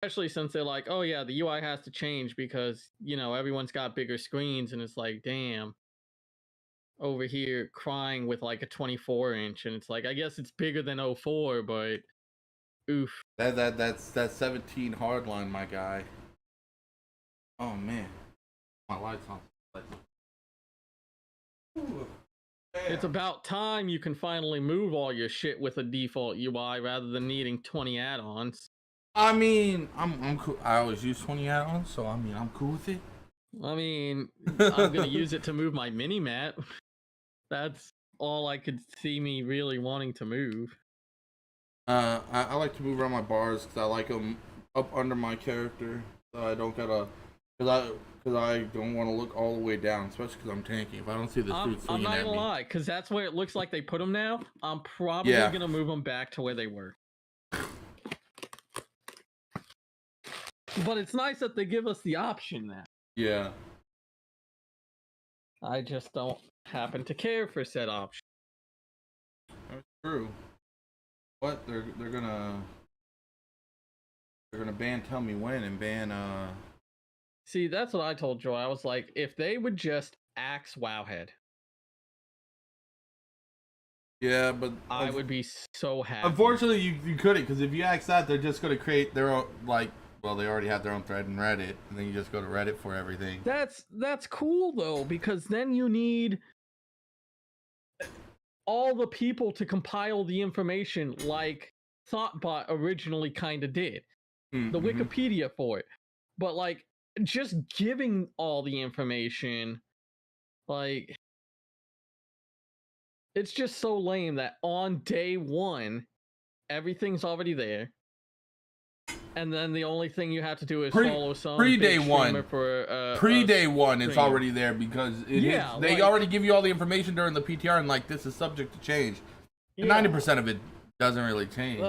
Especially since they're like, oh yeah, the UI has to change because, you know, everyone's got bigger screens and it's like, damn, over here crying with like a 24-inch and it's like, I guess it's bigger than 04, but oof. That's 17 hardline, my guy. Oh man, my lights on. Ooh, it's about time you can finally move all your shit with a default UI rather than needing 20 add-ons. I mean, I'm cool. I always use 20 add-ons, so I mean, I'm cool with it. I mean, I'm gonna use it to move my mini map. That's all I could see me really wanting to move. I like to move around my bars because I like them up under my character, so I don't gotta, because I don't want to look all the way down, especially because I'm tanking. If I don't see the dude swinging I'm not at gonna me, lie, because that's where it looks like they put them now. I'm probably gonna move them back to where they were. But it's nice that they give us the option now. Yeah. I just don't happen to care for said option. That's true. What they're gonna ban Tell Me When and ban See, that's what I told Joy. I was like, if they would just axe Wowhead. Yeah, but I would be so happy. Unfortunately, you couldn't, because if you ask that, they're just gonna create their own, like, well, they already have their own thread in Reddit, and then you just go to Reddit for everything. That's cool though, because then you need all the people to compile the information like Thoughtbot originally kind of did. Mm-hmm. The Wikipedia for it. But like just giving all the information, like it's just so lame that on day one everything's already there. And then the only thing you have to do is follow some pre-day one for pre-day one. It's already there because they like, already give you all the information during the PTR, and like this is subject to change. 90% of it doesn't really change.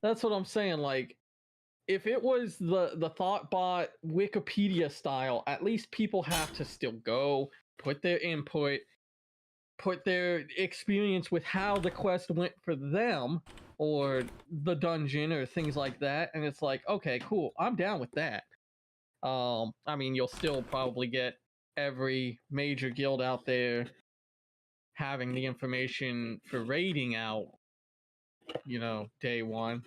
That's what I'm saying. Like, if it was the Thoughtbot Wikipedia style, at least people have to still go put their input, put their experience with how the quest went for them, or the dungeon, or things like that, and it's like, okay, cool, I'm down with that. I mean, you'll still probably get every major guild out there having the information for raiding out, you know, day one,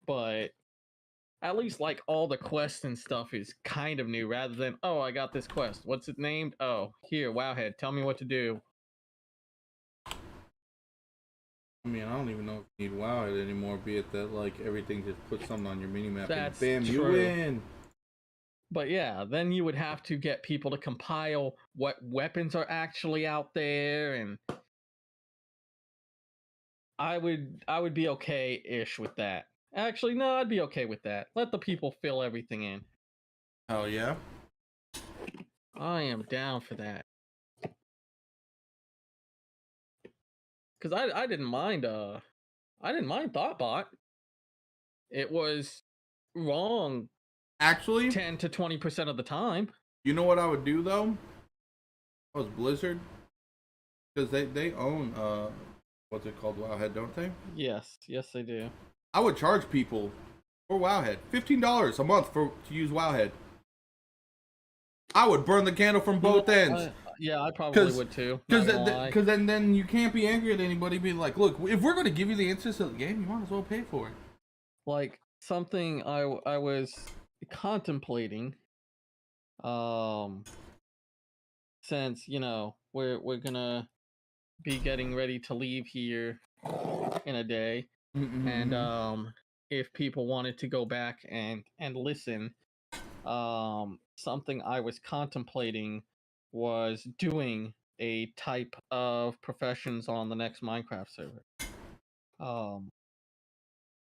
but at least like all the quests and stuff is kind of new, rather than, oh, I got this quest, what's it named? Oh, here, Wowhead, tell me what to do. I mean, I don't even know if you need Wowhead anymore, be it that, like, everything just puts something on your minimap and bam, you win. But yeah, then you would have to get people to compile what weapons are actually out there, and I would be okay-ish with that. Actually, no, I'd be okay with that. Let the people fill everything in. Oh, yeah? I am down for that. Because I didn't mind Thoughtbot. It was wrong actually 10 to 20% of the time. You know what I would do though? I was Blizzard, because they own what's it called, Wowhead, don't they? Yes they do. I would charge people for Wowhead $15 a month to use Wowhead. I would burn the candle from both ends. Yeah, I probably would too. Because then you can't be angry at anybody. Be like, look, if we're going to give you the answers to the game, you might as well pay for it. Like, something I was contemplating, since, you know, we're gonna be getting ready to leave here in a day, and if people wanted to go back and listen, something I was contemplating was doing a type of professions on the next Minecraft server.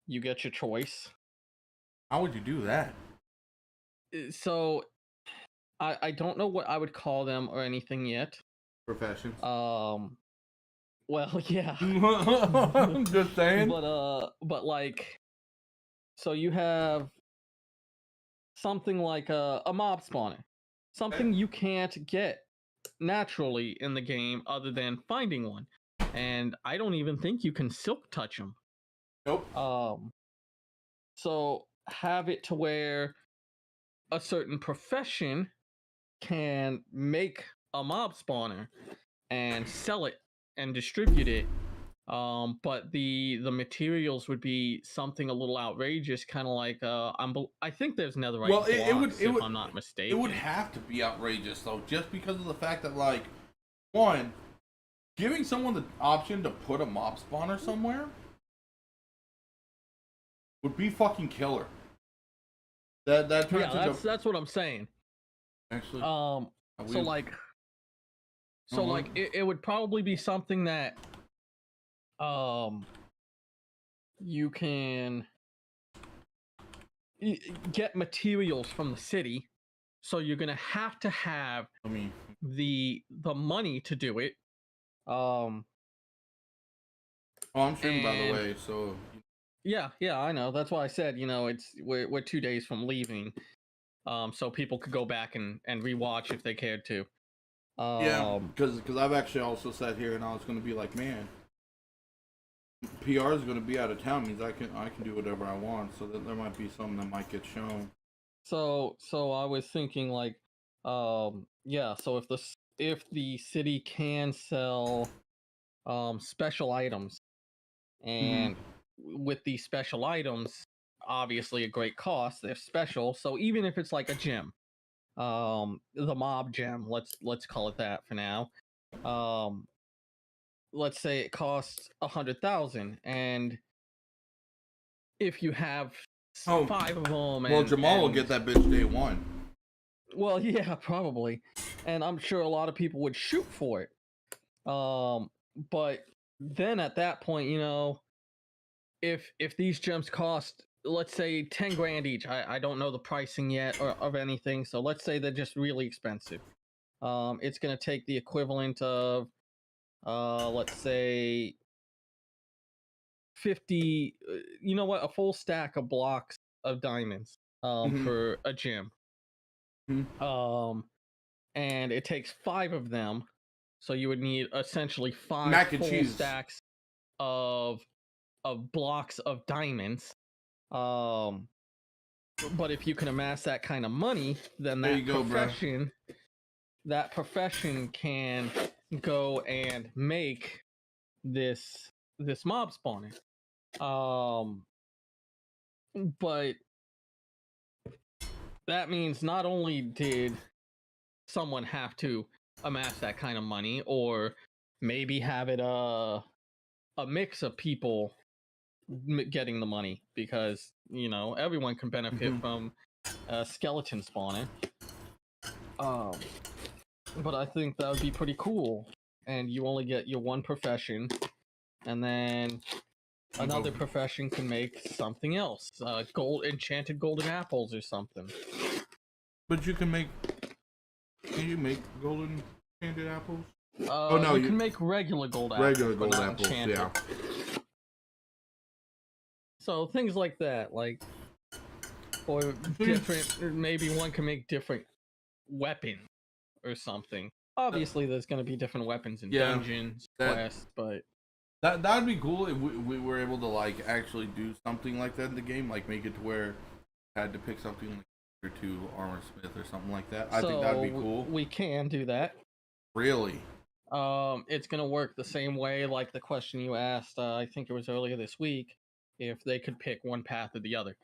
You get your choice. How would you do that? So, I don't know what I would call them or anything yet. Professions. Well, yeah. Just saying. But like, so you have something like a mob spawner, something you can't get naturally in the game other than finding one, and I don't even think you can silk touch them. Nope. So have it to where a certain profession can make a mob spawner and sell it and distribute it. But the materials would be something a little outrageous, kind of like I think there's netherite Well, blocks, if I'm not mistaken. It would have to be outrageous though, just because of the fact that, like, one, giving someone the option to put a mob spawner somewhere would be fucking killer. That turns yeah, that's what I'm saying. Actually, so like it would probably be something that you can get materials from the city, so you're gonna have to have the money to do it. I'm streaming, by the way, so yeah, I know. That's why I said, we're 2 days from leaving, so people could go back and rewatch if they cared to. Yeah, because I've actually also sat here and I was going to be like, man, PR is going to be out of town, means I can do whatever I want, so that there might be something that might get shown. So I was thinking, like, yeah, so if the city can sell special items, and with these special items, obviously a great cost, they're special, so even if it's like a gem, the mob gem, let's call it that for now, let's say it costs 100,000, and if you have 5 of them, well, Jamal will get that bitch day one. Well, yeah, probably, and I'm sure a lot of people would shoot for it. But then at that point, if these gems cost, let's say 10 grand each, I don't know the pricing yet or of anything, so let's say they're just really expensive. It's gonna take the equivalent of, let's say 50, you know what, a full stack of blocks of diamonds, for a gem. And it takes 5 of them, so you would need essentially 5 full stacks of blocks of diamonds. But if you can amass that kind of money, then that profession can go and make this mob spawner. But that means not only did someone have to amass that kind of money, or maybe have it a mix of people getting the money, because everyone can benefit from a skeleton spawner. But I think that would be pretty cool, and you only get your one profession, and then another profession can make something else, enchanted golden apples or something. But you can make golden enchanted apples? No, you can make regular gold apples. Regular gold apples, yeah. So things like that, like, or different, maybe one can make different weapons or something. Obviously, there's going to be different weapons in dungeons, quests, but that'd be cool if we were able to, like, actually do something like that in the game, like make it to where you had to pick something like to armor smith or something like that. I think that'd be cool. We can do that. Really? It's gonna work the same way like the question you asked, I think it was earlier this week, if they could pick one path or the other.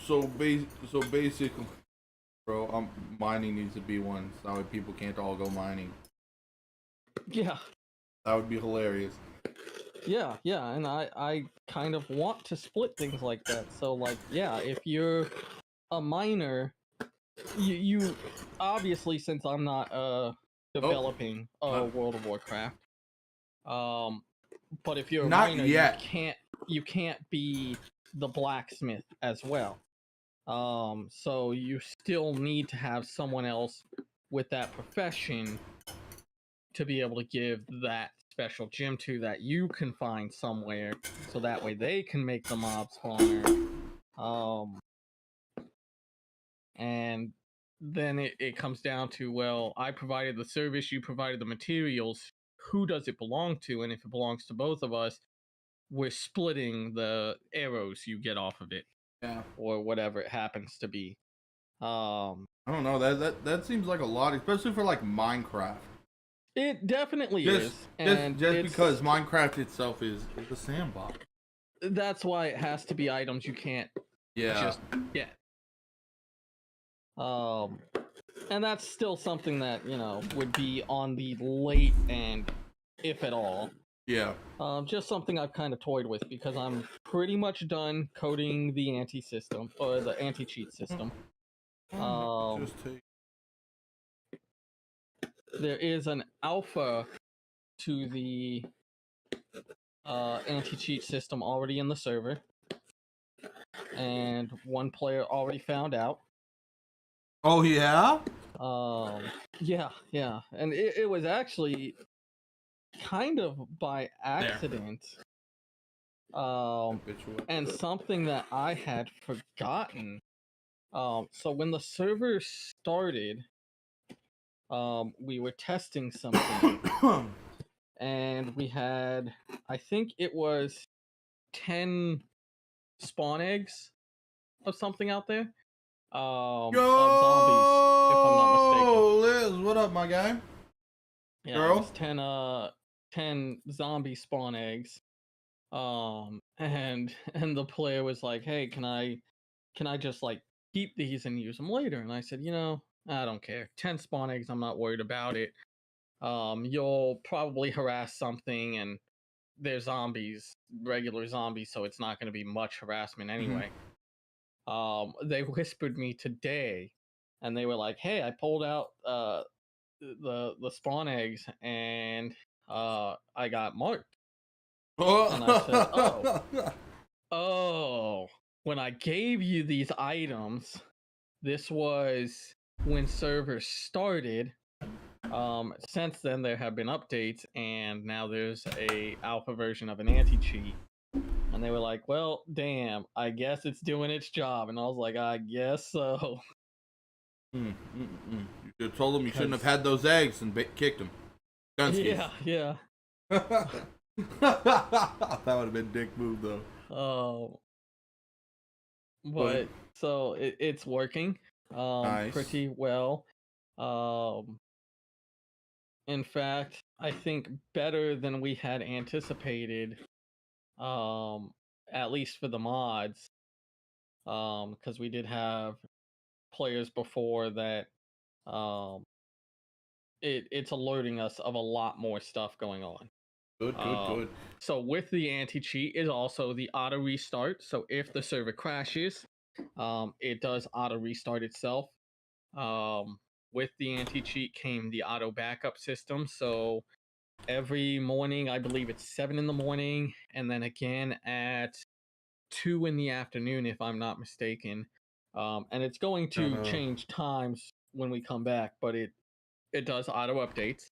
So basically, bro, mining needs to be one, so that way people can't all go mining. Yeah. That would be hilarious. Yeah, and I kind of want to split things like that. So, like, yeah, if you're a miner, you obviously, since I'm not developing World of Warcraft, but if you're a miner, you can't be the blacksmith as well. So you still need to have someone else with that profession to be able to give that special gem to, that you can find somewhere, so that way they can make the mob spawner. And then it comes down to, well, I provided the service, you provided the materials, who does it belong to? And if it belongs to both of us, we're splitting the arrows you get off of it. Yeah. or whatever it happens to be. I don't know. That seems like a lot, especially for like Minecraft. It definitely Just is, and just because Minecraft itself is a sandbox. that's why it has to be items you can't just get. And that's still something that, you know, would be on the late end, if at all. Yeah. Just something I've kind of toyed with because I'm pretty much done coding the anti-system or the anti-cheat system. Just take. There is an alpha to the anti-cheat system already in the server, and one player already found out. Oh yeah. Yeah, and it was actually kind of by accident. And something that I had forgotten. So when the server started, we were testing something, and we had, I think it was 10 spawn eggs of something out there. Of zombies, if I'm not mistaken. Liz, what up, my guy? Yeah, Girl? it was 10 zombie spawn eggs. And the player was like, "Hey, can I just like keep these and use them later?" And I said, "You know, I don't care. 10 spawn eggs, I'm not worried about it. You'll probably harass something, and they're zombies, regular zombies, so it's not going to be much harassment anyway." They whispered me today, and they were like, "Hey, I pulled out the spawn eggs, and I got marked." And I said, "Oh, when I gave you these items, this was when servers started. Since then there have been updates, and now there's a alpha version of an anti-cheat." And they were like, "Well, damn, I guess it's doing its job." And I was like, "I guess so." You should told him you shouldn't have had those eggs and kicked him. Yeah. That would have been dick move though. Oh, but so it's working Nice. pretty well. In fact, I think better than we had anticipated. At least for the mods, because we did have players before that. It's alerting us of a lot more stuff going on. Good. So with the anti-cheat is also the auto restart. So if the server crashes, it does auto restart itself. With the anti-cheat came the auto backup system. So every morning, I believe it's 7 in the morning, and then again at 2 in the afternoon, if I'm not mistaken. And it's going to change times when we come back, but it does auto updates.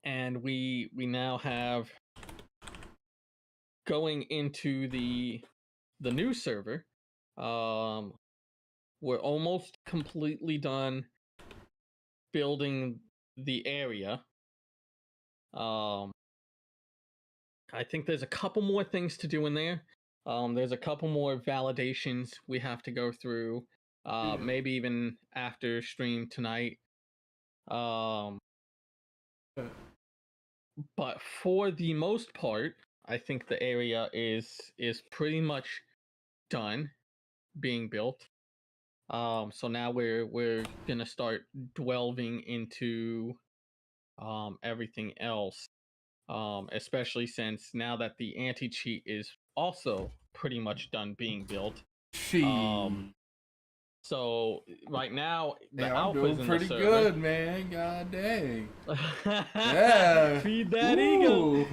And we now have, going into the new server, we're almost completely done building the area. I think there's a couple more things to do in there. There's a couple more validations we have to go through. Maybe even after stream tonight. But for the most part, I think the area is pretty much done being built. So now we're gonna start delving into everything else. Especially since now that the anti-cheat is also pretty much done being built. So right now the alpha's in pretty the server. good, man. God dang. Yeah. Feed that ego.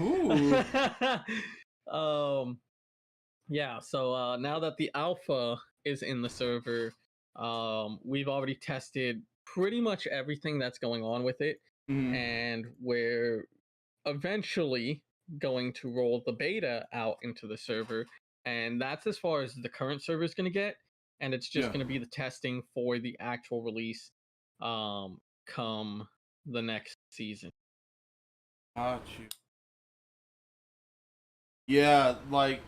Yeah, so now that the alpha is in the server, we've already tested pretty much everything that's going on with it. And we're eventually going to roll the beta out into the server, and that's as far as the current server is going to get, and it's just going to be the testing for the actual release come the next season. Got you. Yeah, like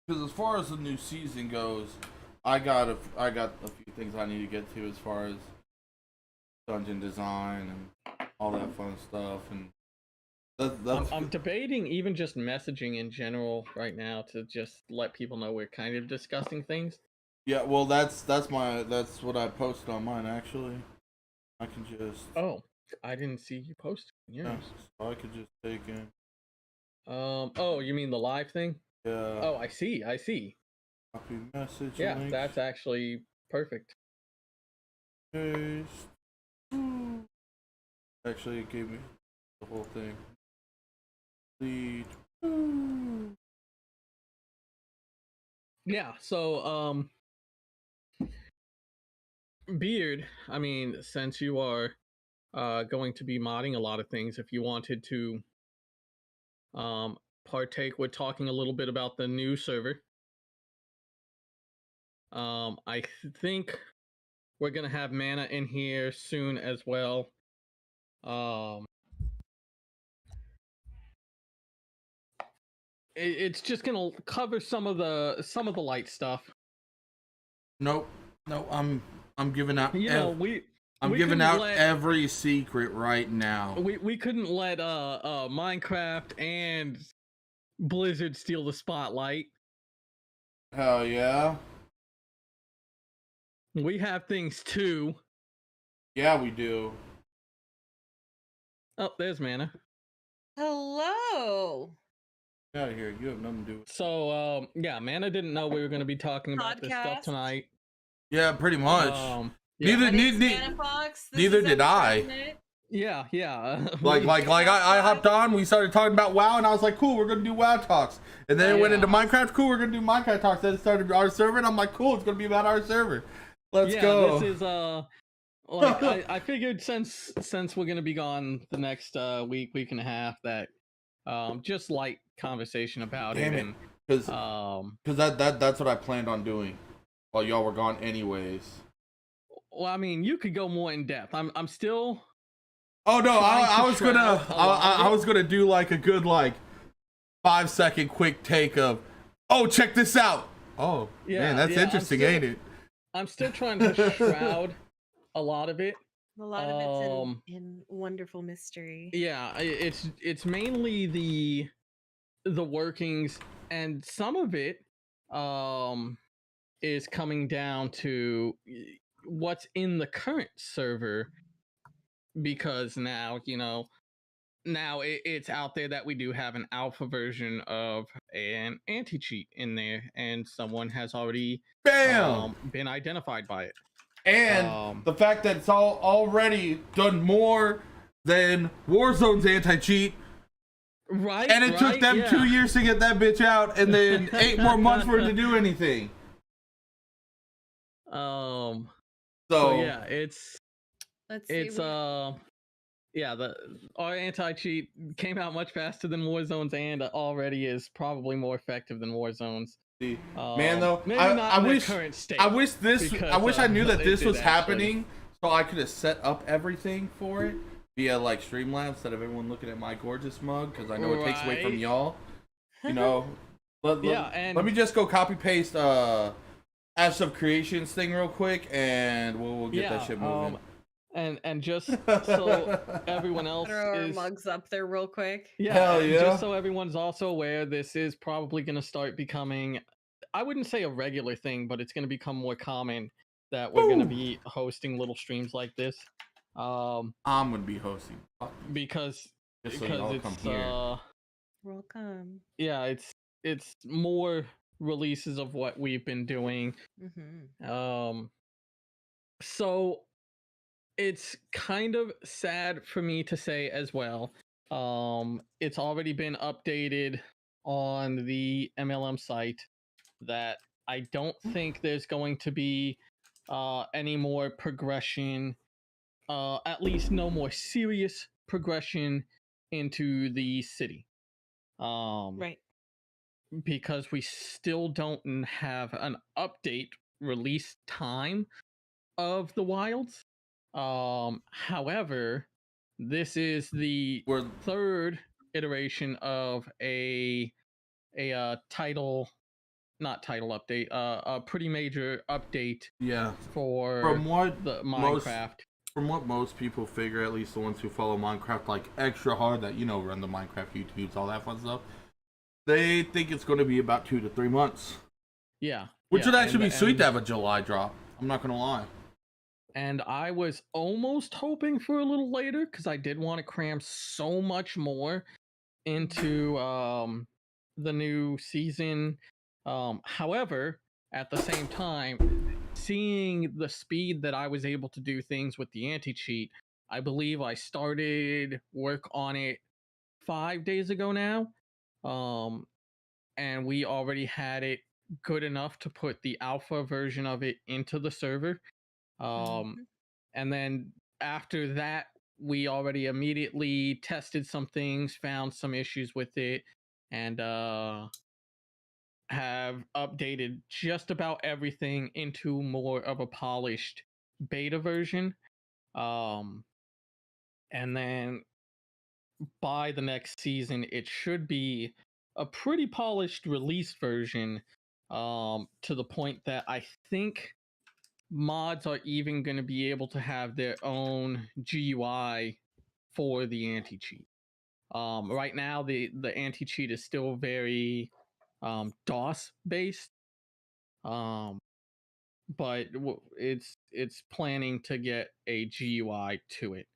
because as far as the new season goes, I got a few things I need to get to as far as dungeon design and all that fun stuff, and I'm debating even just messaging in general right now to just let people know we're kind of discussing things. Yeah, well, that's what I posted on mine actually. I can just. Oh, I didn't see you post yours. Yeah, so I could just take in. Oh, you mean the live thing? Yeah. Oh, I see. Copy message. Yeah, link. that's actually perfect. Paste. Actually, it gave me the whole thing. Delete. Yeah, so Beard, I mean, since you are going to be modding a lot of things, if you wanted to partake with talking a little bit about the new server, I think we're gonna have Mana in here soon as well. It's just gonna cover some of the light stuff. Nope. No, I'm giving out. You know, I'm we giving out let, every secret right now. We couldn't let Minecraft and Blizzard steal the spotlight. Hell yeah. We have things too. Yeah, we do. Oh, there's Mana. Hello. Get out of here. You have nothing to do with it. So, yeah, Mana didn't know we were going to be talking about this stuff tonight. Yeah, pretty much. Yeah. Neither did I. Yeah. Like I hopped on, we started talking about WoW, and I was like, cool, we're gonna do WoW talks. And then it went into Minecraft, cool, we're gonna do Minecraft talks. Then it started our server, and I'm like, cool, it's gonna be about our server. Let's go. This is like I figured since we're gonna be gone the next week and a half, that just light conversation about Damn it. Because that's what I planned on doing while y'all were gone anyways. Well, I mean, you could go more in depth. I'm still. Oh no, I was gonna do like a good 5-second quick take of, oh, check this out. Oh yeah, man, that's interesting, ain't it? I'm still trying to shroud a lot of it. A lot of it's in wonderful mystery. Yeah, it's mainly the workings, and some of it is coming down to what's in the current server, because now it's out there that we do have an alpha version of an anti-cheat in there, and someone has already been identified by it. And the fact that it's already done more than Warzone's anti-cheat. Right. And it took them 2 years to get that bitch out, and then 8 more months for it to do anything. So yeah, our anti-cheat came out much faster than Warzone's, and already is probably more effective than Warzone's. Man, though, I wish I knew that this was happening, so I could have set up everything for it via Streamlabs instead of everyone looking at my gorgeous mug, because I know it takes away from y'all. You know, let me just go copy paste Ash of Creations thing real quick, and we'll get that shit moving. And just so everyone else throw our mugs up there real quick. Yeah, hell yeah. Just so everyone's also aware, this is probably going to start becoming, I wouldn't say a regular thing, but it's going to become more common that we're going to be hosting little streams like this. I'm going to be hosting because just so y'all come here. Welcome. Yeah, it's more releases of what we've been doing. So it's kind of sad for me to say as well. It's already been updated on the MLM site that I don't think there's going to be any more progression, at least no more serious progression into the city. Right. Because we still don't have an update release time of the wilds. However, this is the third iteration of a title not title update, a pretty major update Yeah. for From what the Minecraft. From what most people figure, at least the ones who follow Minecraft like extra hard, that run the Minecraft YouTubes, all that fun stuff, they think it's going to be about 2 to 3 months. Yeah. Which would actually be sweet to have a July drop. I'm not going to lie. And I was almost hoping for a little later because I did want to cram so much more into the new season. However, at the same time, seeing the speed that I was able to do things with the anti-cheat, I believe I started work on it 5 days ago now. And we already had it good enough to put the alpha version of it into the server. And then after that, we already immediately tested some things, found some issues with it, and have updated just about everything into more of a polished beta version. And then by the next season, it should be a pretty polished release version, to the point that I think mods are even going to be able to have their own GUI for the anti-cheat. Right now, the anti-cheat is still very DOS based, but it's planning to get a GUI to it.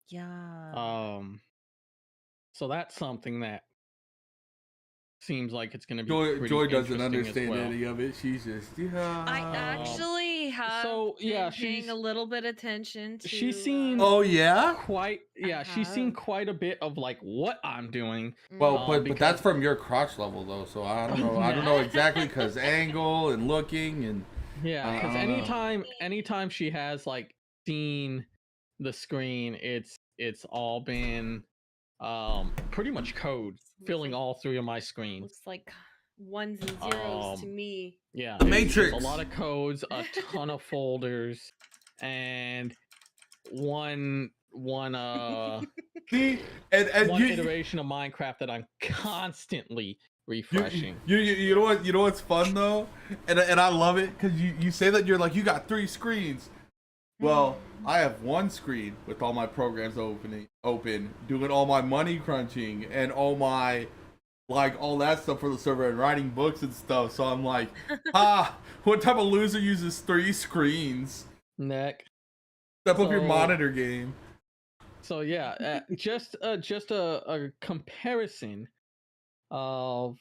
Yeah. So that's something that seems like it's going to be Joy doesn't interesting understand as well. any of it. She's just I actually have been paying a little bit attention to. She's seen. Oh yeah. She's seen quite a bit of like what I'm doing. Well, but that's from your crotch level though, so I don't know. I don't know exactly because angle and looking and. Yeah, because anytime she has like seen the screen, it's all been pretty much code filling all 3 of my screens. Looks like ones and zeros to me. Yeah, Matrix. A lot of codes, a ton of folders, and one See, and one iteration of Minecraft that I'm constantly refreshing. You know what's fun though, and I love it because you say that you're like you got 3 screens. Well, I have 1 screen with all my programs open, doing all my money crunching and all my all that stuff for the server and writing books and stuff. So I'm like, what type of loser uses 3 screens? Neck. Step up your monitor game. So yeah, just a comparison of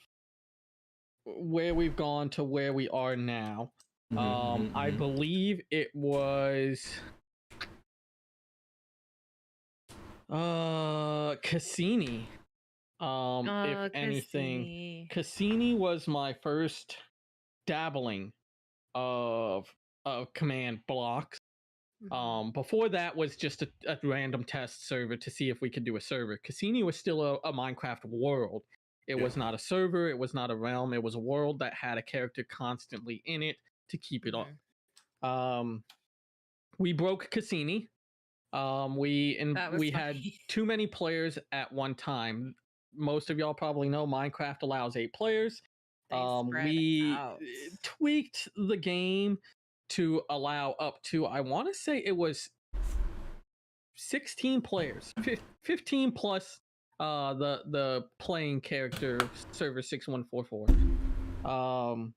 where we've gone to where we are now. I believe it was Cassini. If anything, Cassini was my first dabbling of command blocks. Before that was just a random test server to see if we could do a server. Cassini was still a Minecraft world. It was not a server, it was not a realm, it was a world that had a character constantly in it to keep it up. We broke Cassini. We had too many players at one time. Most of y'all probably know Minecraft allows 8 players. We tweaked the game to allow up to, I want to say it was 16 players, 15 plus the playing character server 6144.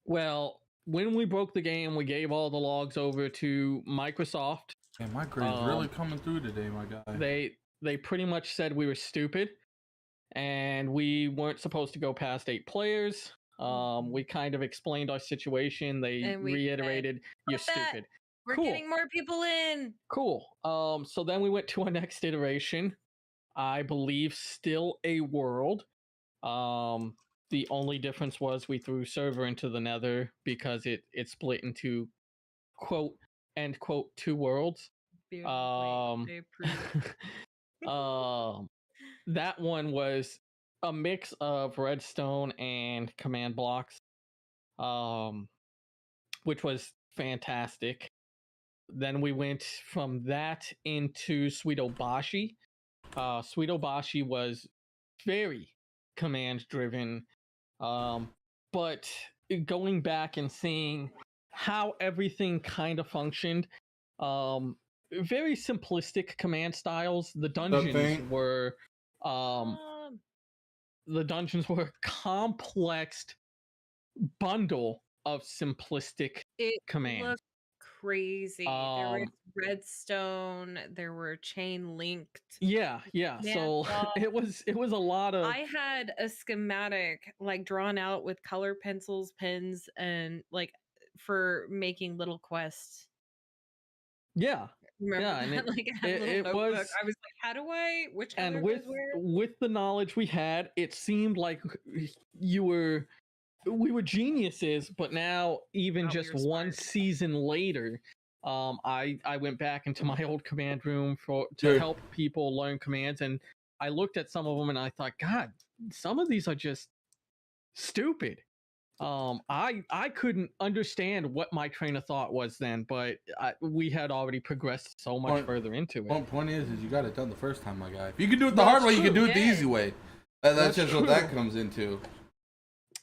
Well, when we broke the game, we gave all the logs over to Microsoft. Man, my grade's really coming through today, my guy. They pretty much said we were stupid and we weren't supposed to go past 8 players. We kind of explained our situation. They reiterated, "You're stupid." We're getting more people in. Cool. So then we went to our next iteration. I believe still a world. The only difference was we threw server into the nether because it split into quote end quote 2 worlds. That one was a mix of redstone and command blocks, which was fantastic. Then we went from that into Sweetobashi. Sweetobashi was very command driven. but going back and seeing how everything kind of functioned, very simplistic command styles. The dungeons were a complex bundle of simplistic commands. Looked crazy. There was redstone, there were chain linked. Yeah. So it was a lot of. I had a schematic like drawn out with color pencils, pens, and like for making little quests. Yeah. Remember and that? Like I had a little notebook. I was like, how do I which color and goes where? with the knowledge we had, it seemed like we were geniuses, but now even just one season later, I went back into my old command room to help people learn commands, and I looked at some of them and I thought, God, some of these are just stupid. I couldn't understand what my train of thought was then, but we had already progressed so much further into it. One point is you got it done the first time, my guy. If you can do it the hard way, you can do it the easy way. That's just true. What that comes into.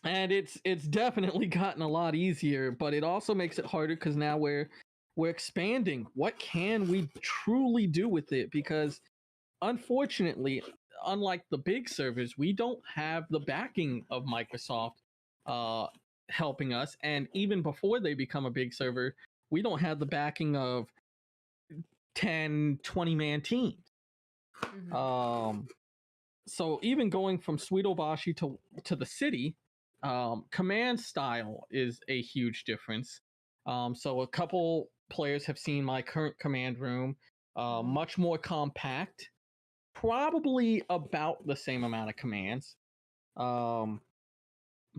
And it's definitely gotten a lot easier, but it also makes it harder because now we're expanding. What can we truly do with it? Because unfortunately, unlike the big servers, we don't have the backing of Microsoft helping us, and even before they become a big server, we don't have the backing of 10-20 man teams. So even going from Sweetobashi to the city, command style is a huge difference. So a couple players have seen my current command room, much more compact, probably about the same amount of commands,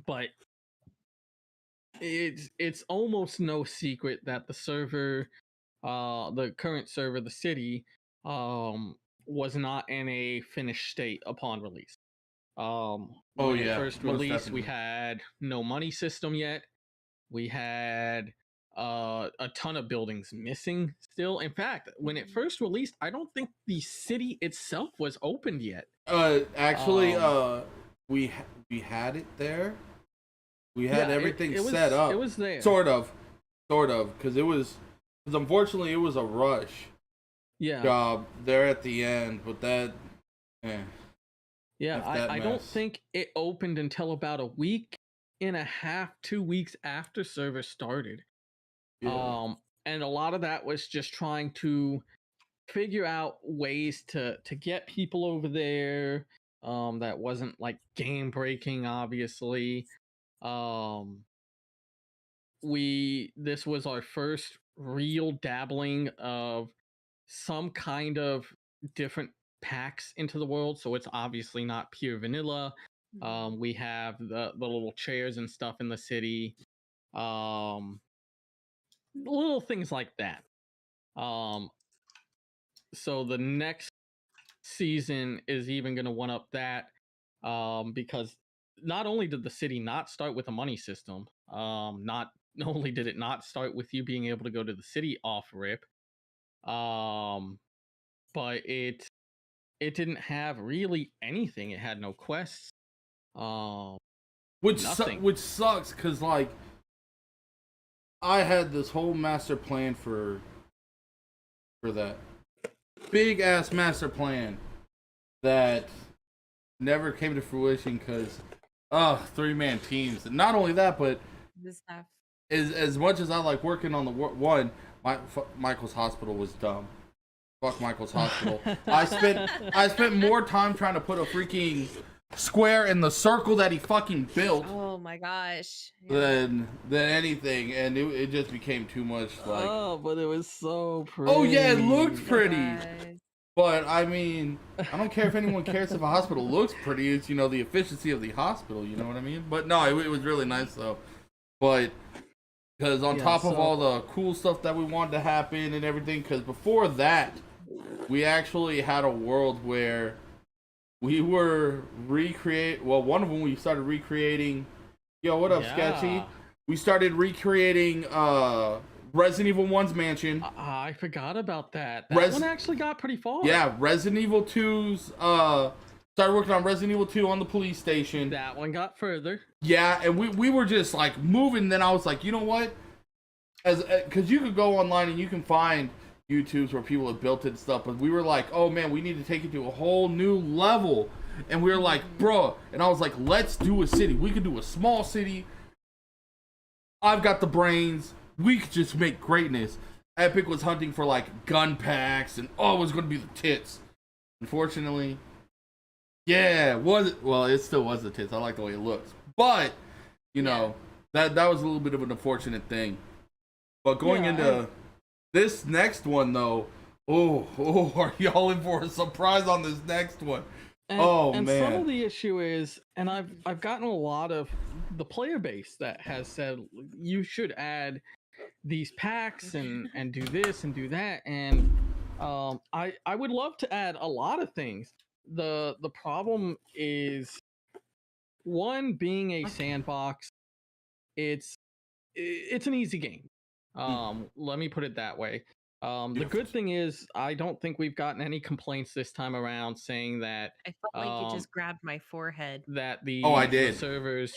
but it's almost no secret that the server, the current server, the city, was not in a finished state upon release. When it first released, we had no money system yet. We had a ton of buildings missing still. In fact, when it first released, I don't think the city itself was opened yet. Actually, we had it there. We had everything set up. It was there. Sort of, because unfortunately it was a rush. Job there at the end, but that. Yeah, I don't think it opened until about a week and a half, 2 weeks after server started. Yeah. And a lot of that was just trying to figure out ways to get people over there. That wasn't like game breaking, obviously. This was our first real dabbling of some kind of different packs into the world, so it's obviously not pure vanilla. We have the little chairs and stuff in the city, little things like that. So the next season is even going to one up that, because not only did the city not start with a money system, not only did it not start with you being able to go to the city off rip, but it didn't have really anything. It had no quests, which sucks because like I had this whole master plan for that big ass master plan that never came to fruition because 3-man teams. And not only that, but as much as I like working on the one, Michael's hospital was dumb. Fuck Michael's hospital. I spent more time trying to put a freaking square in the circle that he fucking built. Oh my gosh. Than anything, and it just became too much. Like, but it was so pretty. Oh yeah, it looked pretty. But I mean, I don't care if anyone cares if a hospital looks pretty. It's, you know, the efficiency of the hospital. You know what I mean? But no, it was really nice though. But because on top of all the cool stuff that we wanted to happen and everything, because before that, we actually had a world where we were one of them we started recreating. Yo, what up, Sketchy? We started recreating Resident Evil 1's mansion. I forgot about that. That one actually got pretty far. Yeah, Resident Evil 2's Started working on Resident Evil 2 on the police station. That one got further. Yeah, and we were just like moving. Then I was like, you know what? Because you could go online and you can find YouTubes where people have built it and stuff. But we were like, oh man, we need to take it to a whole new level. And we were like, bro. And I was like, let's do a city. We could do a small city. I've got the brains. We could just make greatness. Epic was hunting for like gun packs and it was going to be the tits. Unfortunately, yeah, it still was the tits. I like the way it looks, but you know that was a little bit of an unfortunate thing. But going into this next one though, are y'all in for a surprise on this next one? And man, some of the issue is, and I've gotten a lot of the player base that has said you should add these packs and do this and do that, and I would love to add a lot of things. The problem is, one, being a sandbox, it's an easy game. Let me put it that way. The good thing is, I don't think we've gotten any complaints this time around saying that I felt like you just grabbed my forehead. that the I did. the servers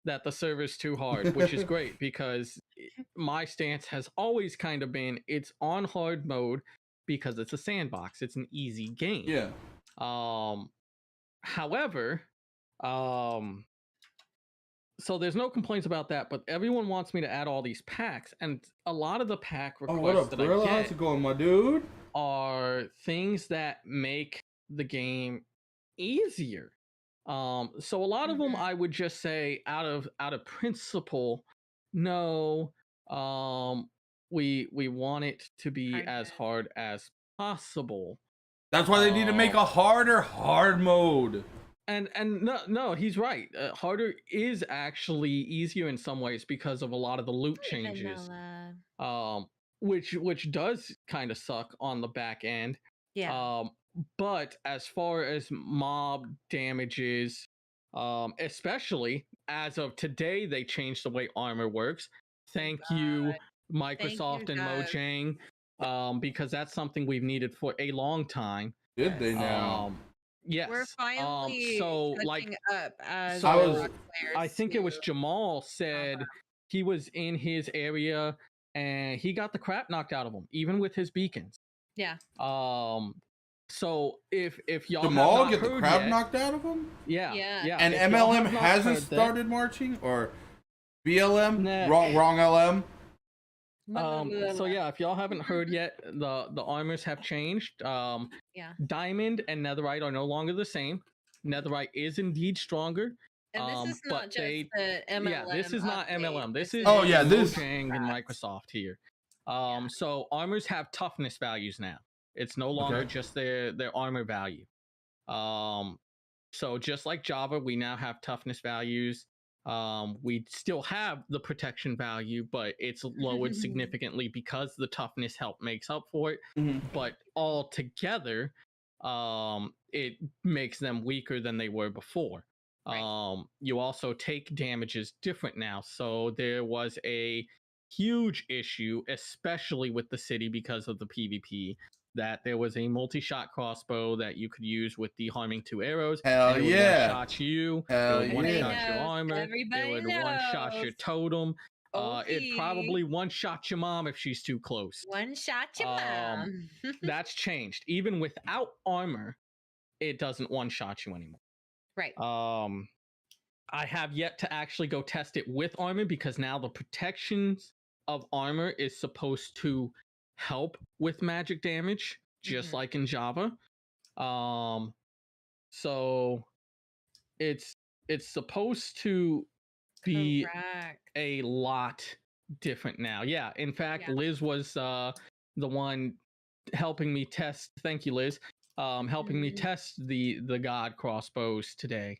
that the server's too hard, which is great because my stance has always kind of been it's on hard mode because it's a sandbox. It's an easy game. Yeah. However, so there's no complaints about that, but everyone wants me to add all these packs, and a lot of the pack requests what up, that Gorilla? I get How's it going, my dude? are things that make the game easier. So a lot of them I would just say out of principle, no. We want it to be as hard as possible. That's why they need to make a harder hard mode. And no, he's right. Harder is actually easier in some ways because of a lot of the loot changes. Which does kind of suck on the back end. Yeah. But as far as mob damages, especially as of today, they changed the way armor works. Thank you, Microsoft and Mojang, because that's something we've needed for a long time. Did they now? Yes. We're finally catching up as I think it was Jamal said he was in his area and he got the crap knocked out of him, even with his beacons. Yeah. So if y'all Jamal have not get the heard crap yet, knocked out of him? Yeah. And if y'all MLM have not hasn't heard started marching, or BLM? Wrong LM. So yeah, if y'all haven't heard yet, the armors have changed. Diamond and Netherite are no longer the same. Netherite is indeed stronger. And this is not just the MLM. Yeah, this is not MLM. This is Mojang and Microsoft here. So armors have toughness values now. It's no longer just their armor value. So just like Java, we now have toughness values. We still have the protection value, but it's lowered significantly because the toughness makes up for it. But all together, it makes them weaker than they were before. You also take damages different now. So there was a huge issue, especially with the city because of the PvP, that there was a multi-shot crossbow that you could use with the harming 2 arrows. Hell and it would one-shot you. Hell it would one-shot your armor. Everybody it would one-shot your totem. It probably one-shot your mom if she's too close. One-shot your mom. That's changed. Even without armor, it doesn't one-shot you anymore. Right. I have yet to actually go test it with armor because now the protections of armor is supposed to help with magic damage, just like in Java. So it's supposed to be a lot different now. Yeah, in fact, Liz was the one helping me test. Thank you, Liz. Helping me test the god crossbows today.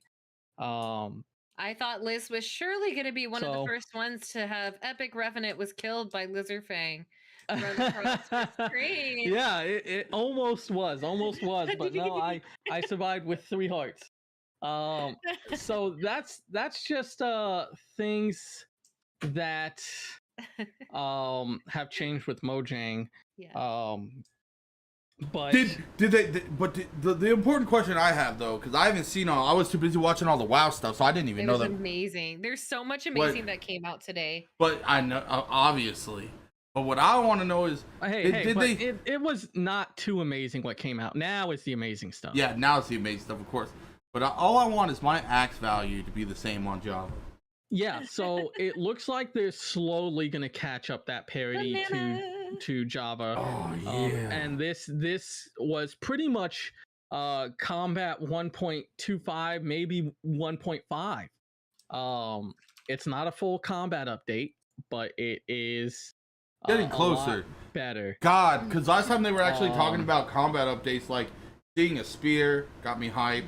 I thought Liz was surely going to be one of the first ones to have Epic Revenant was killed by Lizardfang. Run across the screen. Yeah, it almost was, but no, I survived with 3 hearts. So that's just things that have changed with Mojang. But the important question I have though, because I haven't seen I was too busy watching all the WoW stuff, so I didn't even know that. It was amazing. There's so much amazing that came out today. But I know obviously. But what I want to know is, it was not too amazing what came out. Now it's the amazing stuff. Yeah, now it's the amazing stuff, of course. But all I want is my axe value to be the same on Java. Yeah, so it looks like they're slowly going to catch up that parity to Java. Oh yeah. And this was pretty much combat 1.25, maybe 1.5. It's not a full combat update, but it is getting closer. Better. God, because last time they were actually talking about combat updates, like seeing a spear got me hyped.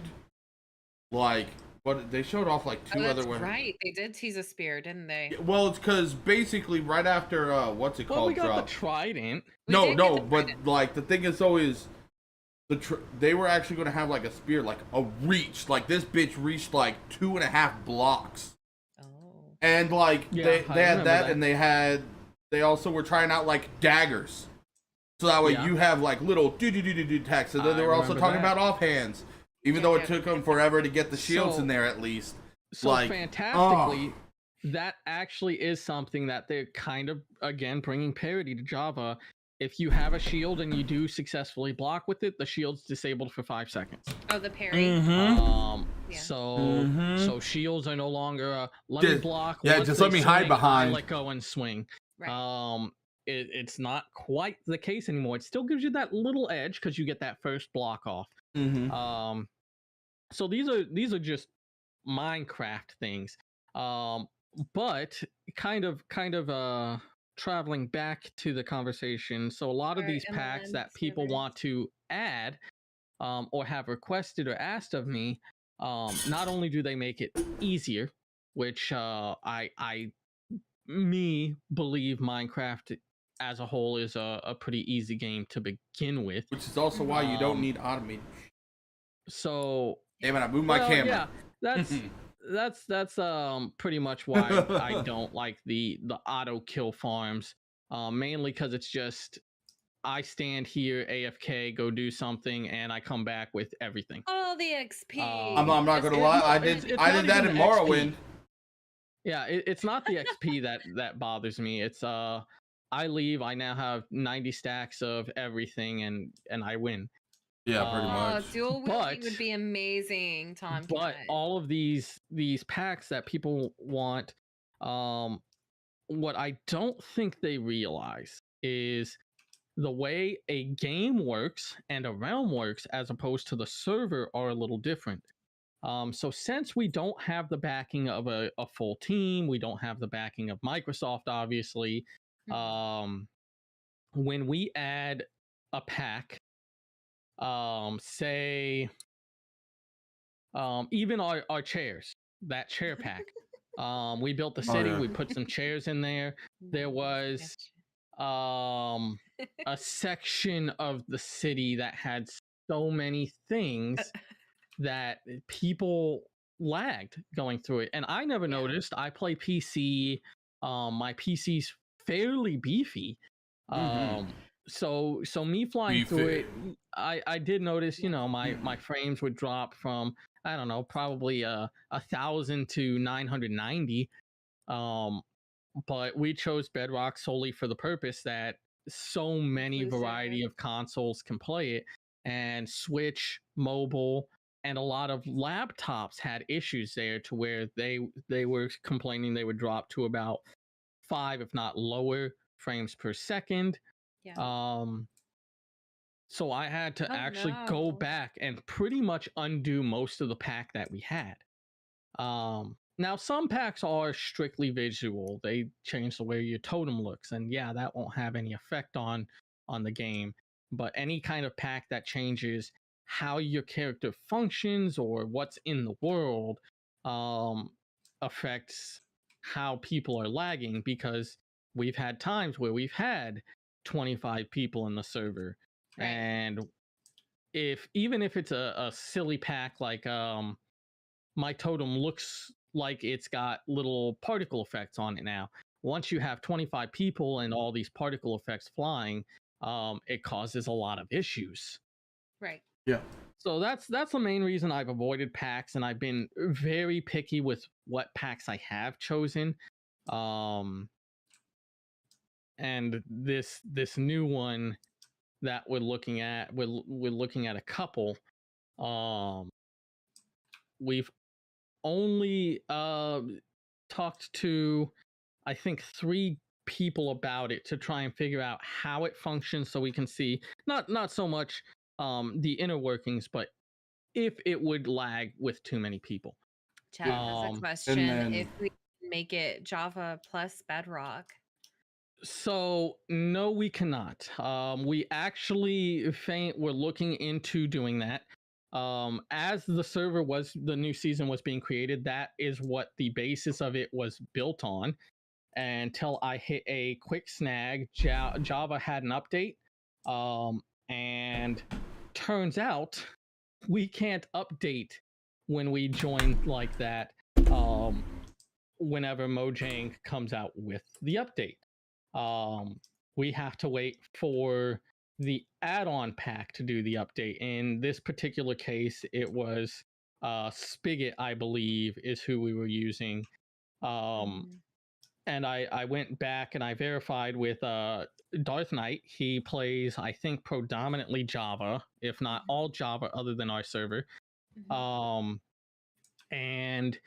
Like, but they showed off like two other weapons. Right, they did tease a spear, didn't they? Well, it's because basically right after what's it called? Well, we got the trident. No, but like the thing is always they were actually going to have like a spear, like a reach. Like this bitch reached like 2.5 blocks. Oh. And like they had that, and they also were trying out like daggers. So that way you have like little do attacks. And then they were also talking about offhands. Even though it took them forever to get the shields in there, at least. So like, fantastically, that actually is something that they're kind of, again, bringing parity to Java. If you have a shield and you do successfully block with it, the shield's disabled for 5 seconds. Oh, the parry. So shields are no longer let me block. Yeah, just let me hide behind. I let go and swing. Right. It's not quite the case anymore. It still gives you that little edge because you get that first block off. So these are just Minecraft things. But kind of traveling back to the conversation. So a lot of these packs that people want to add or have requested or asked of me, not only do they make it easier, which I believe Minecraft as a whole is a pretty easy game to begin with. Which is also why you don't need automated. So damn it, I moved my camera. Yeah, that's pretty much why I don't like the auto kill farms. Mainly because it's just I stand here AFK, go do something, and I come back with everything. All the XP. I'm not gonna lie, I did that in Morrowind. Yeah, it's not the XP that bothers me. It's I leave, I now have 90 stacks of everything, and I win. Yeah, pretty much. Dual wielding would be amazing, Tom. But all of these packs that people want, what I don't think they realize is the way a game works and a realm works as opposed to the server are a little different. So since we don't have the backing of a full team, we don't have the backing of Microsoft, obviously, when we add a pack, say, even our chairs, that chair pack, we built the city, we put some chairs in there. There was a section of the city that had so many things that people lagged going through it, and I never noticed. I play PC. My PC's fairly beefy. So me flying through it, I did notice, you know, my frames would drop from, I don't know, probably 1,000 to 990. But we chose Bedrock solely for the purpose that so many variety of consoles can play it, and Switch, mobile, and a lot of laptops had issues there to where they were complaining they would drop to about 5, if not lower, frames per second. Yeah. So I had to actually go back and pretty much undo most of the pack that we had. Now some packs are strictly visual. They change the way your totem looks, and yeah, that won't have any effect on the game. But any kind of pack that changes how your character functions or what's in the world affects how people are lagging, because we've had times where we've had 25 people in the server, and even if it's a silly pack like my totem looks like it's got little particle effects on it now, once you have 25 people and all these particle effects flying, it causes a lot of issues. Right. Yeah. So that's the main reason I've avoided packs, and I've been very picky with what packs I have chosen. And this new one that we're looking at, we're looking at a couple. We've only talked to, I think, 3 people about it to try and figure out how it functions, so we can see not so much the inner workings, but if it would lag with too many people. Chat has a question. then- If we make it Java plus Bedrock. So no, we cannot. We actually we're looking into doing that. As the new season was being created, that is what the basis of it was built on. Until I hit a quick snag, Java had an update, and turns out we can't update when we join like that. Whenever Mojang comes out with the update. We have to wait for the add-on pack to do the update. In this particular case, it was Spigot, I believe, is who we were using. And I went back and I verified with Darth Knight. He plays, I think, predominantly Java, if not all Java, other than our server. And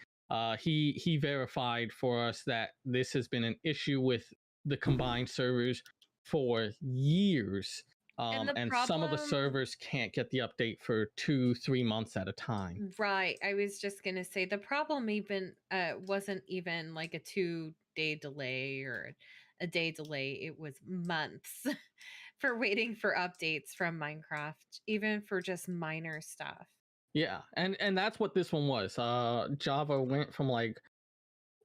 he verified for us that this has been an issue with the combined servers for years. And some of the servers can't get the update for 2-3 months at a time. Right. I was just gonna say the problem even wasn't even like a 2-day delay or a day delay. It was months for waiting for updates from Minecraft, even for just minor stuff. Yeah, and that's what this one was. Java went from like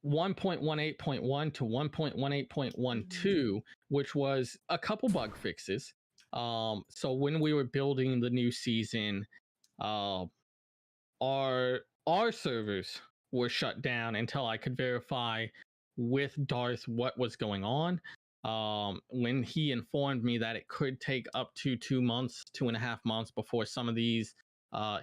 1.18.1 to 1.18.12, which was a couple bug fixes. So when we were building the new season, our servers were shut down until I could verify with Darth what was going on. When he informed me that it could take up to 2 months, 2.5 months before some of these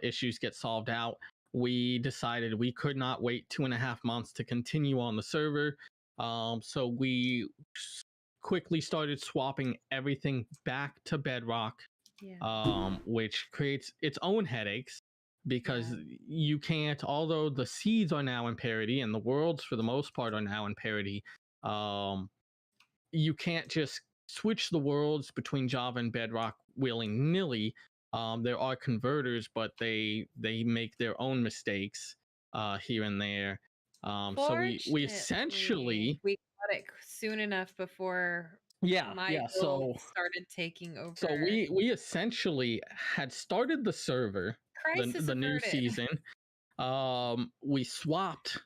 issues get solved out, we decided we could not wait 2.5 months to continue on the server. So we quickly started swapping everything back to Bedrock, which creates its own headaches because you can't, although the seeds are now in parity and the worlds for the most part are now in parity, you can't just switch the worlds between Java and Bedrock willy-nilly. There are converters, but they make their own mistakes here and there. So we essentially we got it soon enough before so started taking over. So we essentially had started the server, the new season. We swapped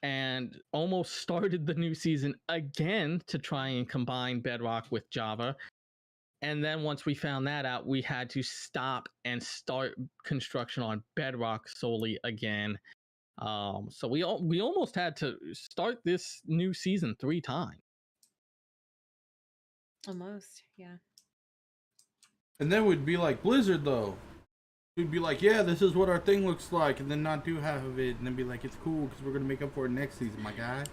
and almost started the new season again to try and combine Bedrock with Java. And then once we found that out, we had to stop and start construction on Bedrock solely again. So we almost had to start this new season 3 times. Almost, yeah. And then we'd be like Blizzard, though. We'd be like, yeah, this is what our thing looks like, and then not do half of it, and then be like, it's cool because we're gonna make up for it next season, my guy.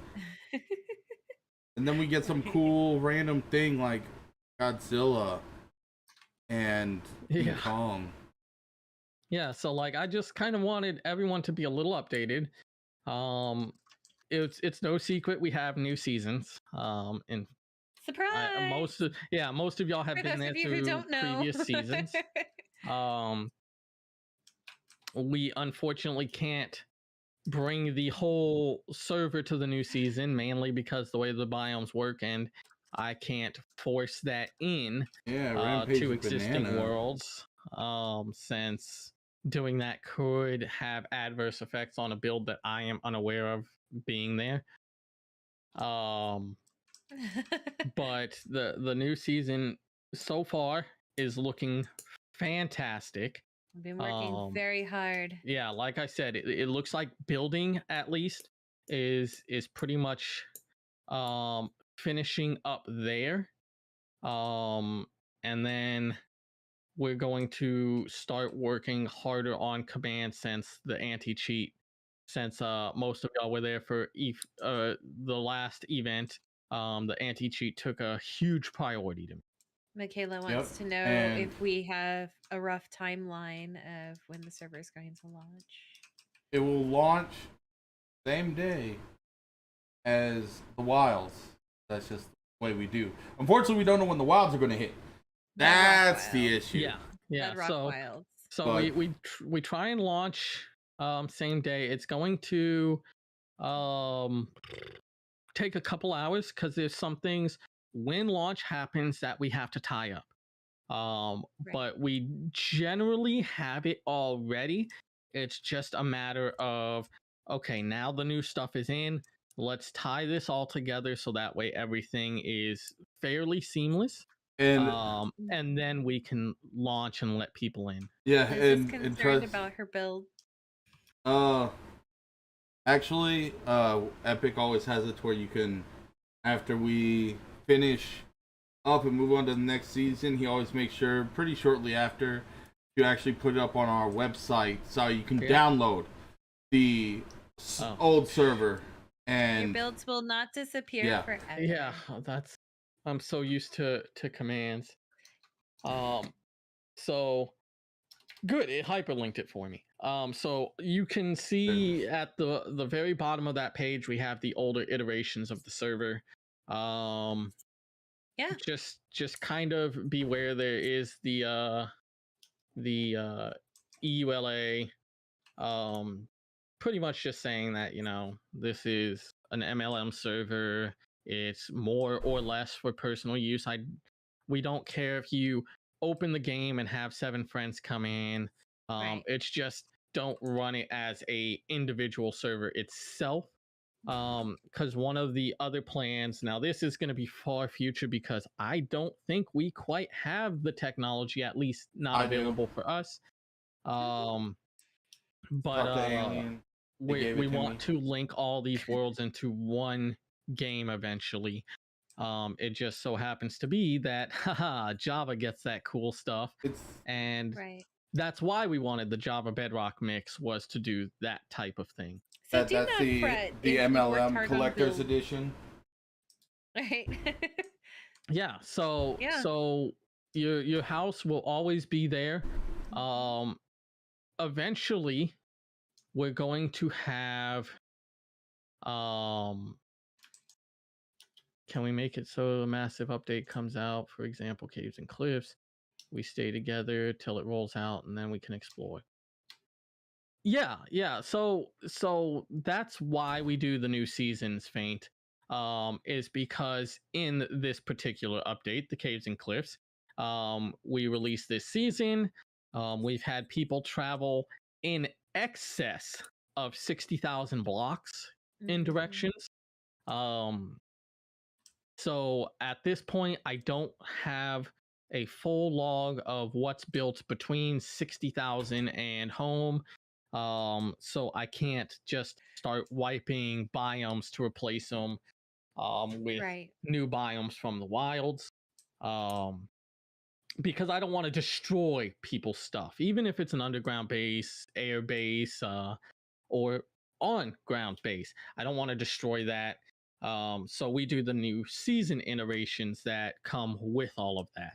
And then we get some cool random thing like Godzilla and King Kong. Yeah, so like I just kind of wanted everyone to be a little updated. It's no secret we have new seasons. And surprise! Most of y'all have been there through previous seasons. We unfortunately can't bring the whole server to the new season, mainly because the way the biomes work, and I can't force that in to existing worlds, since doing that could have adverse effects on a build that I am unaware of being there. But the new season so far is looking fantastic. I've been working very hard. Yeah, like I said, it looks like building at least is pretty much finishing up there. and then we're going to start working harder on command since the anti-cheat. Since most of y'all were there for the last event, the anti-cheat took a huge priority to me. Michaela wants to know if we have a rough timeline of when the server is going to launch. It will launch same day as the wilds. That's just the way we do. Unfortunately, we don't know when the wilds are going to hit. That's the issue. Yeah. Wilds. So we try and launch same day. It's going to take a couple hours because there's some things when launch happens that we have to tie up. But we generally have it all ready. It's just a matter of, okay, now the new stuff is in. Let's tie this all together so that way everything is fairly seamless. And then we can launch and let people in. Yeah, and concerned about her build. Actually, Epic always has it where you can, after we finish up and move on to the next season, he always makes sure pretty shortly after you actually put it up on our website so you can download the old server. And your builds will not disappear forever. Yeah, I'm so used to commands. So good, it hyperlinked it for me. So you can see at the very bottom of that page we have the older iterations of the server. Just kind of beware, there is the EULA pretty much just saying that, this is an MLM server. It's more or less for personal use. We don't care if you open the game and have 7 friends come in. It's just don't run it as a individual server itself. Because one of the other plans, now this is going to be far future because I don't think we quite have the technology, at least not available for us. But we want to link all these worlds into one game eventually. It just so happens to be that Java gets that cool stuff, and that's why we wanted the Java Bedrock mix, was to do that type of thing. So that's the MLM Collector's Edition. Right. Yeah. So your house will always be there. Eventually, we're going to have. Can we make it so a massive update comes out? For example, Caves and Cliffs. We stay together till it rolls out, and then we can explore. Yeah. So that's why we do the new seasons, Faint. Is because in this particular update, the Caves and Cliffs, we released this season. We've had people travel in excess of 60,000 blocks in directions. So at this point, I don't have a full log of what's built between 60,000 and home. So I can't just start wiping biomes to replace them with new biomes from the wilds. Because I don't want to destroy people's stuff, even if it's an underground base, air base, or on ground base. I don't want to destroy that. So we do the new season iterations that come with all of that.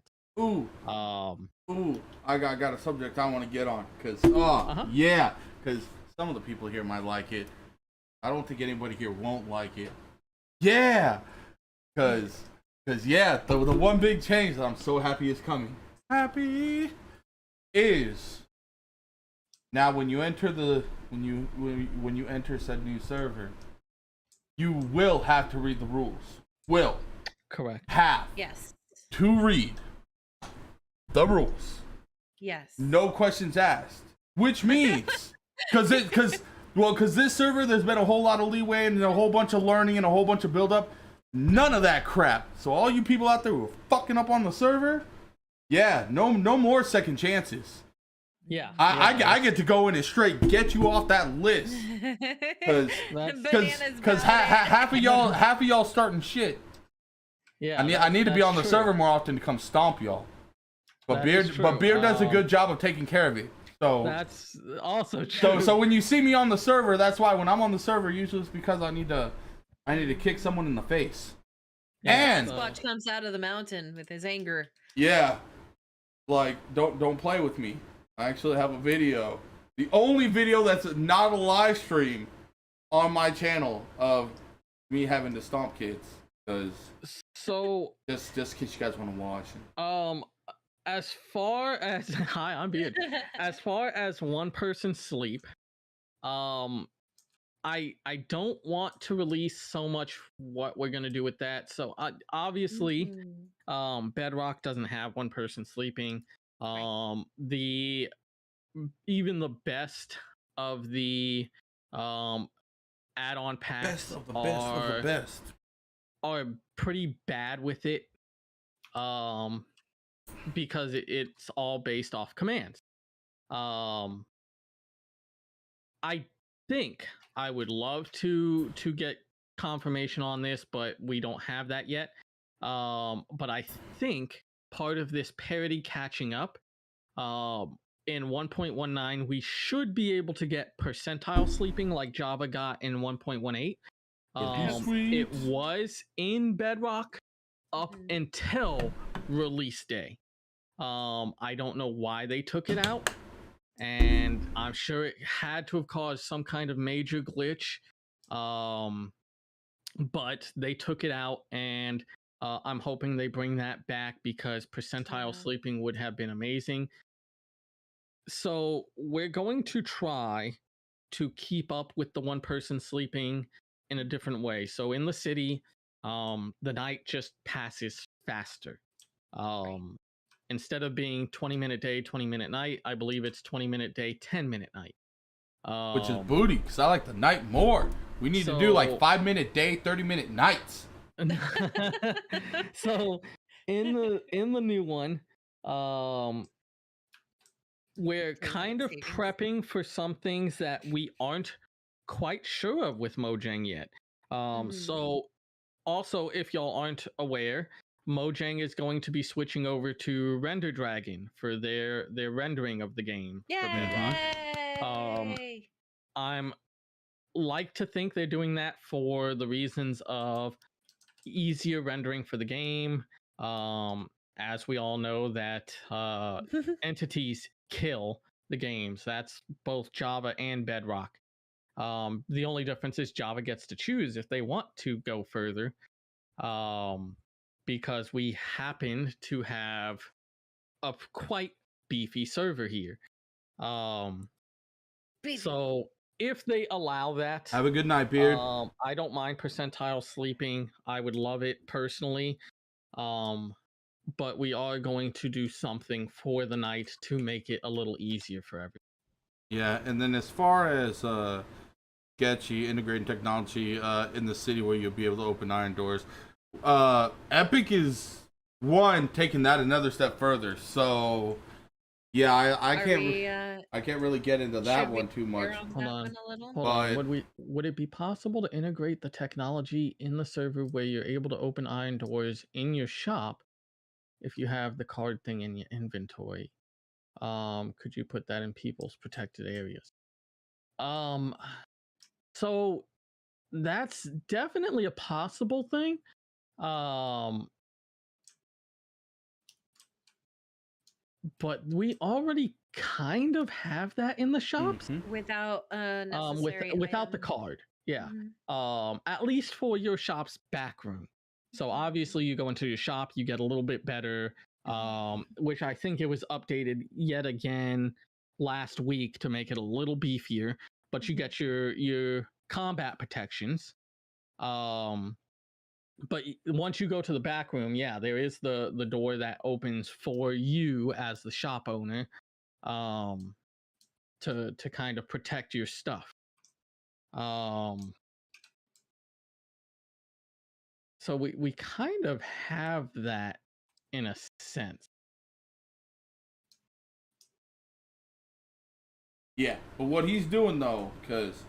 I got a subject I want to get on, because because some of the people here might like it. I don't think anybody here won't like it. Because the one big change that I'm so happy is coming. Is now when you enter when you enter said new server, you will have to read the rules. Correct. Have to read the rules. Yes. No questions asked. Which means because this server, there's been a whole lot of leeway and a whole bunch of learning and a whole bunch of build up. None of that crap. So all you people out there who are fucking up on the server, no more second chances. I get to go in and straight get you off that list, because half of y'all starting shit. Yeah, I need to be on the server more often to come stomp y'all. But That is Beard does a true. good job of taking care of it. So That's also true. so when you see me on the server, that's why when I'm on the server, usually it's because I need to kick someone in the face. Yeah, and Squatch comes out of the mountain with his anger. yeah, like don't play with me. I actually have a video, the only video that's not a live stream on my channel of me having to stomp kids. Because so just in case you guys want to watch. as far as hi, I'm Beard. As far as one person sleep, I don't want to release so much what we're gonna do with that. So obviously, Bedrock doesn't have one person sleeping. The even the best of the add-on packs are pretty bad with it. Because it's all based off commands. I think I would love to get confirmation on this, but we don't have that yet. But I think part of this parity catching up, in 1.19 we should be able to get percentile sleeping like Java got in 1.18. It was in Bedrock up until release day. I don't know why they took it out, and I'm sure it had to have caused some kind of major glitch. But they took it out, and I'm hoping they bring that back because percentile sleeping would have been amazing. So we're going to try to keep up with the one person sleeping in a different way. So in the city, the night just passes faster. Instead of being 20-minute day, 20-minute night, I believe it's 20-minute day, 10-minute night. Which is booty, because I like the night more. We need to do like 5-minute day, 30-minute nights. So in the new one, we're kind of prepping for some things that we aren't quite sure of with Mojang yet. So also, if y'all aren't aware, Mojang is going to be switching over to Render Dragon for their rendering of the game. Yay! I'm like to think they're doing that for the reasons of easier rendering for the game. As we all know that entities kill the games. That's both Java and Bedrock. The only difference is Java gets to choose if they want to go further. Because we happen to have a quite beefy server here. So if they allow that, have a good night, Beard. I don't mind percentile sleeping. I would love it personally. But we are going to do something for the night to make it a little easier for everyone. Yeah, and then as far as sketchy integrating technology in the city where you'll be able to open iron doors, Epic is taking that another step further. So yeah, I can't really get into that one too much. Hold on. Would it be possible to integrate the technology in the server where you're able to open iron doors in your shop if you have the card thing in your inventory? Could you put that in people's protected areas? So that's definitely a possible thing. But we already kind of have that in the shops without necessary without the card. Yeah. At least for your shop's back room. So obviously you go into your shop, you get a little bit better, which I think it was updated yet again last week to make it a little beefier, but you get your combat protections. But once you go to the back room, yeah, there is the door that opens for you as the shop owner, to kind of protect your stuff. So we kind of have that in a sense. Yeah, but what he's doing though, because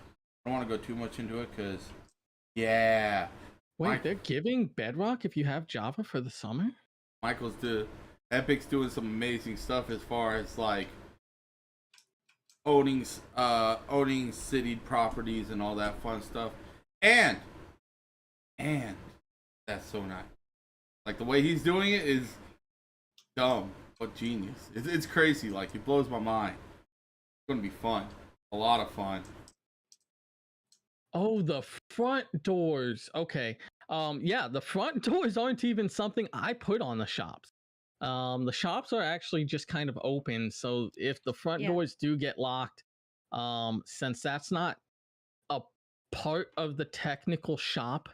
I don't want to go too much into it, because yeah. Wait, they're giving Bedrock if you have Java for the summer? Michael's Epic's doing some amazing stuff as far as like owning city properties and all that fun stuff. And that's so nice. Like the way he's doing it is dumb but genius. It's crazy. Like it blows my mind. It's gonna be fun. A lot of fun. Oh, the front doors. Okay. Yeah, the front doors aren't even something I put on the shops. The shops are actually just kind of open, so if the front Yeah. doors do get locked, since that's not a part of the technical shop,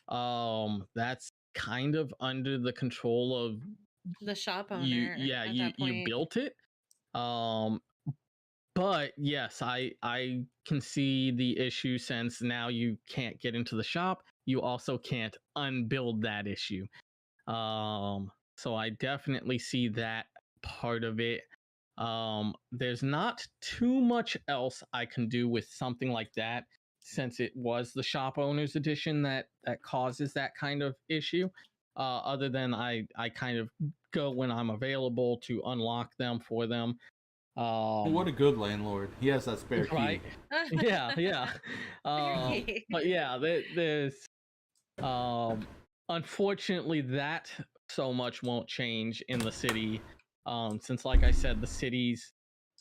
that's kind of under the control of The shop you. owner Yeah, at you that point. built it. But yes, I can see the issue since now you can't get into the shop. You also can't unbuild that issue. So I definitely see that part of it. There's not too much else I can do with something like that since it was the shop owners edition that causes that kind of issue. Other than I kind of go when I'm available to unlock them for them. What a good landlord. He has that spare key. Right. Yeah. But yeah, there's unfortunately that so much won't change in the city. Since like I said, the cities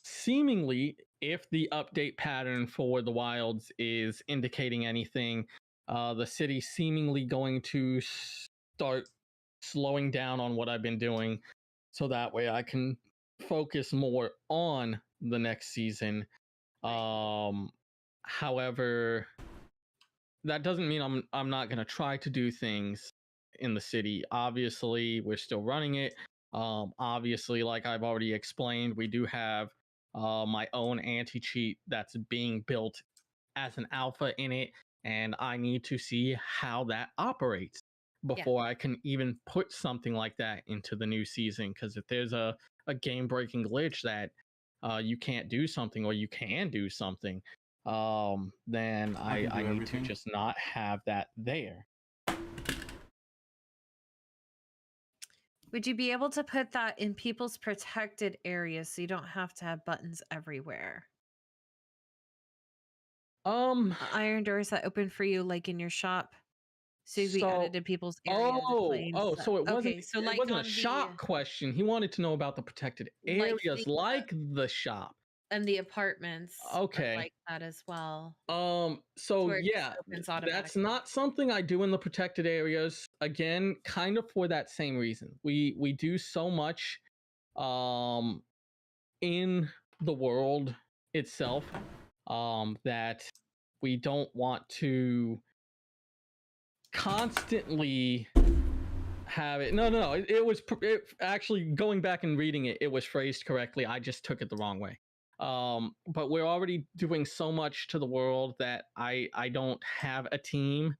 seemingly, if the update pattern for the wilds is indicating anything, the city seemingly going to start slowing down on what I've been doing, so that way I can focus more on the next season. However, that doesn't mean I'm not gonna try to do things in the city. Obviously, we're still running it. Obviously, like I've already explained, we do have my own anti-cheat that's being built as an alpha in it, and I need to see how that operates before I can even put something like that into the new season. Because if there's a game-breaking glitch that you can't do something or you can do something, then I need to just not have that there. Would you be able to put that in people's protected areas so you don't have to have buttons everywhere? Iron doors that open for you, like in your shop, so we added to people's areas. So it wasn't Okay, so it like wasn't a on shop question. He wanted to know about the protected Like areas, the, like the shop. and the apartments are Okay. like that as well. So where it just yeah, opens that's automatically. not something I do in the protected areas. Again, kind of for that same reason. We do so much in the world itself that we don't want to constantly have it. No. It was actually, going back and reading it, it was phrased correctly. I just took it the wrong way. But we're already doing so much to the world that I don't have a team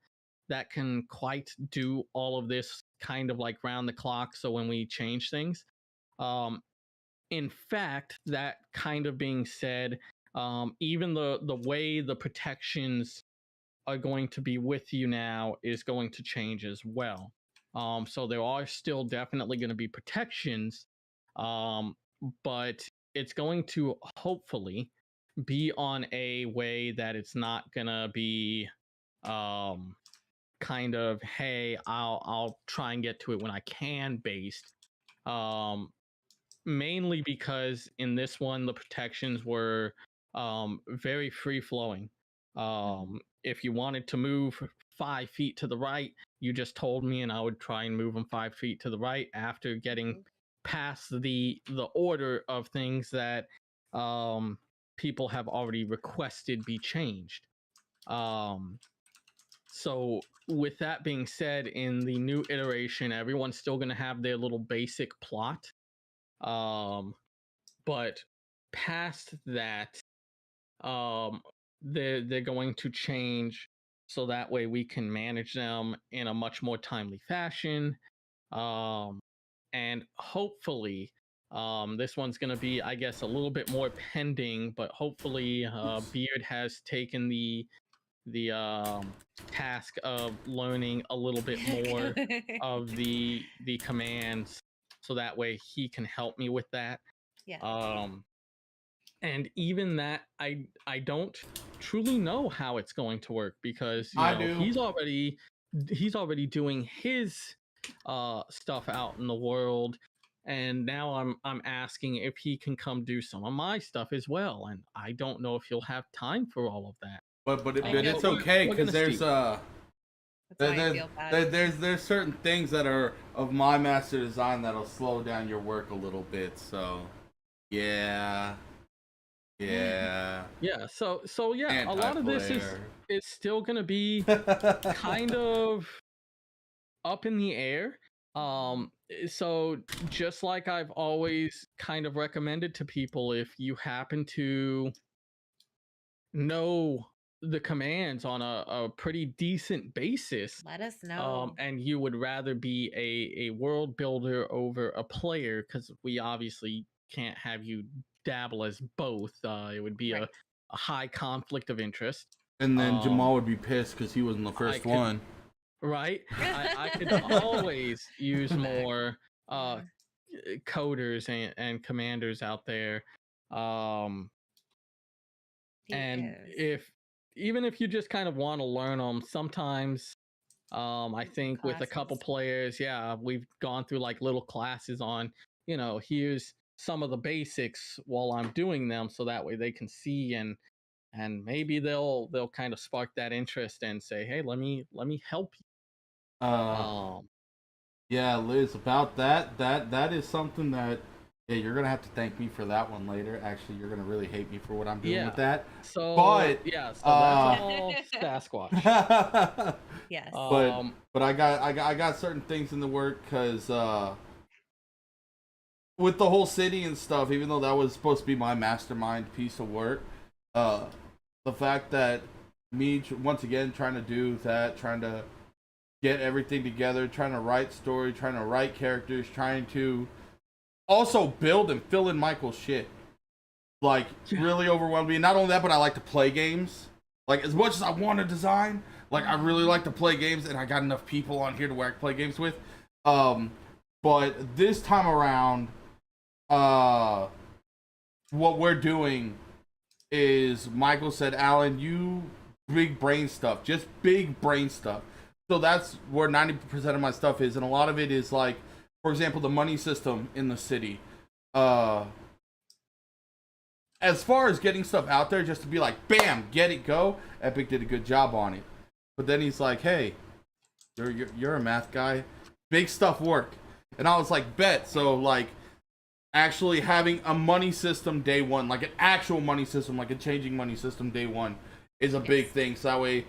that can quite do all of this kind of like round the clock. So when we change things, in fact, that kind of being said, even the way the protections are going to be with you now is going to change as well. So there are still definitely going to be protections, but it's going to hopefully be on a way that it's not gonna be kind of, hey, I'll try and get to it when I can based. Mainly because in this one the protections were very free flowing. If you wanted to move 5 feet to the right, you just told me and I would try and move them 5 feet to the right after getting past the order of things that people have already requested be changed. So with that being said, in the new iteration, everyone's still going to have their little basic plot. But past that, they're going to change so that way we can manage them in a much more timely fashion. And hopefully, this one's going to be, I guess, a little bit more pending, but hopefully, Beard has taken the task of learning a little bit more of the commands so that way he can help me with that. Yeah. And even that, I don't truly know how it's going to work, because I do. he's already doing his stuff out in the world, and now I'm asking if he can come do some of my stuff as well, and I don't know if he'll have time for all of that. But I it's feel- okay we're because gonna there's see. That's why I feel bad. there's certain things that are of my master design that'll slow down your work a little bit. So yeah. Yeah, so yeah, a lot of this is still gonna be kind of up in the air. So just like I've always kind of recommended to people, if you happen to know the commands on a pretty decent basis, Let us know. and you would rather be a world builder over a player, because we obviously can't have you dabble as both. It would be Right. a high conflict of interest. And then Jamal would be pissed because he wasn't the I first could- one. Right? I could always use more Yeah. coders and commanders out there. And even if you just kind of want to learn them, sometimes I think with a couple Classes. players, yeah, we've gone through like little classes on, here's some of the basics while I'm doing them, so that way they can see, and maybe they'll kind of spark that interest and say, hey, let me help you. Yeah, Liz, about that is something that, yeah, you're gonna have to thank me for that one later. Actually, you're gonna really hate me for what I'm doing with that. So But yeah, so that's all Sasquatch. Yes. But I got certain things in the work, because with the whole city and stuff, even though that was supposed to be my mastermind piece of work, the fact that me once again trying to do that, trying to get everything together, trying to write story, trying to write characters, trying to also build and fill in Michael's shit, like, really overwhelmed me. Not only that, but I like to play games. Like, as much as I want to design, like, I really like to play games, and I got enough people on here to where I can play games with. But this time around, what we're doing is, Michael said, Alan, you big brain stuff, just big brain stuff. So that's where 90% of my stuff is, and a lot of it is like, for example, the money system in the city. As far as getting stuff out there, just to be like, bam, get it, go. Epic did a good job on it, but then he's like, hey, you're a math guy, big stuff work, and I was like, bet. So like, actually having a money system day one, like an actual money system, like a changing money system day one, is a big thing. So that way,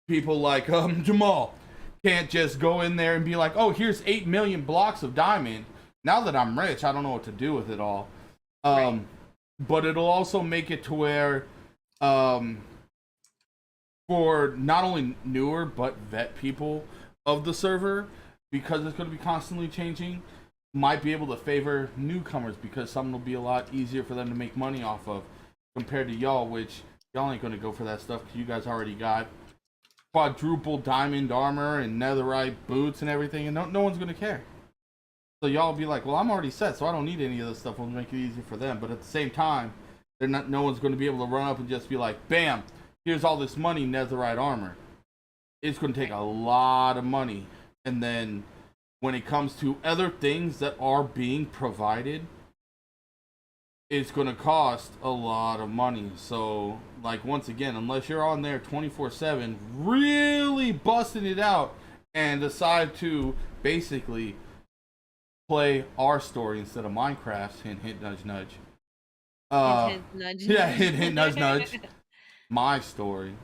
people like Jamal can't just go in there and be like, oh, here's 8 million blocks of diamond. Now that I'm rich, I don't know what to do with it all. Right. But it'll also make it to where, for not only newer but vet people of the server, because it's going to be constantly changing, might be able to favor newcomers, because something will be a lot easier for them to make money off of compared to y'all, which y'all ain't going to go for that stuff because you guys already got quadruple diamond armor and netherite boots and everything, and no one's gonna care. So y'all be like, well, I'm already set, so I don't need any of this stuff. We'll make it easier for them. But at the same time, no one's gonna be able to run up and just be like, bam, here's all this money, netherite armor. It's gonna take a lot of money. And then when it comes to other things that are being provided, it's going to cost a lot of money. So, like, once again, unless you're on there 24/7 really busting it out and decide to basically play our story instead of Minecraft's, hint hint nudge nudge, Hint, nudge, yeah, hint hint nudge nudge, my story,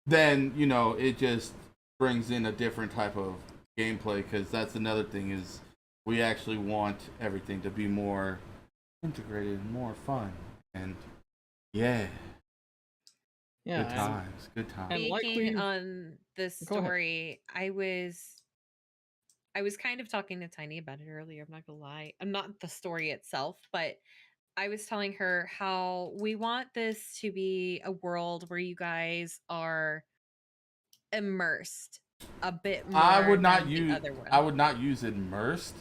then, it just brings in a different type of gameplay, because that's another thing, is we actually want everything to be more integrated, more fun, and good times. Speaking on this story, I was kind of talking to Tiny about it earlier. I'm not gonna lie. I'm not the story itself, but I was telling her how we want this to be a world where you guys are immersed a bit more. I would not than the other one. I would not use immersed,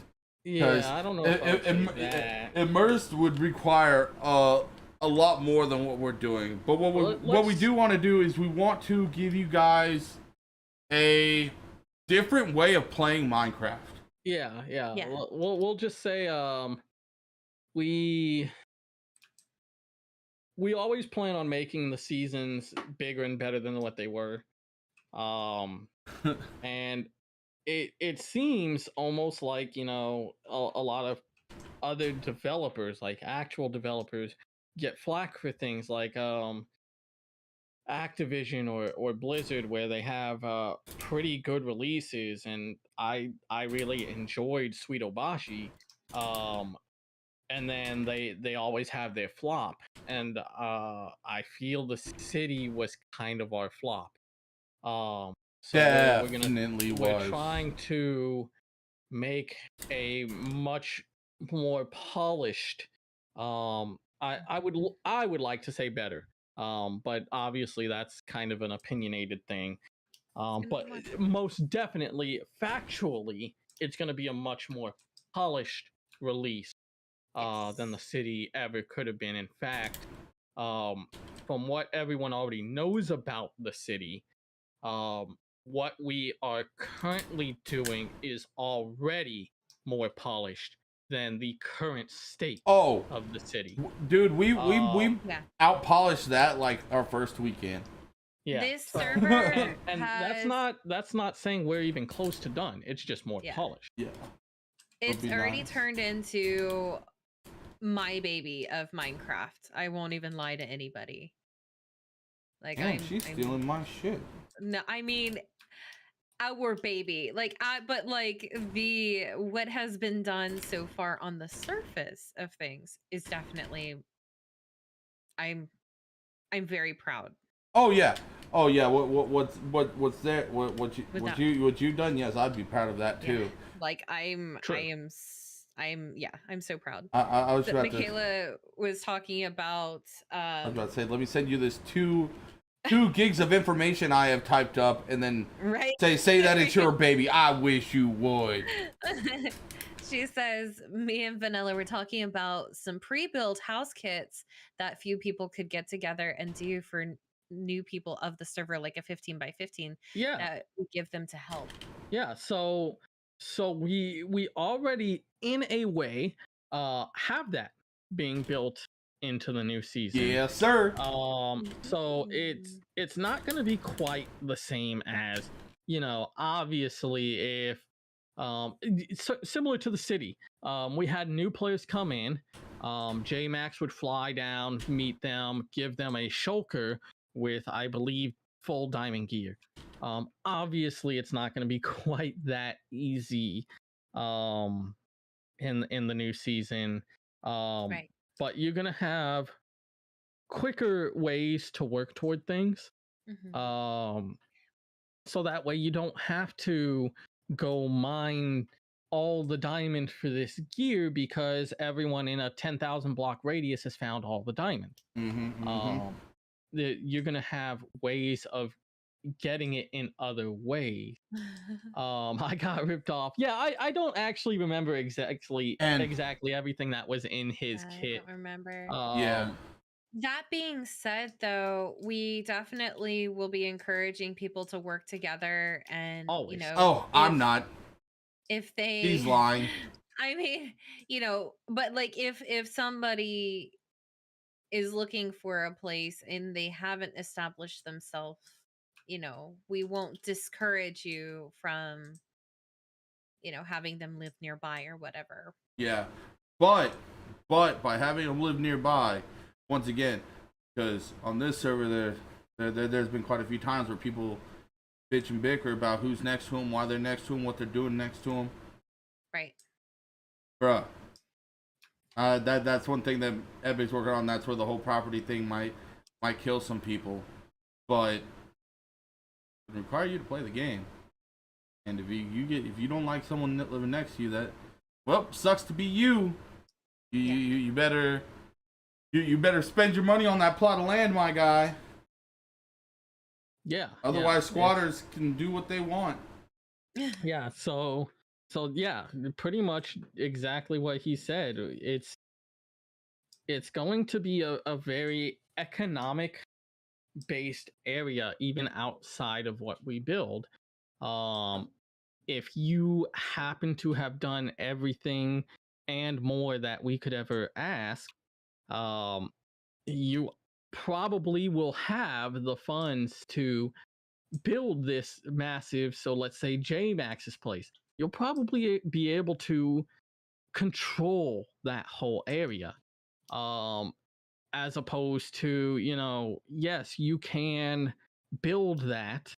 Yeah, I don't know if I would say that. Immersed would require a lot more than what we're doing. But what we do want to do is we want to give you guys a different way of playing Minecraft. Yeah. Yeah. We'll just say we always plan on making the seasons bigger and better than what they were. And it seems almost like, you know, a lot of other developers, like actual developers, get flack for things like Activision or Blizzard, where they have pretty good releases, and I really enjoyed Sweet Obashi, and then they always have their flop, and I feel the city was kind of our flop. So we're trying to make a much more polished, I would like to say better, but obviously that's kind of an opinionated thing, but most definitely factually it's going to be a much more polished release than the city ever could have been. In fact, from what everyone already knows about the city, what we are currently doing is already more polished than the current state of the city. Dude, we out polished that like our first weekend. Yeah. This server and that's not saying we're even close to done. It's just more polished. Yeah. It's already turned into my baby of Minecraft. I won't even lie to anybody. Like, she's stealing my shit. No, I mean our baby. Like, but like what has been done so far on the surface of things is definitely. I'm very proud. Oh yeah. What's there? What you've done? Yes, I'd be proud of that too. Yeah. Like I'm so proud. I was about Michaela was talking about. I was about to say, let me send you this 2 gigs of information I have typed up, and then say that it's your baby. I wish you would. She says, me and Vanilla were talking about some pre-built house kits that few people could get together and do for new people of the server, like a 15x15. Yeah, that would give them to help. Yeah, so we already in a way have that being built into the new season. Yes, sir. So it's not going to be quite the same as, you know, obviously if similar to the city, we had new players come in, J-Max would fly down, meet them, give them a shulker with, I believe, full diamond gear. Obviously it's not going to be quite that easy in the new season, but you're going to have quicker ways to work toward things. So that way you don't have to go mine all the diamond for this gear, because everyone in a 10,000 block radius has found all the diamond. You're going to have ways of getting it in other ways. I got ripped off. Yeah, I don't actually remember exactly everything that was in his kit. I don't remember. Yeah. That being said, though, we definitely will be encouraging people to work together, and always. You know. Oh, I'm not. If they, he's lying. I mean, you know, but like if somebody is looking for a place and they haven't established themselves, you know, we won't discourage you from, you know, having them live nearby or whatever. Yeah, but by having them live nearby, once again, because on this server there's been quite a few times where people bitch and bicker about who's next to them, why they're next to them, what they're doing next to them. Right. Bruh. That's one thing that Epic's working on. That's where the whole property thing might kill some people, but it require you to play the game. And if you don't like someone living next to you, that, well, sucks to be you. You better spend your money on that plot of land, my guy. Yeah. Otherwise, squatters can do what they want. Yeah. So So yeah, pretty much exactly what he said. It's going to be a very economic based area, even outside of what we build. If you happen to have done everything and more that we could ever ask, you probably will have the funds to build this massive. So let's say J Max's place, you'll probably be able to control that whole area. As opposed to, yes, you can build that,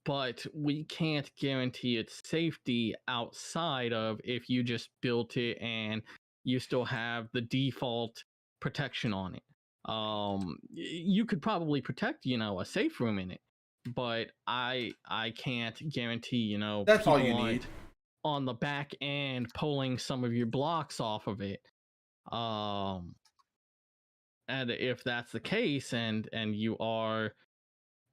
but we can't guarantee its safety outside of if you just built it and you still have the default protection on it. You could probably protect, a safe room in it, but I can't guarantee, That's all people you aren't need. on the back end pulling some of your blocks off of it. And if that's the case, and you are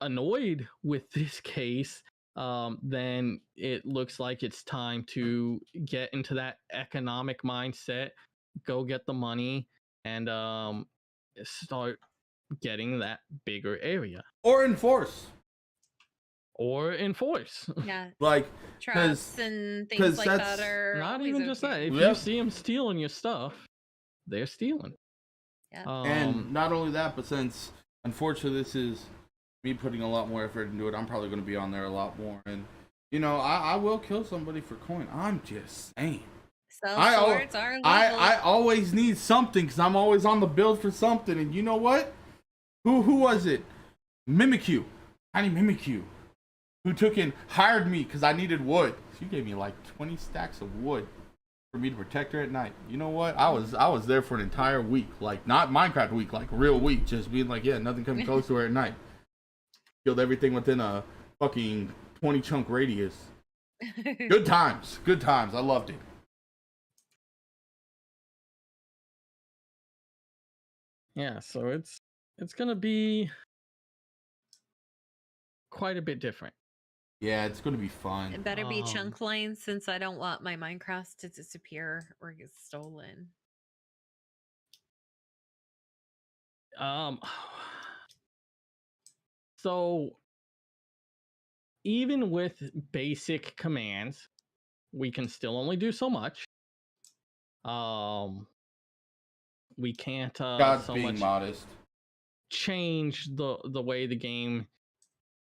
annoyed with this case, then it looks like it's time to get into that economic mindset, go get the money, and start getting that bigger area Or enforce. or enforce. Yeah, Like, traps and things 'cause like that that's- are Not always even just that. okay. If Yep. you see them stealing your stuff, they're stealing. Yeah. and not only that, but since unfortunately this is me putting a lot more effort into it, I'm probably going to be on there a lot more. And I will kill somebody for coin. I'm just saying. Sell swords are legal. I always need something because I'm always on the build for something. And you know what? Who was it? Mimikyu. Tiny Mimikyu. Who hired me because I needed wood. She gave me like 20 stacks of wood for me to protect her at night. You know what? I was there for an entire week. Like, not Minecraft week, like a real week. Just being like, yeah, nothing coming close to her at night. Killed everything within a fucking 20 chunk radius. Good times. Good times. I loved it. Yeah, so it's gonna be quite a bit different. Yeah, it's gonna be fun. It better be chunk lines since I don't want my Minecraft to disappear or get stolen. So even with basic commands, we can still only do so much. We can't God's so being much modest. change the way the game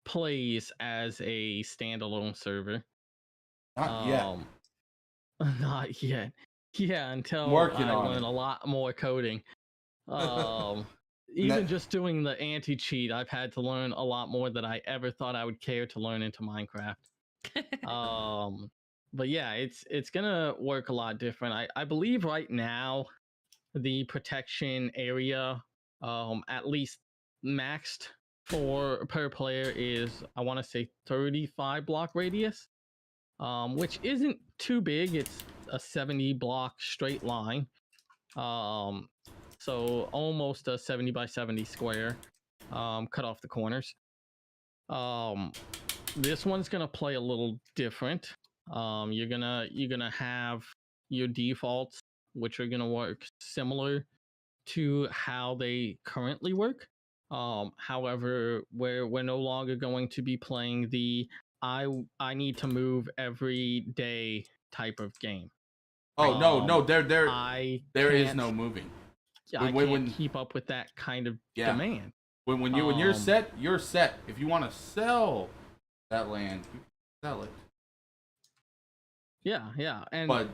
plays as a standalone server. Not yet. Not yet. Yeah, until Working I on learn it. a lot more coding. Even just doing the anti-cheat, I've had to learn a lot more than I ever thought I would care to learn into Minecraft. But yeah, it's gonna work a lot different. I believe right now the protection area, at least maxed for per player is, I want to say, 35 block radius, which isn't too big. It's a 70 block straight line. So almost a 70 by 70 square, cut off the corners. This one's gonna play a little different. You're gonna have your defaults, which are gonna work similar to how they currently work. However, we're no longer going to be playing the I need to move every day type of game. Oh no, there is no moving. I can't keep up with that kind of demand. When you're set, you're set. If you want to sell that land, you can sell it. Yeah, and no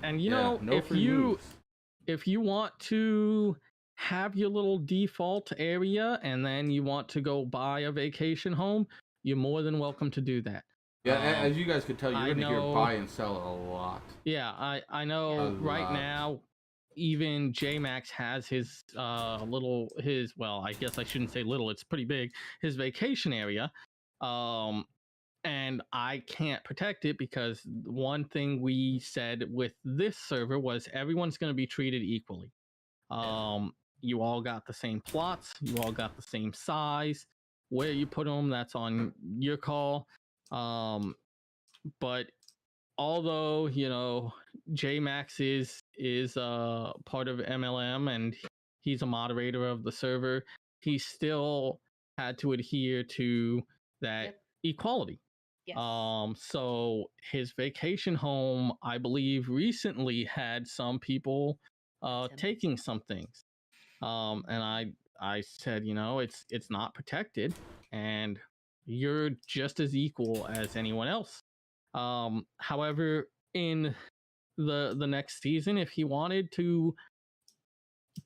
if you want to have your little default area and then you want to go buy a vacation home, you're more than welcome to do that. Yeah, as you guys could tell, you're gonna hear buy and sell a lot. Yeah, I know right now. Even JMax has his well, I guess I shouldn't say little, it's pretty big, his vacation area. And I can't protect it because one thing we said with this server was everyone's going to be treated equally. You all got the same plots, you all got the same size. Where you put them, that's on your call. But although J-Max is part of MLM and he's a moderator of the server, he still had to adhere to that Yep. equality. Yes. So his vacation home, I believe, recently had some people taking some things. And I said, it's not protected, and you're just as equal as anyone else. However, in the next season, if he wanted to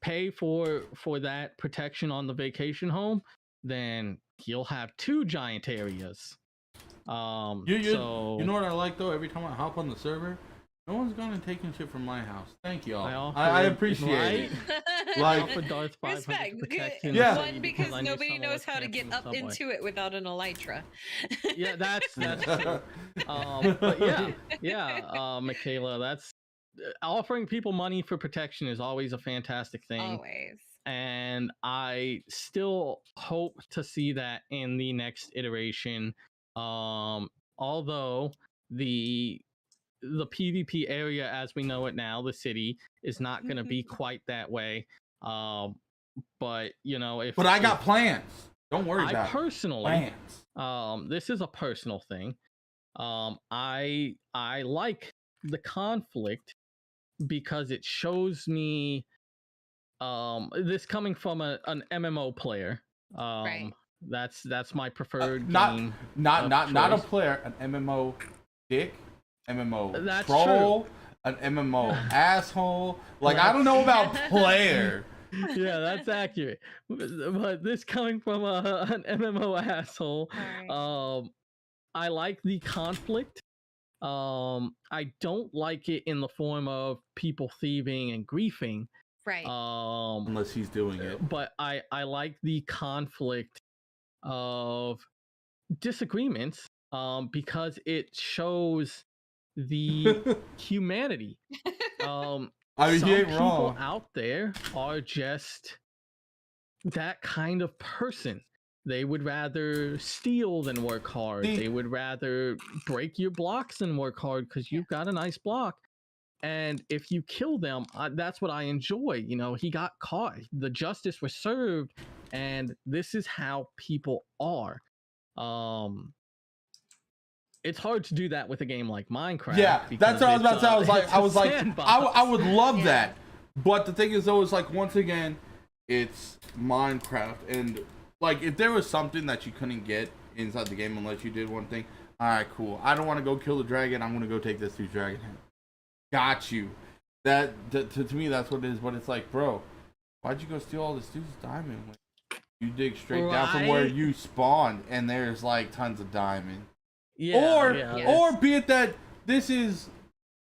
pay for that protection on the vacation home, then he'll have 2 giant areas. So you know what I like though? Every time I hop on the server, no one's gone and taken shit from my house. Thank y'all. I appreciate it. Like for Darth 500 respect. protection. Yeah. One, because nobody knows how to get up into it without an elytra. Yeah, that's true. But yeah, Michaela, that's offering people money for protection is always a fantastic thing. Always. And I still hope to see that in the next iteration. Although the PvP area as we know it now, the city, is not going to be quite that way. But But I got plans. Don't worry about personally, plans. This is a personal thing. I like the conflict because it shows me this coming from an MMO player. Right. That's my preferred not a choice. player, an MMO dick, MMO That's troll, true. an MMO asshole. Like I don't know about player. Yeah, that's accurate. But this coming from an MMO asshole, Right. I like the conflict. I don't like it in the form of people thieving and griefing. Right. Unless he's doing it. But I like the conflict of disagreements because it shows the humanity. I mean, Some he ain't people wrong. out there are just that kind of person. They would rather steal than work hard. They would rather break your blocks than work hard because you've got a nice block. And if you kill them, that's what I enjoy. He got caught. The justice was served, and this is how people are. It's hard to do that with a game like Minecraft. Yeah, that's what I was about to say. I was like, sandbox. I would love that. But the thing is, though, is like once again, it's Minecraft, and like if there was something that you couldn't get inside the game unless you did one thing, all right, cool. I don't want to go kill the dragon. I'm gonna go take this dude's dragon head. Got you. To me, that's what it is. But it's like, bro, why'd you go steal all this dude's diamond? You dig straight down from where you spawned, and there's like tons of diamond. Yeah, or be it that this is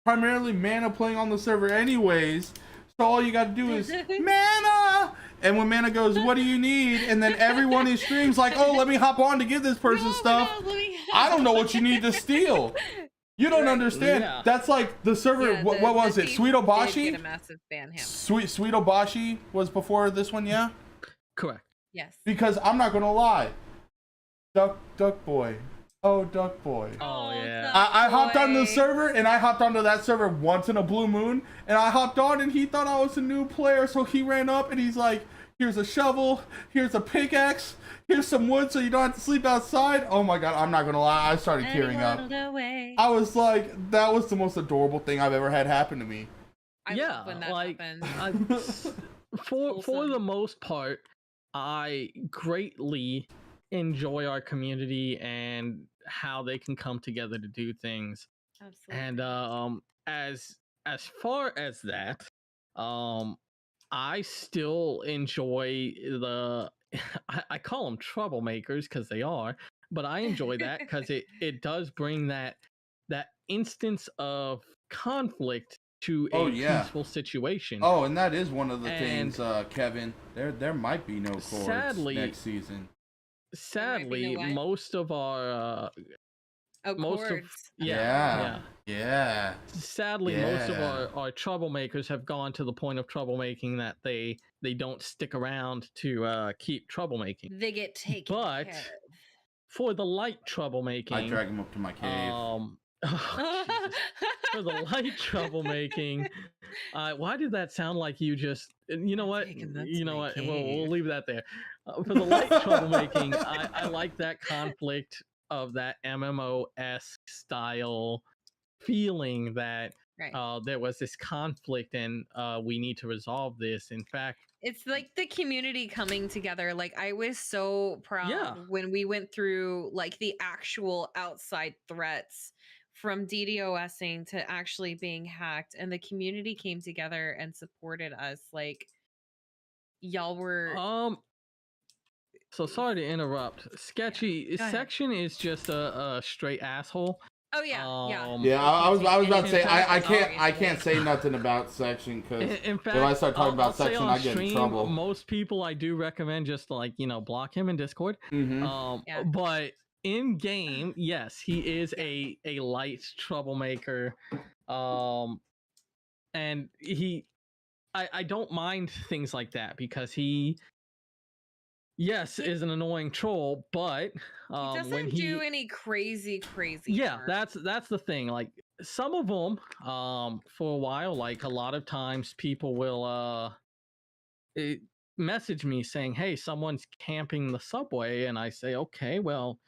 primarily Mana playing on the server anyways, so all you gotta do is Mana, and when Mana goes, what do you need? And then everyone in streams like, oh, let me hop on to give this person stuff. I don't know what you need to steal. You don't understand. Yeah. That's like the server. Yeah, what was it? Sweet Obashi. Get a massive ban him. Sweet Obashi was before this one, yeah. Correct. Yes. Because I'm not gonna lie, Duck Boy. Oh, Duck Boy. Oh, yeah. I hopped on the server, and I hopped onto that server once in a blue moon, and I hopped on, and he thought I was a new player, so he ran up, and he's like, here's a shovel, here's a pickaxe, here's some wood so you don't have to sleep outside. Oh my god, I'm not gonna lie, I started tearing up. I was like, that was the most adorable thing I've ever had happen to me. I love when that happens. For the most part, I greatly enjoy our community and how they can come together to do things. Absolutely. And as far as that, I still enjoy the I call them troublemakers because they are, but I enjoy that because it does bring that instance of conflict to a peaceful situation. Oh, and that is one of the things, Kevin. There might be no chords next season. Sadly, most of our yeah. Sadly, most of our troublemakers have gone to the point of troublemaking that they don't stick around to keep troublemaking. They get taken care of. For the light troublemaking, I drag them up to my cave. Oh, Jesus. For the light troublemaking, why did that sound like you just? You know what? Taking that You to know my what? We'll cave. leave that there. For the light troublemaking, I like that conflict of that MMO-esque style feeling that Right. there was this conflict and we need to resolve this. In fact, It's like the community coming together. Like I was so proud yeah. when we went through like the actual outside threats from DDoSing to actually being hacked, and the community came together and supported us. Like y'all were So sorry to interrupt. Sketchy Go ahead. Section is just a straight asshole. Oh yeah, yeah. Yeah, I was about to say I Sorry. can't say nothing about Section because In fact, if I start talking I'll about say Section, on I get in stream, trouble. most people I do recommend just like block him in Discord. Yeah. But in game, yes, he is a light troublemaker. And I don't mind things like that because he, yes, is an annoying troll, but He doesn't when he do any crazy yeah, harm. that's the thing. Like some of them, for a while, like a lot of times people will message me saying, "Hey, someone's camping the subway," and I say, "Okay, well,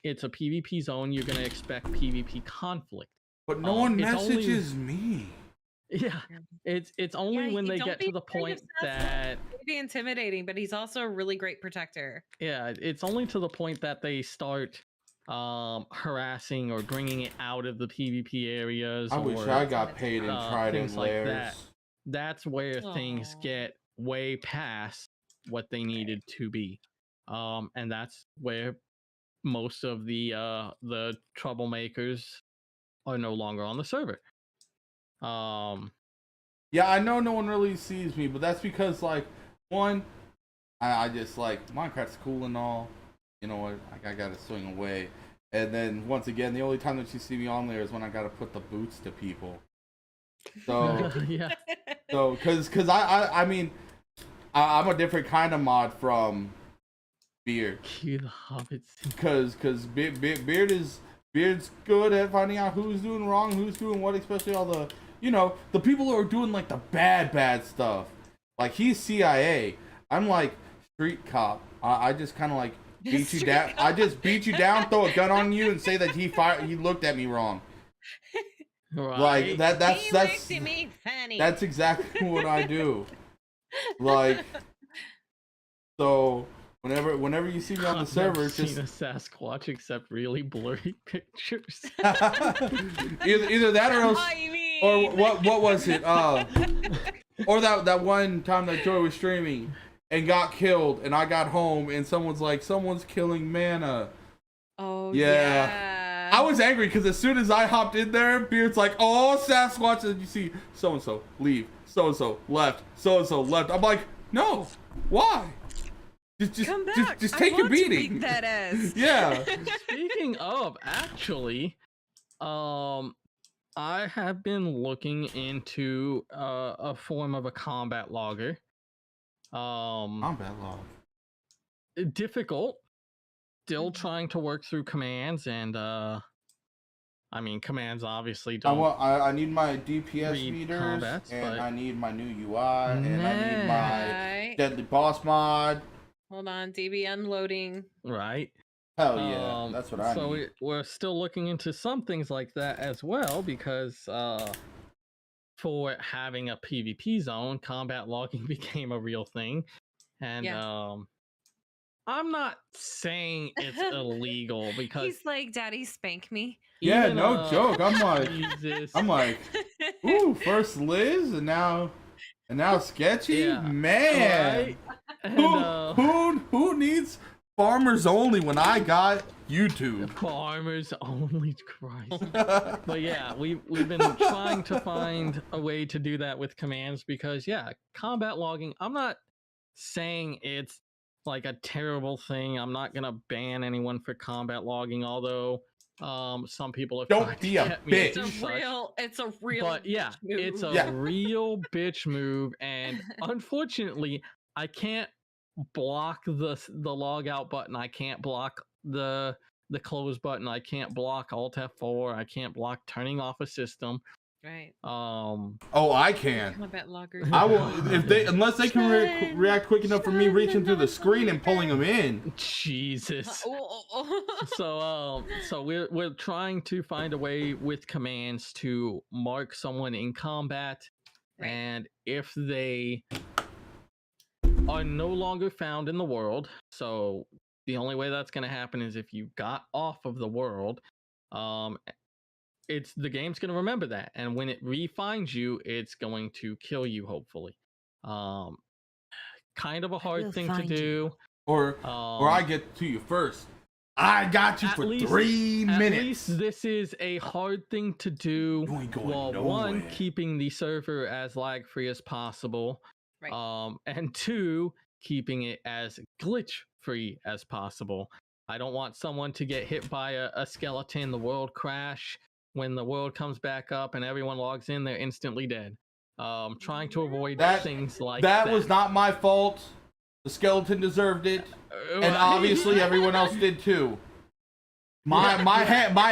it's a PvP zone. You're gonna expect PvP conflict." But no one it's only- messages me. Yeah, it's only when they don't get be to the afraid of point Sasquatch. that Maybe intimidating, but he's also a really great protector. yeah, it's only to the point that they start harassing or bringing it out of the PvP areas. I or, wish I got paid in Trident things like layers. that. That's where things Aw. get way past what they needed to be, and that's where most of the troublemakers are no longer on the server. Yeah, I know no one really sees me, but that's because like one, I just like Minecraft's cool and all. You know what? I gotta swing away. And then once again, the only time that you see me on there is when I gotta put the boots to people. So yeah, so because I mean I'm a different kind of mod from Beard. cue the hobbits. Because Beard's good at finding out who's doing wrong, who's doing what, especially all the the people who are doing like the bad stuff. Like he's CIA. I'm like street cop. I just kind of like beat you down. I just beat you down, throw a gun on you, and say that he looked at me wrong. Right. Like that's He looked at me funny. that's exactly what I do. Like so. Whenever you see me on the server, I've just seen a Sasquatch except really blurry pictures. either that or else, or what was it? Or that one time that Joy was streaming and got killed, and I got home and someone's like, someone's killing Mana. Oh yeah. I was angry because as soon as I hopped in there, Beard's like, oh, Sasquatch, and you see so and so leave, so and so left, so and so left. I'm like, no, why? Come back. Just I take your want to beating. beat that ass. Yeah. Speaking of, actually, I have been looking into a form of a combat logger. Combat log. Difficult. Still trying to work through commands, and I mean, commands obviously don't. I need my DPS read meters, combats, and but- I need my new UI, and I need my Right. deadly boss mod. Hold on, DB unloading. Right. Hell yeah, that's what I so need. we're still looking into some things like that as well, because for having a PvP zone, combat logging became a real thing, and I'm not saying it's illegal because He's like, "Daddy, spank me." Yeah, even, no joke. Jesus. I'm like, ooh, first Liz, and now Sketchy. Yeah. Man, Right? And, who needs farmers only when I got YouTube? Farmers only, Christ. But yeah, we've been trying to find a way to do that with commands because combat logging, I'm not saying it's like a terrible thing. I'm not gonna ban anyone for combat logging, although some people have Don't tried be to a get me to bitch. do It's a such. real But yeah, it's a Yeah. real bitch move, and unfortunately I can't block the log out button. I can't block the the close button. I can't block Alt F4. I can't block turning off a system. Right. Oh, I can. Combat loggers. I will if they unless they can react quick enough for me reaching through the screen and pulling them in. Jesus. So we're trying to find a way with commands to mark someone in combat, Right. and if they are no longer found in the world, so the only way that's going to happen is if you got off of the world, the game's going to remember that, and when it re-finds you, it's going to kill you, hopefully. Kind of a hard thing to do. Or I get to you first. I got you for 3 minutes. At least this is a hard thing to do. You ain't going while nowhere. One, keeping the server as lag free as possible. Right. And two, keeping it as glitch free as possible. I don't want someone to get hit by a skeleton, the world crash. When the world comes back up and everyone logs in, they're instantly dead. Trying to avoid things like that. That was not my fault. The skeleton deserved it, and obviously everyone else did too. My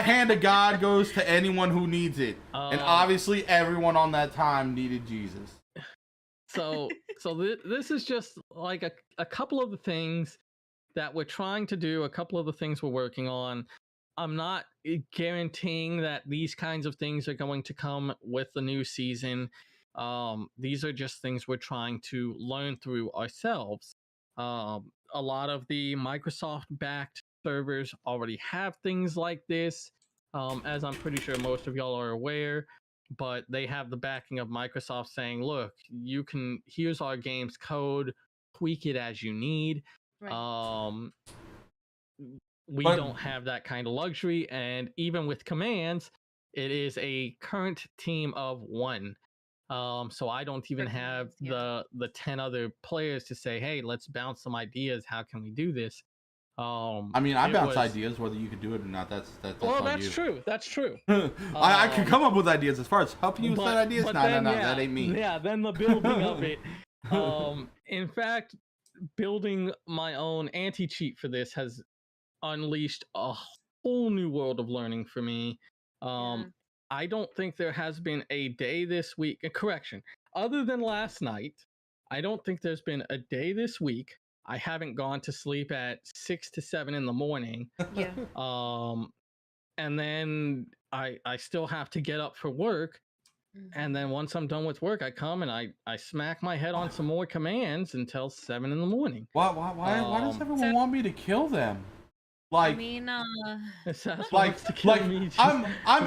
hand of God goes to anyone who needs it, and obviously everyone on that time needed Jesus. So this is just like a couple of the things that we're trying to do, a couple of the things we're working on. I'm not guaranteeing that these kinds of things are going to come with the new season. These are just things we're trying to learn through ourselves. A lot of the Microsoft-backed servers already have things like this, as I'm pretty sure most of y'all are aware, but they have the backing of Microsoft saying, look, here's our game's code, tweak it as you need. Right. We don't have that kind of luxury, and even with commands, it is a current team of 1. So I don't even have the 10 other players to say, hey, let's bounce some ideas. How can we do this? I mean, I bounce ideas, whether you could do it or not. That's true. That's true. I can come up with ideas. As far as helping you with that ideas, no, that ain't me. Yeah, then the building of it. In fact, building my own anti-cheat for this has unleashed a whole new world of learning for me. I don't think there has been a day this week, correction, other than last night, I don't think there's been a day this week I haven't gone to sleep at 6 to 7 in the morning. Yeah. And then I still have to get up for work. And then once I'm done with work, I come and I smack my head on some more commands until 7 in the morning. Why does everyone want me to kill them? Like, I mean, I'm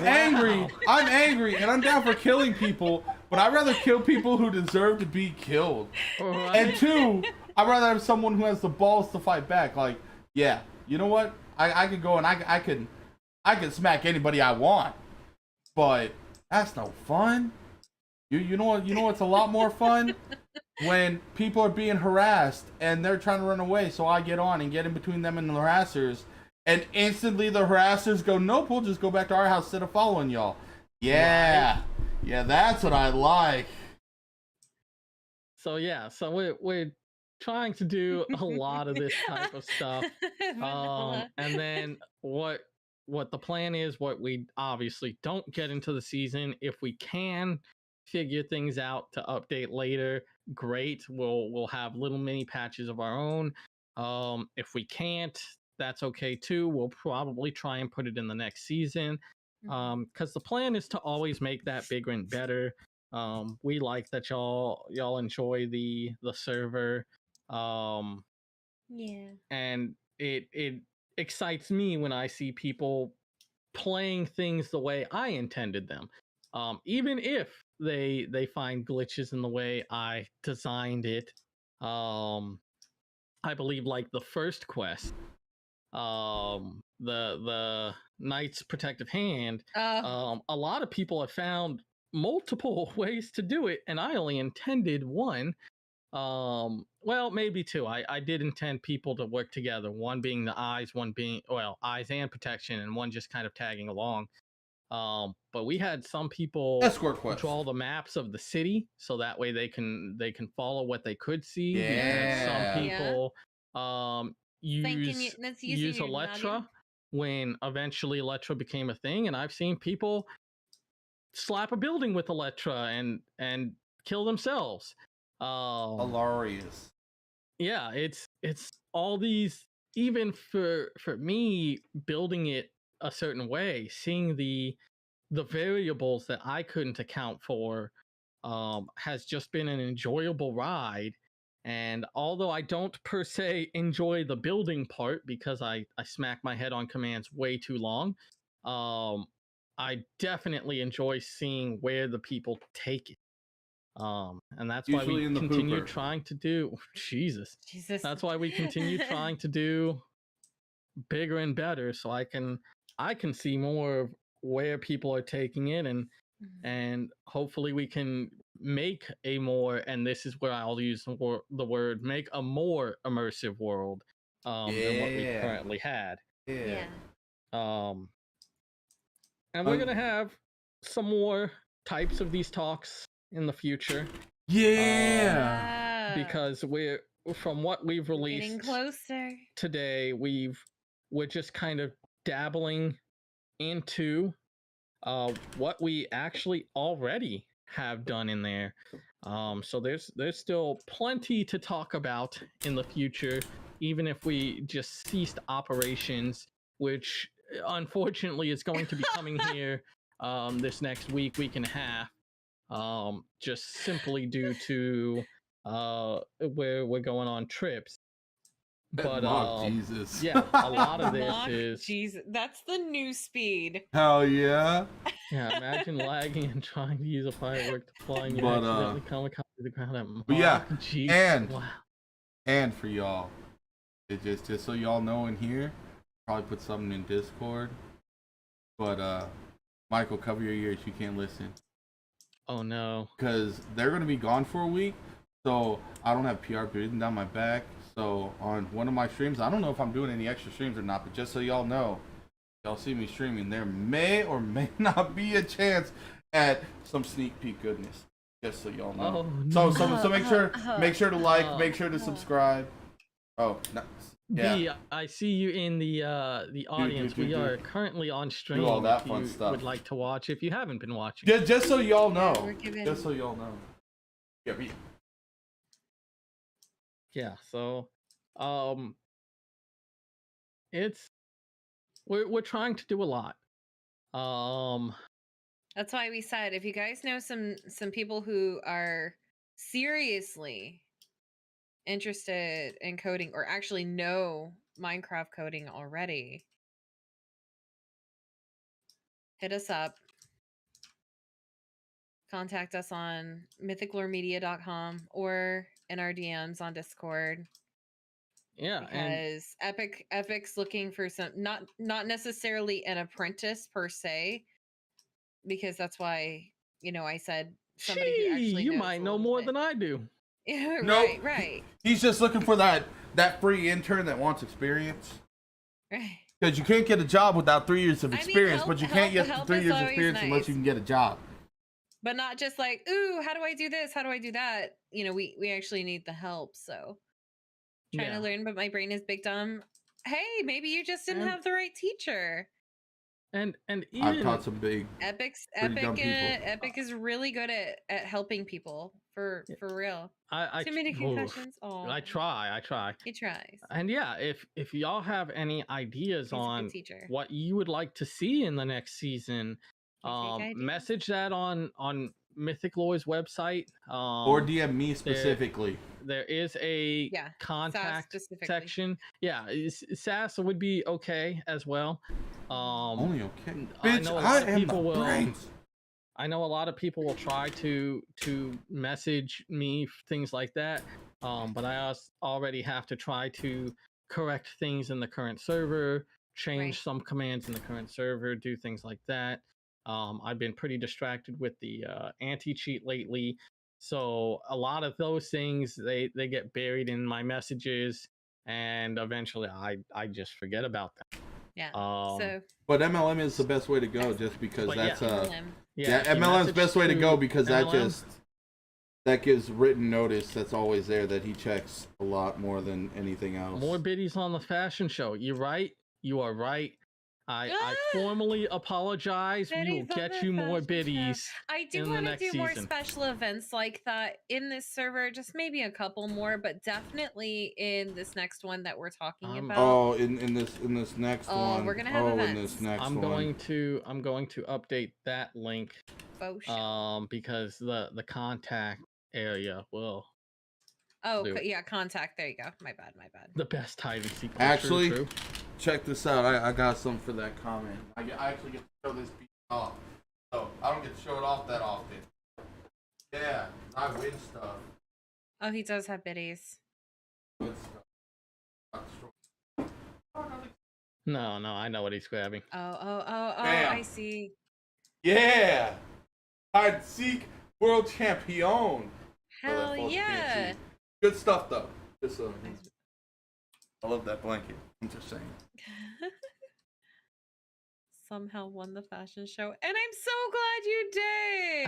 angry. I'm angry, and I'm down for killing people, but I'd rather kill people who deserve to be killed. Right. And 2, I'd rather have someone who has the balls to fight back. Like, yeah, you know what? I could go and I can smack anybody I want, but that's no fun. You know what's a lot more fun? When people are being harassed and they're trying to run away, so I get on and get in between them and the harassers, and instantly the harassers go, nope, we'll just go back to our house instead of following y'all. Yeah, right. Yeah, that's what I like. So yeah, so we're trying to do a lot of this type of stuff. And then what the plan is, what we obviously don't get into the season, if we can figure things out to update later, great. We'll have little mini patches of our own. If we can't, that's okay too. We'll probably try and put it in the next season, because the plan is to always make that bigger and better. We like that y'all enjoy the server, yeah, and it excites me when I see people playing things the way I intended them, even if they find glitches in the way I designed it. I believe like the first quest, the Knight's Protective Hand, a lot of people have found multiple ways to do it, and I only intended one. Well, maybe 2. I did intend people to work together, one being the eyes, one being, well, eyes and protection, and one just kind of tagging along. But we had some people draw the maps of the city, so that way they can follow what they could see. Yeah. Some people use Electra when eventually Electra became a thing, and I've seen people slap a building with Electra and kill themselves. Hilarious. Yeah, it's all these, even for me building it a certain way, seeing the variables that I couldn't account for has just been an enjoyable ride. And although I don't per se enjoy the building part because I smack my head on commands way too long, I definitely enjoy seeing where the people take it. And that's why Usually we in the continue pooper. trying to do Jesus. That's why we continue trying to do bigger and better, so I can see more of where people are taking it, and hopefully we can make a more, and this is where I'll use the word, make a more immersive world than what we currently had. Yeah. And we're gonna have some more types of these talks in the future. Yeah. Because we're, from what we've Getting released closer. today, we're just kind of dabbling into what we actually already have done in there. So there's still plenty to talk about in the future, even if we just ceased operations, which unfortunately is going to be coming here this next week and a half, just simply due to we're going on trips. But Jesus. yeah, a lot of this Mock is Jesus. That's the new speed. Hell yeah. yeah. Imagine lagging and trying to use a firework to fly and you But, accidentally kamikaze the ground at Mock but yeah, Jesus. and Wow. and for y'all, it just so y'all know in here, probably put something in Discord. But Michael, cover your ears. You can't listen. Oh no. Because they're gonna be gone for a week, so I don't have PR breathing down my back. So on one of my streams, I don't know if I'm doing any extra streams or not, but just so y'all know, y'all see me streaming, there may or may not be a chance at some sneak peek goodness. Just so y'all know. Oh, So make sure to like, make sure to subscribe. Oh, no. Yeah. B, I see you in the audience. We are currently on stream. Do all that if fun you stuff. would like to watch, if you haven't been watching. Just so y'all know. We're giving- Just so y'all know. Yeah, Yeah, so it's we're trying to do a lot. That's why we said if you guys know some people who are seriously interested in coding or actually know Minecraft coding already, hit us up. Contact us on mythicloremedia.com or in our DMs on Discord. Yeah, because Epic's looking for some not necessarily an apprentice per se, because that's why I said somebody who actually you knows might a know little more bit. than I do. Yeah, Nope. right. He's just looking for that free intern that wants experience. Right. Because you can't get a job without 3 years of experience, but you can't get help 3 is years of always experience unless nice. you can get a job. But not just like, ooh, how do I do this? How do I do that? We actually need the help. So trying to learn, but my brain is big dumb. Hey, maybe you just didn't have the right teacher. And even I've taught some big Epic is really good at helping people for real. Too many concussions. Oh, I try. He tries. And yeah, if y'all have any ideas He's a good on teacher. what you would like to see in the next season, message that on Mythic Lore's website, or DM me specifically. There is a contact section. Yeah, SAS would be okay as well. Only okay. I Bitch, know a I lot of am people the will. brains. I know a lot of people will try to message me things like that, but I already have to try to correct things in the current server, change some commands in the current server, do things like that. I've been pretty distracted with the anti-cheat lately, so a lot of those things they get buried in my messages, and eventually I just forget about them. Yeah. But MLM is the best way to go, just because that's MLM's message best way to go, because MLM, that gives written notice. That's always there, that he checks a lot more than anything else. More biddies on the fashion show. You're right. You are right. I formally apologize. We will Biddies on get the you more fashion show. biddies I do in the want to next do more season. special events like that in this server, just maybe a couple more, but definitely in this next one that we're talking about. Oh, in this next one. We're gonna have in events. this next I'm one. going to update that link. Because the contact area will. Oh, yeah, contact. There you go. My bad. The best hide and seek. Actually, true. check this out. I got something for that comment. I actually get to show this piece off. So I don't get to show it off that often. Yeah, I win stuff. Oh, he does have biddies. Good stuff. No, I know what he's grabbing. Oh, Bam. I see. Yeah! Hide and seek world champion. Hell yeah! Good stuff though. Just I love that blanket. I'm just saying. Somehow won the fashion show, and I'm so glad you did.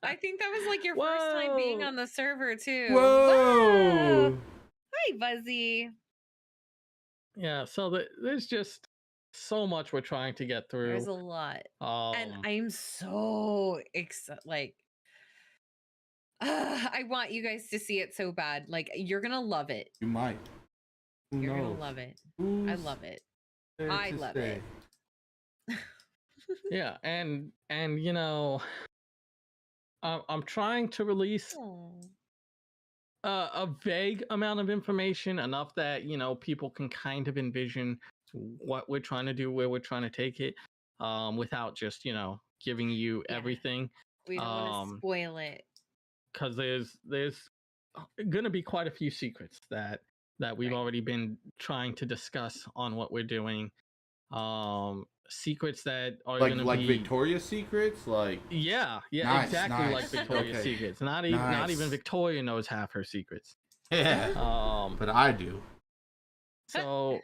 I think that was like your first time being on the server too. Whoa! Hi, Buzzy. Yeah, so there's just so much we're trying to get through. There's a lot, and I'm so excited. Like, I want you guys to see it so bad. Like, you're gonna love it. You might. You're gonna love it. I love it. I love it. Yeah, and you know, I'm trying to release a vague amount of information, enough that people can kind of envision what we're trying to do, where we're trying to take it, without just giving you everything. We don't want to spoil it, because there's gonna be quite a few secrets that we've already been trying to discuss on what we're doing. Secrets that are like be Victoria's Secrets, nice, exactly, like Victoria's Secrets. Not even Victoria knows half her secrets. Yeah. But I do. So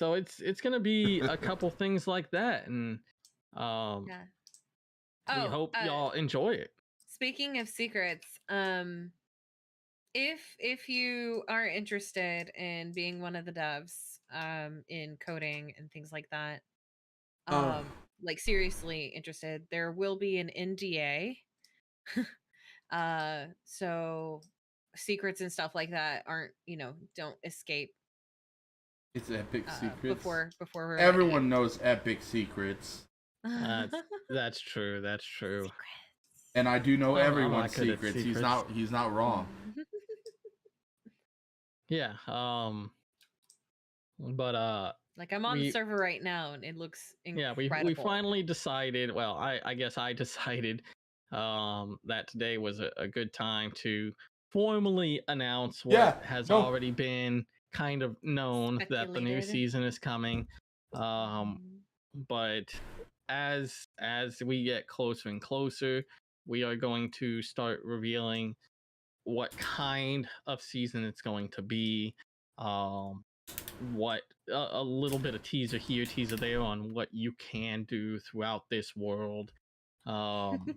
it's gonna be a couple things like that, and we hope y'all enjoy it. Speaking of secrets, if you are interested in being one of the devs, in coding and things like that, like seriously interested, there will be an NDA. So secrets and stuff like that aren't, don't escape. It's epic secrets. Before we're everyone knows epic secrets. That's true. Secrets. And I do know everyone's secrets. He's not wrong. Yeah. But like, I'm on the server right now, and it looks incredible. Yeah, we finally decided. Well, I guess I decided that today was a good time to formally announce what has already been kind of known, that the new season is coming. But as we get closer and closer, we are going to start revealing what kind of season it's going to be. What a little bit of teaser here, teaser there on what you can do throughout this world. And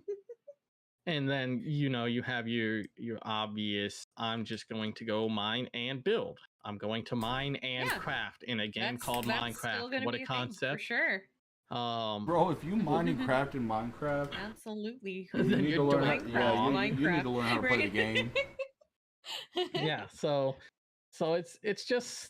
then you have your obvious, I'm just going to go mine and build. I'm going to mine and craft in a game called Minecraft. What a concept. For sure. Bro, if you mine and craft in Minecraft, absolutely. You need to learn how to play the game. Yeah, so it's just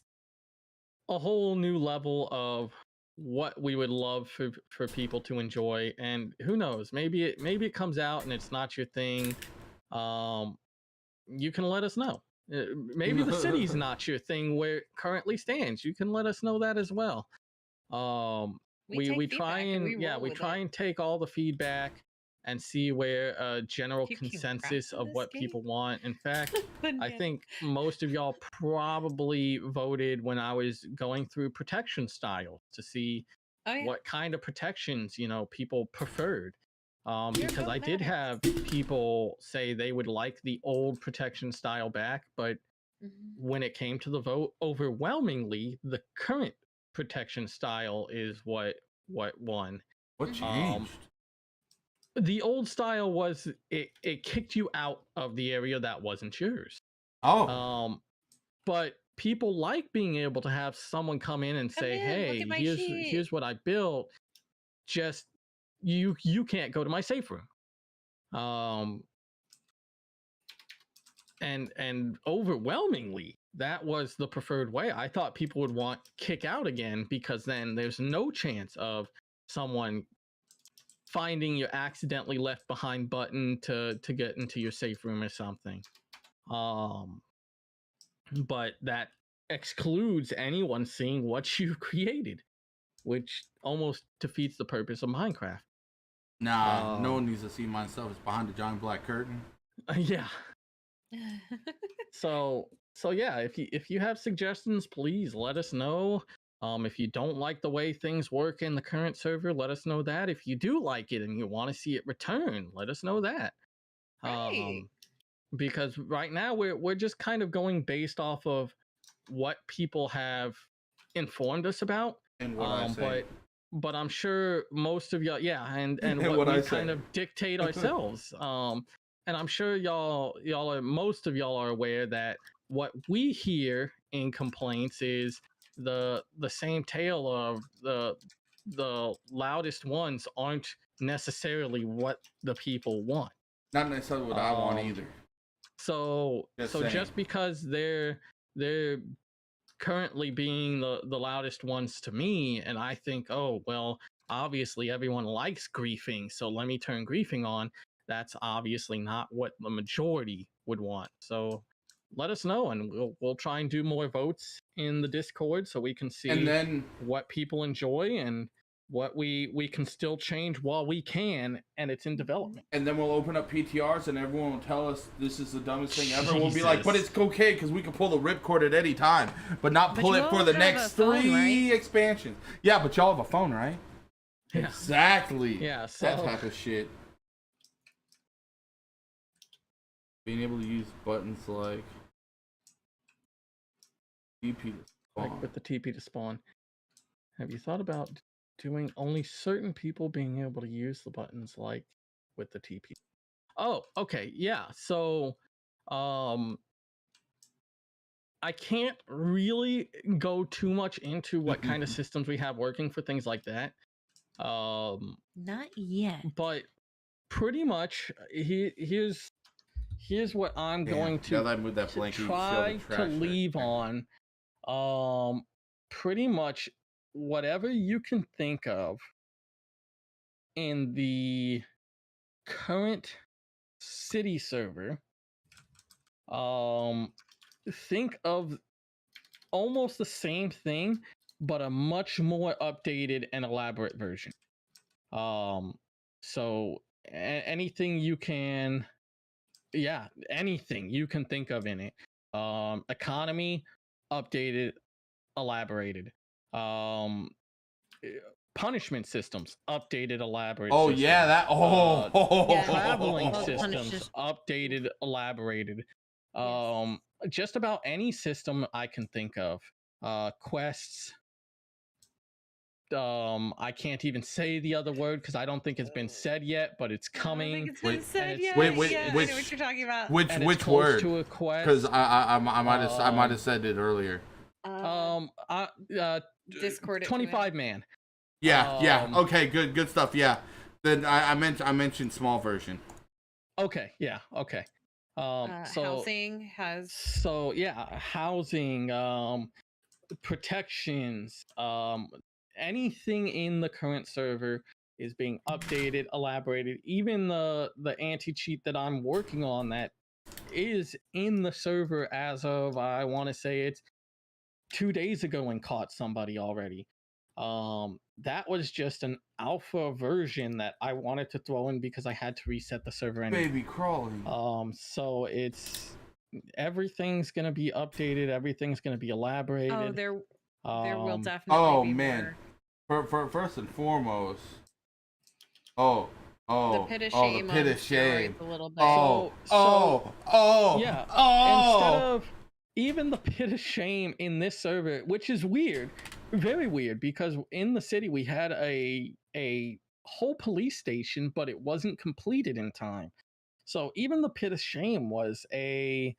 a whole new level of what we would love for people to enjoy. And who knows, maybe it comes out and it's not your thing. You can let us know. Maybe the city's not your thing where it currently stands. You can let us know that as well. We try and take all the feedback and see where a general consensus of what people want. In fact, I think most of y'all probably voted when I was going through protection styles to see what kind of protections people preferred. Because I did have people say they would like the old protection style back, but when it came to the vote, overwhelmingly the current protection style is what won. What changed? The old style was it kicked you out of the area that wasn't yours. Oh. But people like being able to have someone come in and Come say, in, look "Hey, at my here's shit." what I built. Just you can't go to my safe room." And overwhelmingly, that was the preferred way. I thought people would want kick out again, because then there's no chance of someone finding your accidentally left behind button to get into your safe room or something. But that excludes anyone seeing what you've created, which almost defeats the purpose of Minecraft. Nah, no one needs to see myself. It's behind the giant black curtain. Yeah. So yeah, if you have suggestions, please let us know. If you don't like the way things work in the current server, let us know that. If you do like it and you want to see it return, let us know that. Right. Because right now we're just kind of going based off of what people have informed us about. And what I say. But I'm sure most of y'all, yeah, and And what what we I kind say. of dictate ourselves. And I'm sure most of y'all are aware that what we hear in complaints is the same tale of the loudest ones aren't necessarily what the people want. Not necessarily what I want either. So Just just because they're currently being the loudest ones to me, and I think, oh well, obviously everyone likes griefing, so let me turn griefing on. That's obviously not what the majority would want. So let us know, and we'll try and do more votes in the Discord so we can see And then what people enjoy and what we can still change while we can, and it's in development. And then we'll open up PTRs and everyone will tell us this is the dumbest thing ever. We'll be like, but it's okay because we can pull the ripcord at any time, but not pull it for the next three expansions. Yeah, but y'all have a phone, right? Yeah. Exactly. Yeah, so that type of shit. Being able to use buttons like TP to spawn. Like with the TP to spawn. Have you thought about doing only certain people being able to use the buttons like with the TP? Oh, okay, yeah. So I can't really go too much into what kind of systems we have working for things like that. Not yet. But pretty much here's what I'm going to try to leave on. Pretty much whatever you can think of in the current city server, think of almost the same thing, but a much more updated and elaborate version. So anything you can, anything you can think of in it. Economy, updated, elaborated. Punishment systems, updated, elaborate. Oh systems. Yeah, that. Traveling systems, updated, elaborated. Just about any system I can think of. Quests. I can't even say the other word because I don't think it's been said yet, but it's coming. I don't think it's been said yet. Wait, I know what you're talking about. Which word? Because I might have said it earlier. Discord. 25 man. Yeah. Okay. Good stuff. Yeah. Then I mentioned small version. Okay. Yeah. Okay. Housing has. So yeah, housing. Protections. Anything in the current server is being updated, elaborated. Even the anti-cheat that I'm working on that is in the server as of, I want to say it's 2 days ago and caught somebody already. That was just an alpha version that I wanted to throw in because I had to reset the server anyway. Baby crawling. So it's everything's gonna be updated, everything's gonna be elaborated. Oh, there will definitely be man. more. For first and foremost. The pit of shame. The pit of shame. A little bit. Yeah. Instead of even the pit of shame in this server, which is weird, very weird, because in the city we had a whole police station, but it wasn't completed in time. So even the pit of shame was a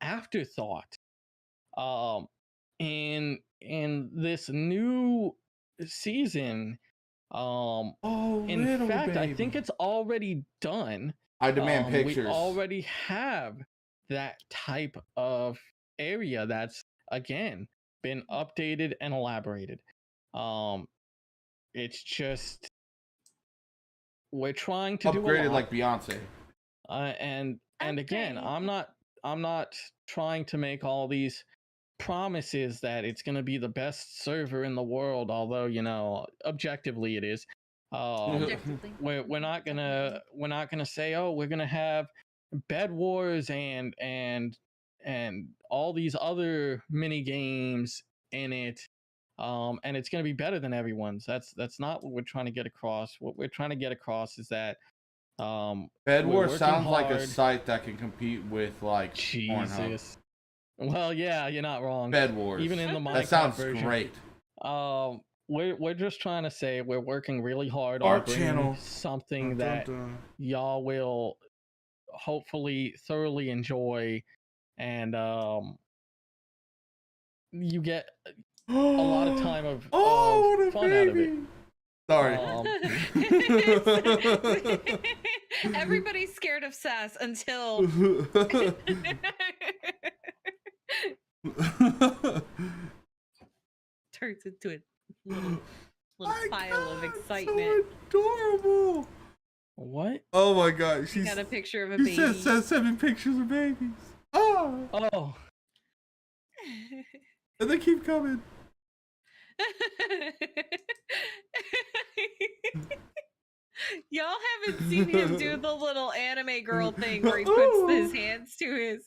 afterthought. Um, in this new season, Oh, in little fact, I baby. think it's already done. I demand We pictures. already have that type of area that's again been updated and elaborated. It's just we're trying to do a Upgraded lot. like Beyonce. And again, Upgrade. I'm not trying to make all these promises that it's going to be the best server in the world, although objectively it is. Objectively. We're not gonna say, oh, we're gonna have bed wars and all these other mini games in it, and it's gonna be better than everyone's. That's not what we're trying to get across. What we're trying to get across is that Bed we're Wars working sounds like a hard. site that can compete with like Pornhub. Jesus. Well, yeah, you're not wrong. Bed Wars. Even in the Minecraft That sounds version. great. We're just trying to say we're working really hard Our on bringing channel. something Dun, that dun, dun. y'all will hopefully thoroughly enjoy, and you get a lot of time of what a fun out of baby. it. Sorry. Everybody's scared of Sass until turns into a little pile of excitement. So adorable. What? Oh my god, She got a picture of a she baby. says 7 pictures of babies. Oh, Oh, and they keep coming. Y'all haven't seen him do the little anime girl thing where he puts his hands to his.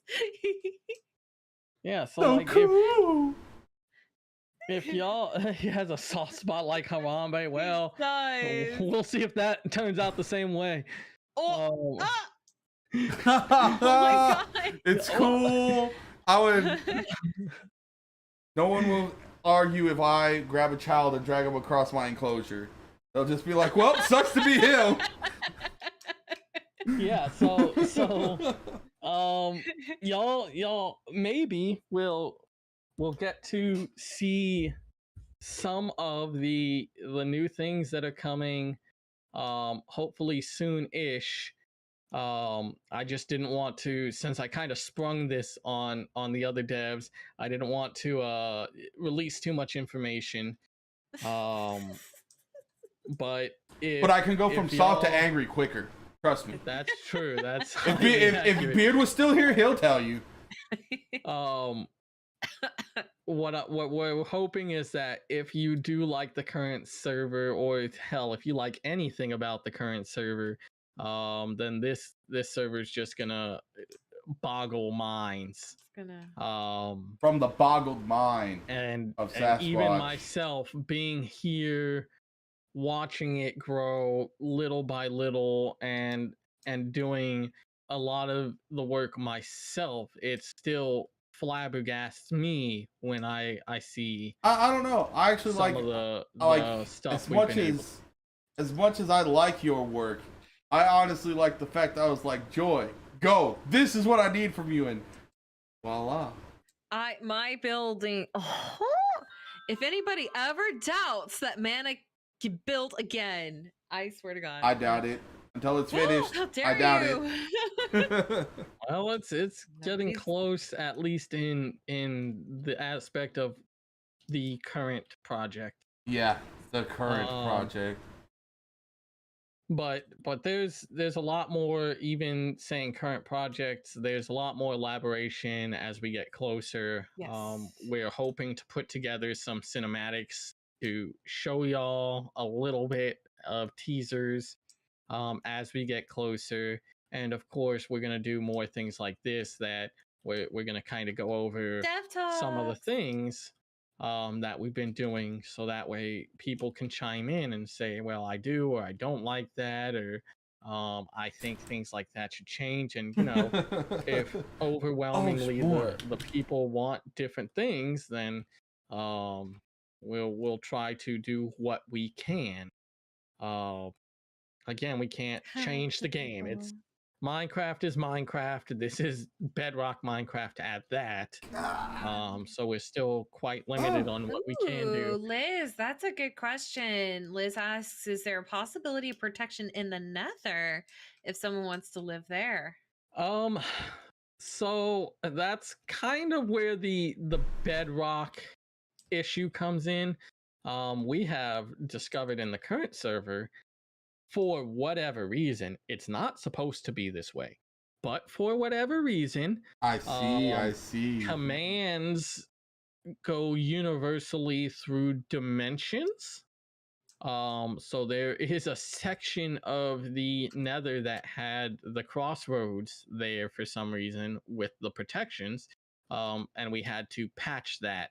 yeah. So, So like, cool. if y'all he has a soft spot like Harambe, well, Nice. we'll see if that turns out the same way. Oh, ah! Oh my god. It's cool. I would. No one will argue if I grab a child and drag him across my enclosure. They'll just be like, "Well, sucks to be him." Yeah. So y'all maybe we'll get to see some of the new things that are coming, hopefully soon-ish. I just didn't want to, since I kind of sprung this on the other devs, I didn't want to release too much information. But I can go from soft to angry quicker. Trust me. That's true. That's if Beard was still here, he'll tell you. What we're hoping is that if you do like the current server, or hell, if you like anything about the current server, then this server is just gonna boggle minds. It's gonna From the boggled mind and of Sasquatch. Even myself being here, watching it grow little by little, and doing a lot of the work myself, it still flabbergasts me when I see. I don't know. I actually some like of the stuff. As much as I like your work, I honestly like the fact that I was like, Joy, go. This is what I need from you, and voila. My building. Oh, if anybody ever doubts that Mana can build again, I swear to God. I doubt it. Until it's finished. How dare I doubt you? it. Well, it's getting close, at least in the aspect of the current project. Yeah, the current project. But there's a lot more, even saying current projects, there's a lot more elaboration as we get closer. Yes. We're hoping to put together some cinematics to show y'all a little bit of teasers as we get closer. And of course, we're going to do more things like this, that we're going to kind of go over some of the things that we've been doing, so that way people can chime in and say, well, I do, or I don't like that, or I think things like that should change. And if overwhelmingly the people want different things, then we'll try to do what we can. Again, we can't change the game. Minecraft is Minecraft. This is Bedrock Minecraft at that. So we're still quite limited on what we can do. Liz, that's a good question. Liz asks, is there a possibility of protection in the Nether if someone wants to live there? So that's kind of where the Bedrock issue comes in. We have discovered in the current server, for whatever reason, it's not supposed to be this way. But for whatever reason, I see. commands go universally through dimensions. So there is a section of the Nether that had the crossroads there for some reason with the protections. And we had to patch that.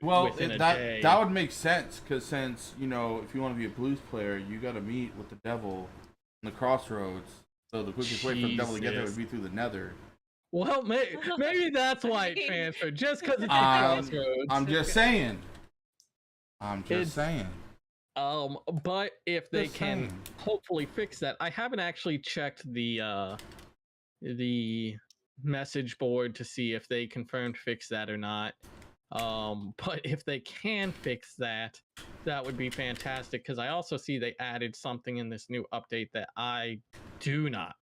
Well, within a that day. that would make sense, because since, you know, if you want to be a blues player, you got to meet with the devil in the crossroads. So the quickest way for the devil to get there would be through the Nether. Well, maybe that's why it transferred, just because it's the crossroads. I'm just saying. I'm just saying. But if they can hopefully fix that, I haven't actually checked the message board to see if they confirmed fix that or not. But if they can fix that, that would be fantastic, because I also see they added something in this new update that I do not.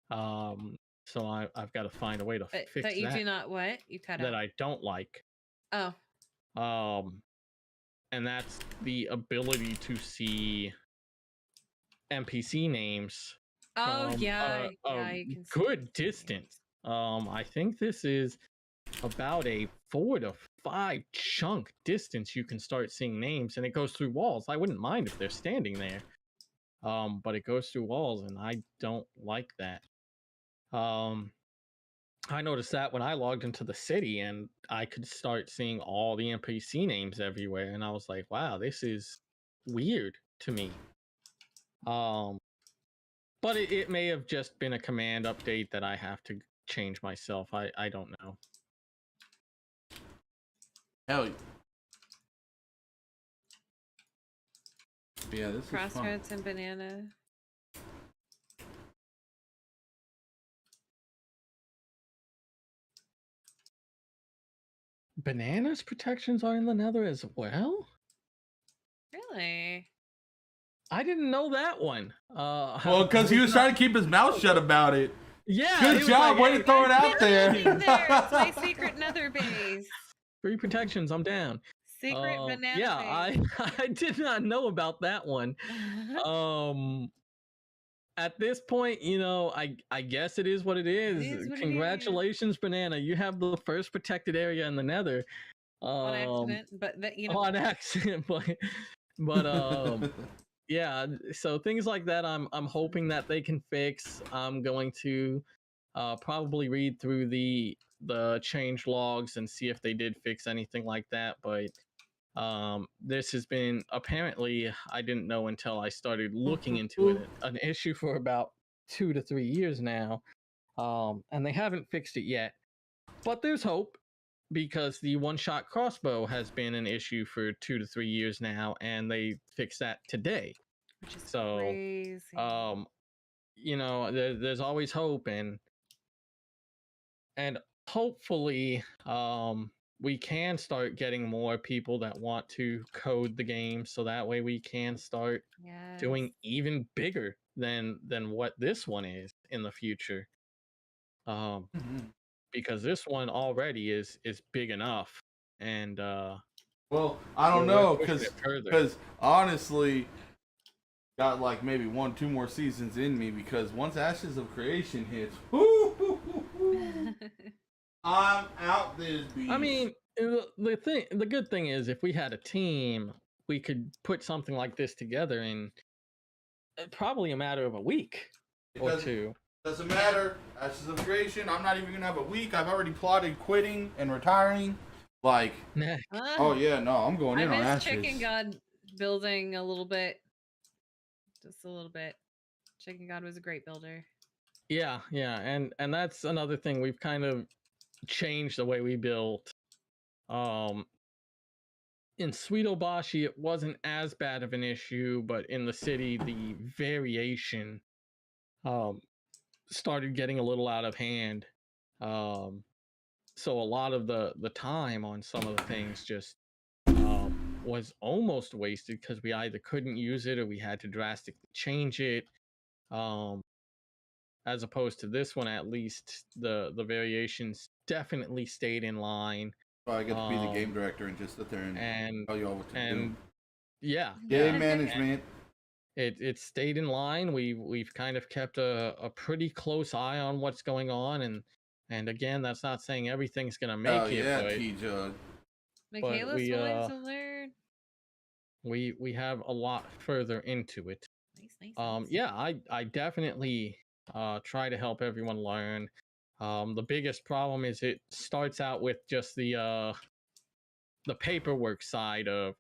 So I've got to find a way to fix that. You do not what? You cut out. That I don't like. Oh. And that's the ability to see NPC names. Oh, from you can good distance. I think this is about a 4 to 5 chunk distance. You can start seeing names, and it goes through walls. I wouldn't mind if they're standing there, but it goes through walls, and I don't like that. I noticed that when I logged into the city, and I could start seeing all the NPC names everywhere, and I was like, wow, this is weird to me. But it may have just been a command update that I have to change myself. I don't know. Hell yeah, this is fun. Crossroads and banana. Bananas protections are in the Nether as well? Really? I didn't know that one. Well, because he was trying to keep his mouth shut about it. Yeah. Good job. Way to throw it out there. It's my secret Nether base. Free protections. I'm down. Secret banana yeah, base. I did not know about that one. At this point, you know, I guess it is what it is. Congratulations, Banana. You have the first protected area in the Nether. On accident, but you know. On accident, but yeah. So things like that, I'm hoping that they can fix. I'm going to probably read through the change logs and see if they did fix anything like that. But this has been, apparently, I didn't know until I started looking into it, an issue for about 2 to 3 years now, and they haven't fixed it yet. But there's hope, because the one-shot crossbow has been an issue for 2 to 3 years now, and they fixed that today. Which is so crazy. You know, there's always hope, and hopefully we can start getting more people that want to code the game, so that way we can start doing even bigger than what this one is in the future. Because this one already is big enough, and well, I don't know, because honestly, got like maybe 1-2 more seasons in me, because once Ashes of Creation hits, I'm out this beast. I mean, the good thing is, if we had a team, we could put something like this together in probably a matter of a week or 2. Doesn't matter. Ashes of Creation, I'm not even gonna have a week. I've already plotted quitting and retiring. Like, oh yeah, no, I'm going in on Ashes. Chicken God building a little bit, just a little bit. Chicken God was a great builder. Yeah, and that's another thing, we've kind of changed the way we built. In Sweet Obashi, it wasn't as bad of an issue, but in the city, the variation um, started getting a little out of hand. Um, so a lot of the time on some of the things just was almost wasted because we either couldn't use it or we had to drastically change it. Um, as opposed to this one, at least the variations definitely stayed in line. So I get to be the game director and just sit there and tell you all what to do. Yeah, Game management. It stayed in line. We've kind of kept a pretty close eye on what's going on, and again, that's not saying everything's gonna make it. Yeah, but, T-Jug. Michaela's voice alert. We have a lot further into it. Nice. Yeah, I definitely try to help everyone learn. The biggest problem is it starts out with just the paperwork side of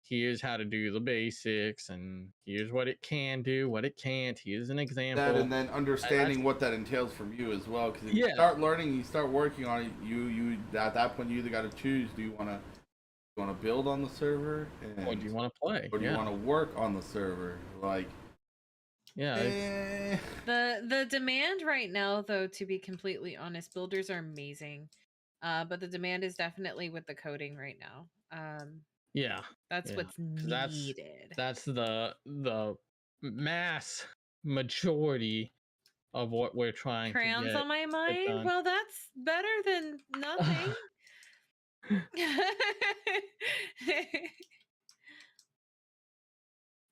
here's how to do the basics and here's what it can do, what it can't. Here's an example. That, and then understanding what that entails from you as well. Because if you start learning, you start working on it. You at that point you either got to choose: do you want to build on the server, or do you want to play, or do you want to work on the server? Like, the demand right now, though, to be completely honest, builders are amazing, but the demand is definitely with the coding right now. That's what's needed. That's the mass majority of what we're trying to get. Crayons on my mind? Well, that's better than nothing.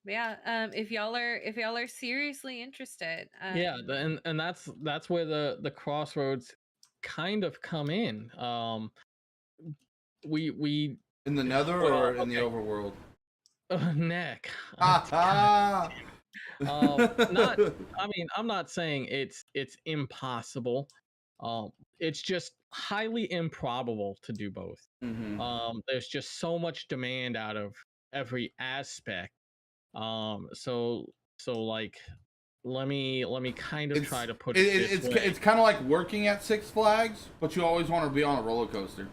Yeah, if y'all are seriously interested, and that's where the crossroads kind of come in. We in the Nether or in the overworld? Neck. Not. I mean, I'm not saying it's impossible. It's just highly improbable to do both. There's just so much demand out of every aspect. So like, let me kind of try to put it this way. It's kind of like working at Six Flags, but you always want to be on a roller coaster.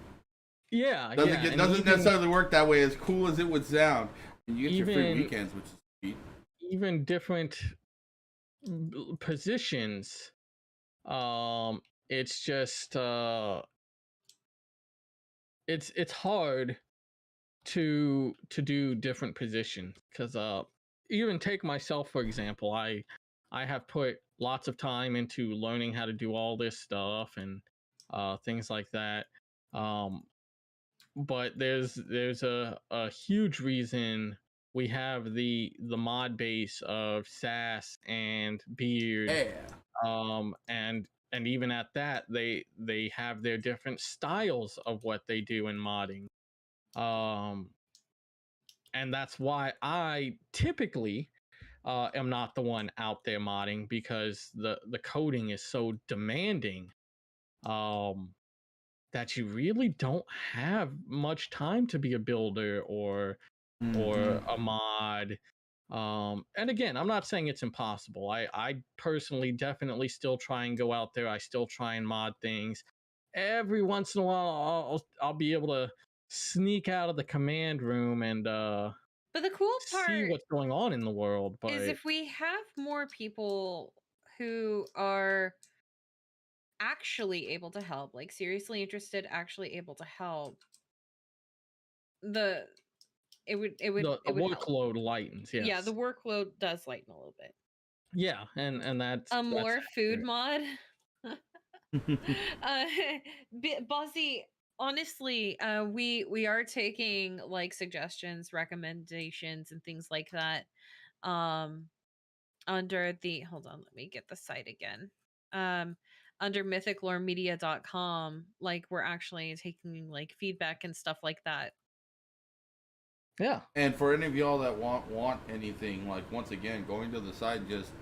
Doesn't necessarily work that way. As cool as it would sound, and you get your free weekends, which is sweet. Even different positions, it's just it's hard to do different positions because even take myself for example. I have put lots of time into learning how to do all this stuff and things like that. But there's a huge reason we have the mod base of Sass and Beard. And even at that, they have their different styles of what they do in modding. And that's why I typically am not the one out there modding, because the coding is so demanding that you really don't have much time to be a builder or a mod. And again, I'm not saying it's impossible. I personally definitely still try and go out there. I still try and mod things. Every once in a while, I'll be able to sneak out of the command room and but the cool part see what's going on in the world. But is if we have more people who are actually able to help, like seriously interested, actually able to help, it would workload lightens. Yes. Yeah, the workload does lighten a little bit. Yeah, and that's a more food mod. Bossy, honestly, we are taking like suggestions, recommendations, and things like that. Under the hold on, let me get the site again. Under mythicloremedia.com, like we're actually taking like feedback and stuff like that. Yeah. And for any of y'all that want anything, like once again, going to the site, just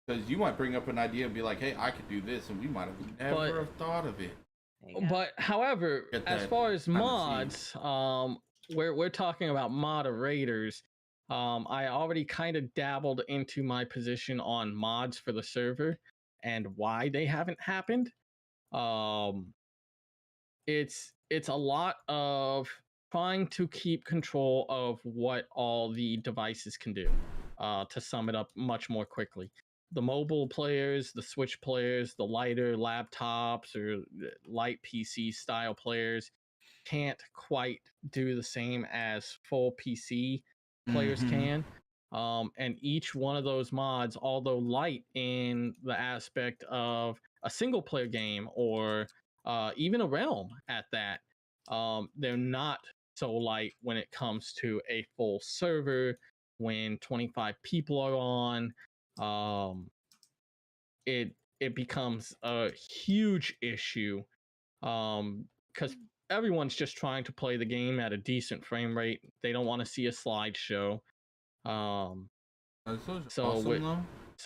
because you might bring up an idea and be like, hey, I could do this, and we might have never have thought of it. But however, as far as mods, we're talking about moderators. I already kind of dabbled into my position on mods for the server and why they haven't happened. It's a lot of trying to keep control of what all the devices can do. To sum it up much more quickly, the mobile players, the Switch players, the lighter laptops or light PC style players can't quite do the same as full PC players can. And each one of those mods, although light in the aspect of a single player game or even a realm at that, they're not so light when it comes to a full server. When 25 people are on, it becomes a huge issue because everyone's just trying to play the game at a decent frame rate. They don't want to see a slideshow. So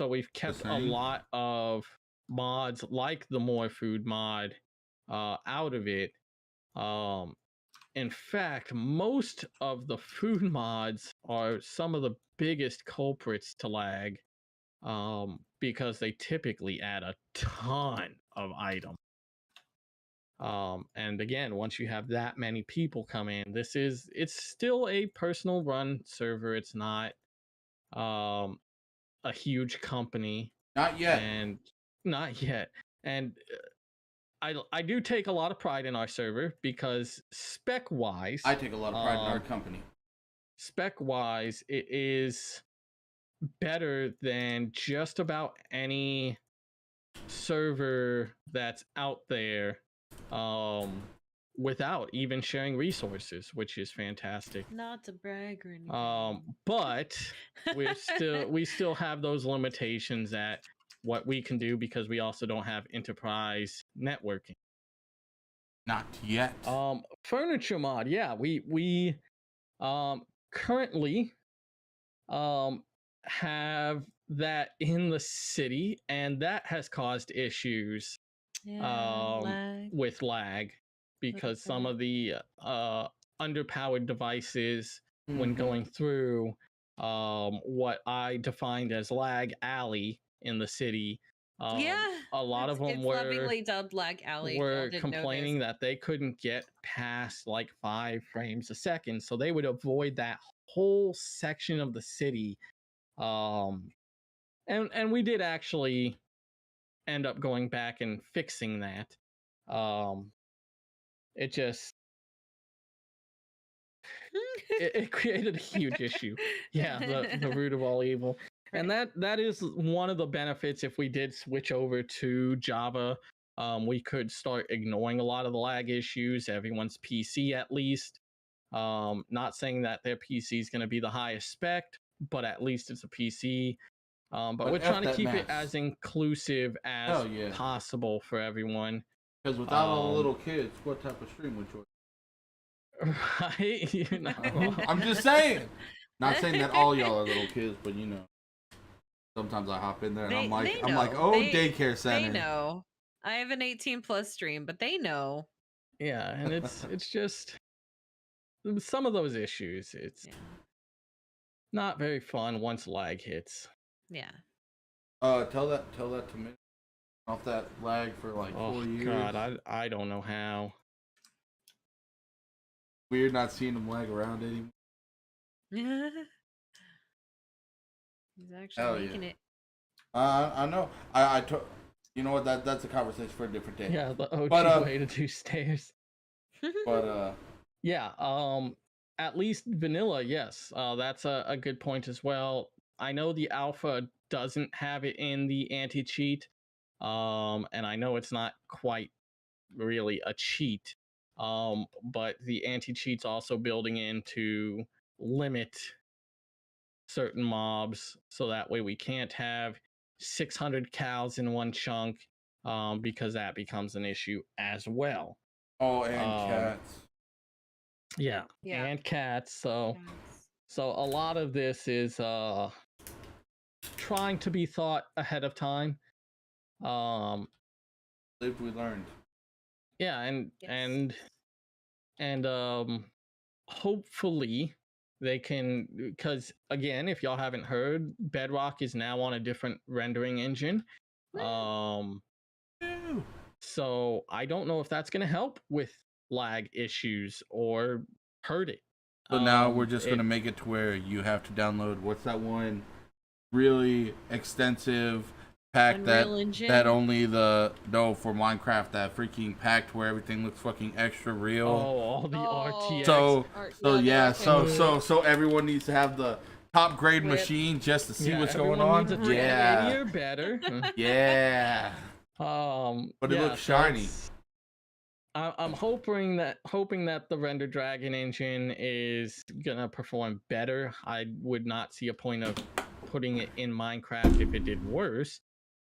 we've kept a lot of mods like the More Food mod out of it. In fact, most of the food mods are some of the biggest culprits to lag because they typically add a ton of items. And again, once you have that many people come in, it's still a personal run server. It's not a huge company. Not yet. And not yet. And I do take a lot of pride in our server because spec wise, I take a lot of pride in our company. Spec wise, it is better than just about any server that's out there without even sharing resources, which is fantastic. Not to brag or anything. But we still have those limitations at what we can do because we also don't have enterprise networking. Not yet. Furniture mod, yeah, we currently have that in the city, and that has caused issues with lag because some of the underpowered devices when going through what I defined as lag alley in the city, a lot of them were lovingly dubbed lag alley. Were complaining that they couldn't get past like 5 frames a second, so they would avoid that whole section of the city. And we did actually end up going back and fixing that. It just it created a huge issue. Yeah, the root of all evil. And that is one of the benefits. If we did switch over to Java, we could start ignoring a lot of the lag issues. Everyone's PC at least. Not saying that their PC is going to be the highest spec, but at least it's a PC. But we're trying to keep it as inclusive as possible for everyone. Because without all the little kids, what type of stream would you? Right? You know. I'm just saying. Not saying that all y'all are little kids, but you know. Sometimes I hop in there and I'm like, oh, daycare center. They know. I have an 18+ stream, but they know. Yeah, and it's just some of those issues. It's not very fun once lag hits. Yeah. Tell that to me. Off that lag for like 4 years. God, I don't know how. Weird not seeing him lag around anymore. He's actually making it. I know. You know what? That's a conversation for a different day. Yeah, the OG way to do stairs. But yeah. At least vanilla, yes. That's a good point as well. I know the alpha doesn't have it in the anti-cheat. And I know it's not quite really a cheat. But the anti-cheat's also building in to limit certain mobs, so that way we can't have 600 cows in one chunk, because that becomes an issue as well. Oh, and cats. Yeah, and cats. So a lot of this is trying to be thought ahead of time. Lived, we learned. Yeah, and hopefully they can, because again, if y'all haven't heard, Bedrock is now on a different rendering engine. So I don't know if that's going to help with lag issues or hurt it. So now we're just going to make it to where you have to download, what's that one? really extensive pack Unreal that Engine? only for Minecraft, that freaking pack where everything looks fucking extra Oh, real. all the Oh. RTX. So the yeah, RTX. so everyone needs to have the top grade Whip. machine just to see Yeah, what's going everyone on. needs a Yeah, 1080 or better. yeah. But it Yeah, looks so shiny. I'm hoping that the Render Dragon engine is gonna perform better. I would not see a point of putting it in Minecraft if it did worse.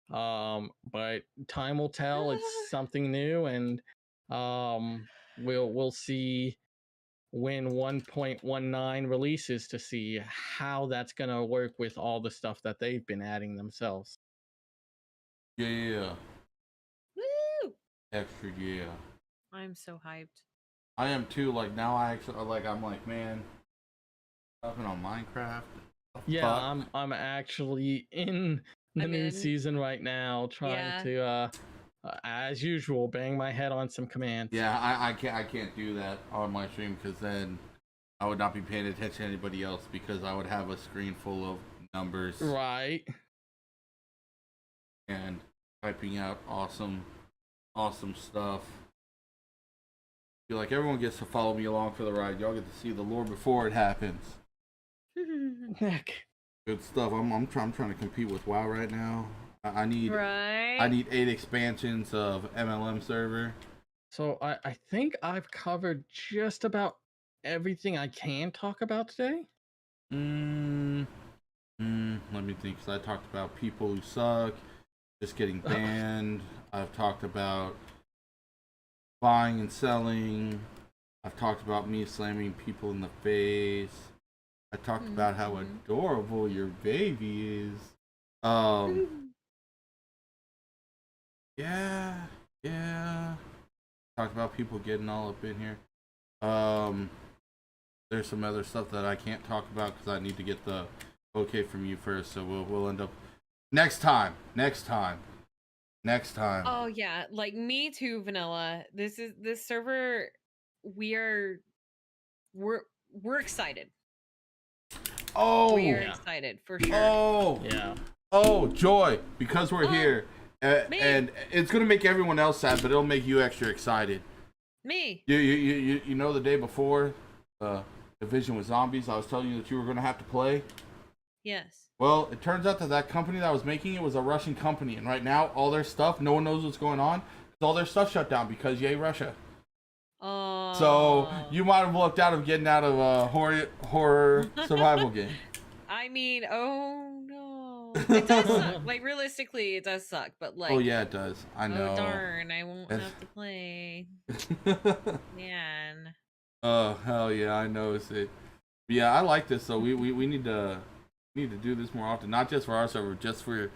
But time will tell. It's something new, and we'll see when 1.19 releases to see how that's gonna work with all the stuff that they've been adding themselves. Yeah. Woo! Extra, yeah. I'm so hyped. I am too. Like now, I actually I'm like, man, I've been on Minecraft. Yeah, I'm actually in the new season right now, trying to as usual, bang my head on some commands. Yeah, I can't do that on my stream because then I would not be paying attention to anybody else because I would have a screen full of numbers. Right. And typing out awesome stuff. Feel like everyone gets to follow me along for the ride. Y'all get to see the lore before it happens. Heck. Good stuff. I'm trying to compete with WoW right now. I need 8 expansions of MLM server. So I think I've covered just about everything I can talk about today. Let me think. Cause I talked about people who suck, just getting banned. I've talked about buying and selling. I've talked about me slamming people in the face. I talked about how adorable your baby is. Yeah. Talked about people getting all up in here. There's some other stuff that I can't talk about because I need to get the okay from you first. So we'll end up next time. Oh yeah, like me too, Vanilla. This server. We're excited. Oh, we are excited for sure. Oh, yeah. Oh, joy, because we're here, and it's gonna make everyone else sad, but it'll make you extra excited. Me. You know the day before Division with Zombies, I was telling you that you were gonna have to play. Yes. Well, it turns out that company that was making it was a Russian company, and right now all their stuff, no one knows what's going on. All their stuff shut down because yay Russia. Oh. So you might have lucked out of getting out of a horror survival game. I mean, oh no, it does suck. Like realistically, it does suck. But like, oh yeah, it does. I know. Oh darn, I won't have to play. Man. Oh hell yeah, I noticed it. But yeah, I like this. So we need to do this more often, not just for our server, just for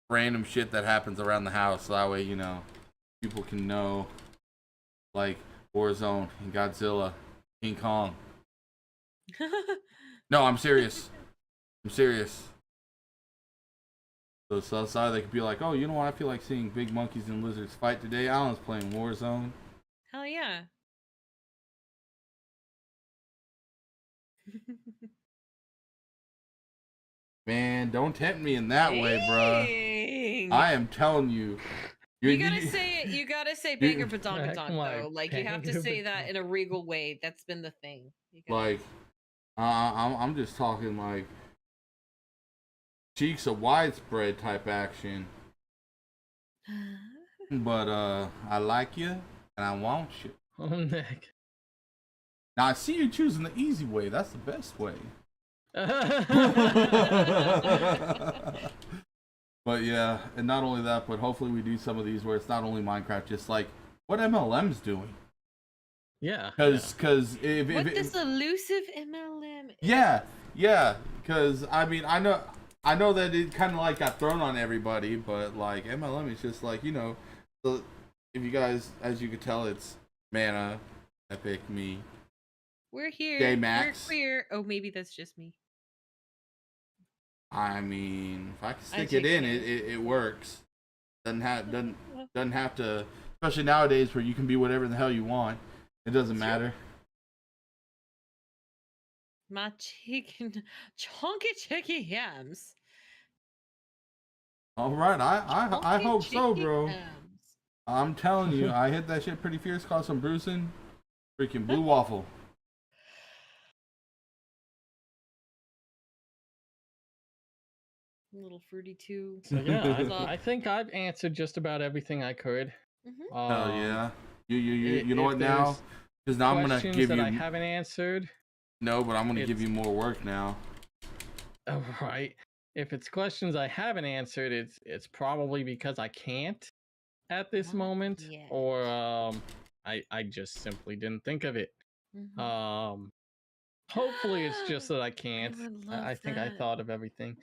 random shit that happens around the house. So that way, you know, people can know, like Warzone and Godzilla, King Kong. No, I'm serious. So outside they could be like, oh, you know what? I feel like seeing big monkeys and lizards fight today. Alan's playing Warzone. Hell yeah. Man, don't tempt me in that way, bruh. I am telling you. You gotta say it. You gotta say banger badonkadonk though. Like you have to say that in a regal way. That's been the thing. Like, I'm just talking like cheeks of widespread type action. But I like you and I want you. Oh, Nick. Now I see you choosing the easy way. That's the best way. But yeah, and not only that, but hopefully we do some of these where it's not only Minecraft, just like what MLM's doing. Yeah. Because if this elusive MLM? Yeah. Because I mean, I know that it kind of like got thrown on everybody, but like MLM is just like, you know, so if you guys, as you could tell, it's Mana, Epic, me. We're here. J-Max. We're queer. Oh, maybe that's just me. I mean, if I can stick it in, it works. Doesn't have to, especially nowadays where you can be whatever the hell you want. It doesn't matter. My chicken, chunky chicky yams. All right, I Okay, hope so, chicky bro. thumbs. I'm telling you, I hit that shit pretty fierce, caused some bruising. Freaking blue waffle. A little fruity too. So yeah, What's up? I think I've answered just about everything I could. Hell yeah. You know If what now? there's Because now I'm gonna questions give that you I haven't answered, no, but I'm gonna give it's you more work now. right. If it's questions I haven't answered, it's probably because I can't at this Not moment, yet. or I just simply didn't think of it. Hopefully it's just that I can't. would love I think I that. thought of everything.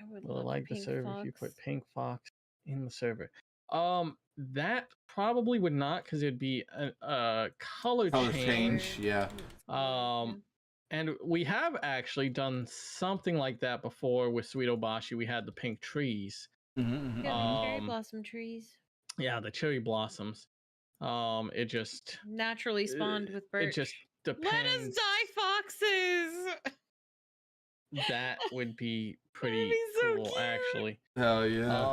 I would Will it love a like the pink server if you fox. put pink fox in the server? That probably would not, because it'd be a color Color change. change, yeah. And we have actually done something like that before with Sweet Obashi. We had the pink trees. Mm-hmm, Yeah, the cherry blossom trees. Yeah, the cherry blossoms. It just naturally spawned with birch. It just depends. Let us die, foxes. That would be pretty so cool, cute. actually. Hell yeah.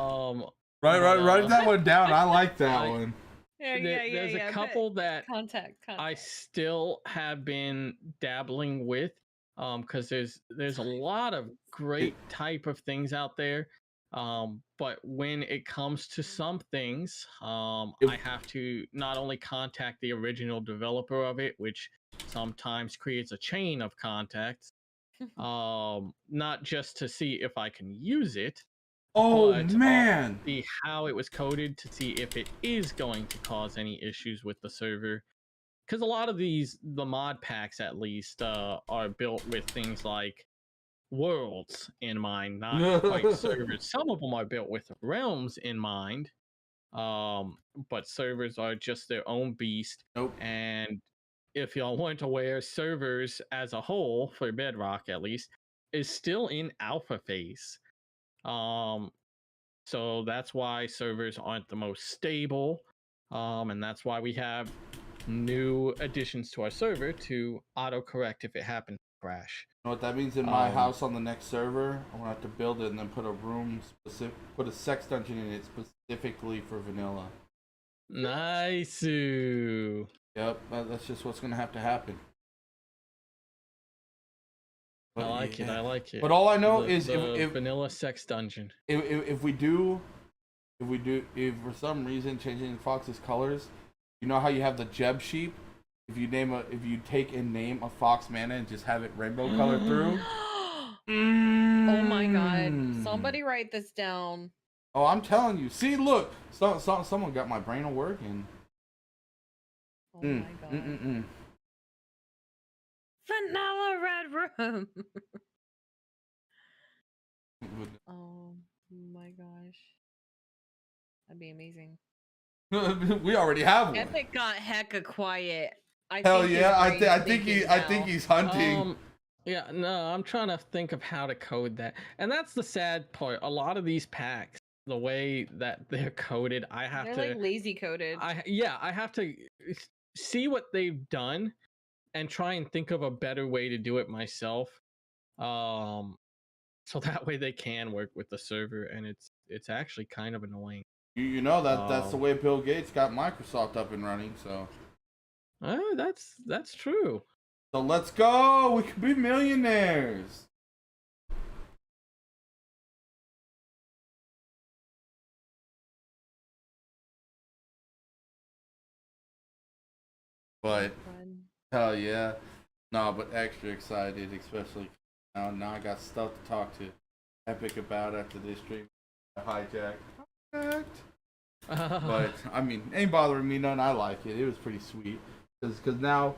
Write that one down. I like that one. There's a couple that contact. I still have been dabbling with, because there's a lot of great type of things out there. But when it comes to some things, I have to not only contact the original developer of it, which sometimes creates a chain of contacts, not just to see if I can use it, but man, see how it was coded, to see if it is going to cause any issues with the server. Because a lot of the mod packs, at least, are built with things like worlds in mind, not quite servers. Some of them are built with realms in mind, but servers are just their own beast. Nope. And if y'all weren't aware, servers as a whole, for Bedrock at least, is still in alpha phase. So that's why servers aren't the most stable, and that's why we have new additions to our server to autocorrect if it happens to crash. You know what that means? In my house on the next server, I'm gonna have to build it and then put a sex dungeon in it specifically for vanilla. Nice. Yep, that's just what's gonna have to happen. But I like it. I like it. But all I know is if vanilla sex dungeon. If for some reason changing Fox's colors, you know how you have the Jeb sheep? If you take and name a fox mana and just have it rainbow colored through. Oh my god! Somebody write this down. Oh, I'm telling you. See, look, someone got my brain working. Oh my god. Vanilla red room. Oh my gosh. That'd be amazing. We already have one. Epic got hecka quiet. Hell yeah! I think he's hunting. Yeah, no, I'm trying to think of how to code that, and that's the sad part. A lot of these packs, the way that they're coded, they're like lazy coded. I have to see what they've done and try and think of a better way to do it myself. So that way they can work with the server, and it's actually kind of annoying. You know that's the way Bill Gates got Microsoft up and running. So. That's true. So let's go. We could be millionaires. But hell yeah, no, but extra excited, especially now I got stuff to talk to Epic about after this stream. Hijacked. But I mean, ain't bothering me none. I like it. It was pretty sweet because now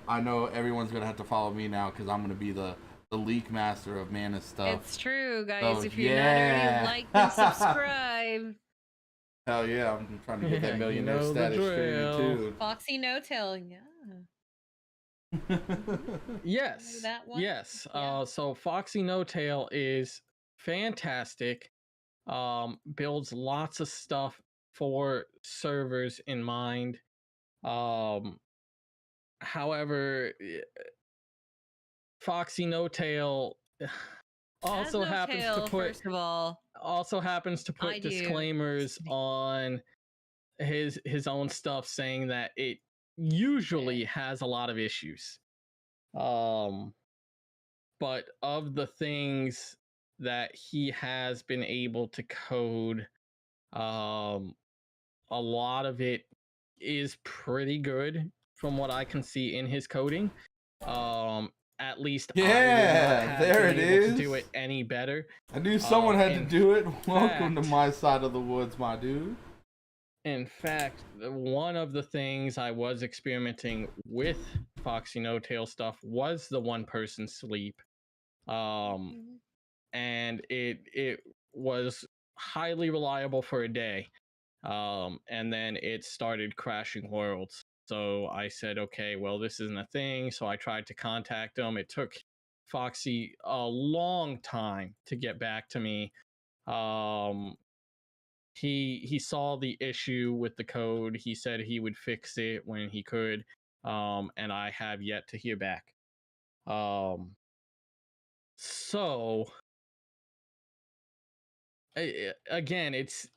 I know everyone's gonna have to follow me now because I'm gonna be the leak master of mana stuff. It's true, guys. So, if you're not already liked and subscribe. Hell yeah, I'm trying to get that millionaire status streaming too. Foxy No Tail, yeah. Yes. That one? Yes. Yeah. So Foxy No Tail is fantastic. Builds lots of stuff for servers in mind. However, Foxy No Tail also happens to put. First of all, also happens to put I do. disclaimers on his own stuff, saying that it usually has a lot of issues. But of the things that he has been able to code, a lot of it is pretty good from what I can see in his coding. At least I would not Yeah, have there been it able to is. do it any better. I knew someone had to in do it. Welcome to fact- my side of the woods, my dude. In fact, one of the things I was experimenting with Foxy No Tail stuff was the one person sleep. And it was highly reliable for a day. And then it started crashing worlds. So I said, okay, well, this isn't a thing. So I tried to contact him. It took Foxy a long time to get back to me. He saw the issue with the code. He said he would fix it when he could. And I have yet to hear back. So again, it's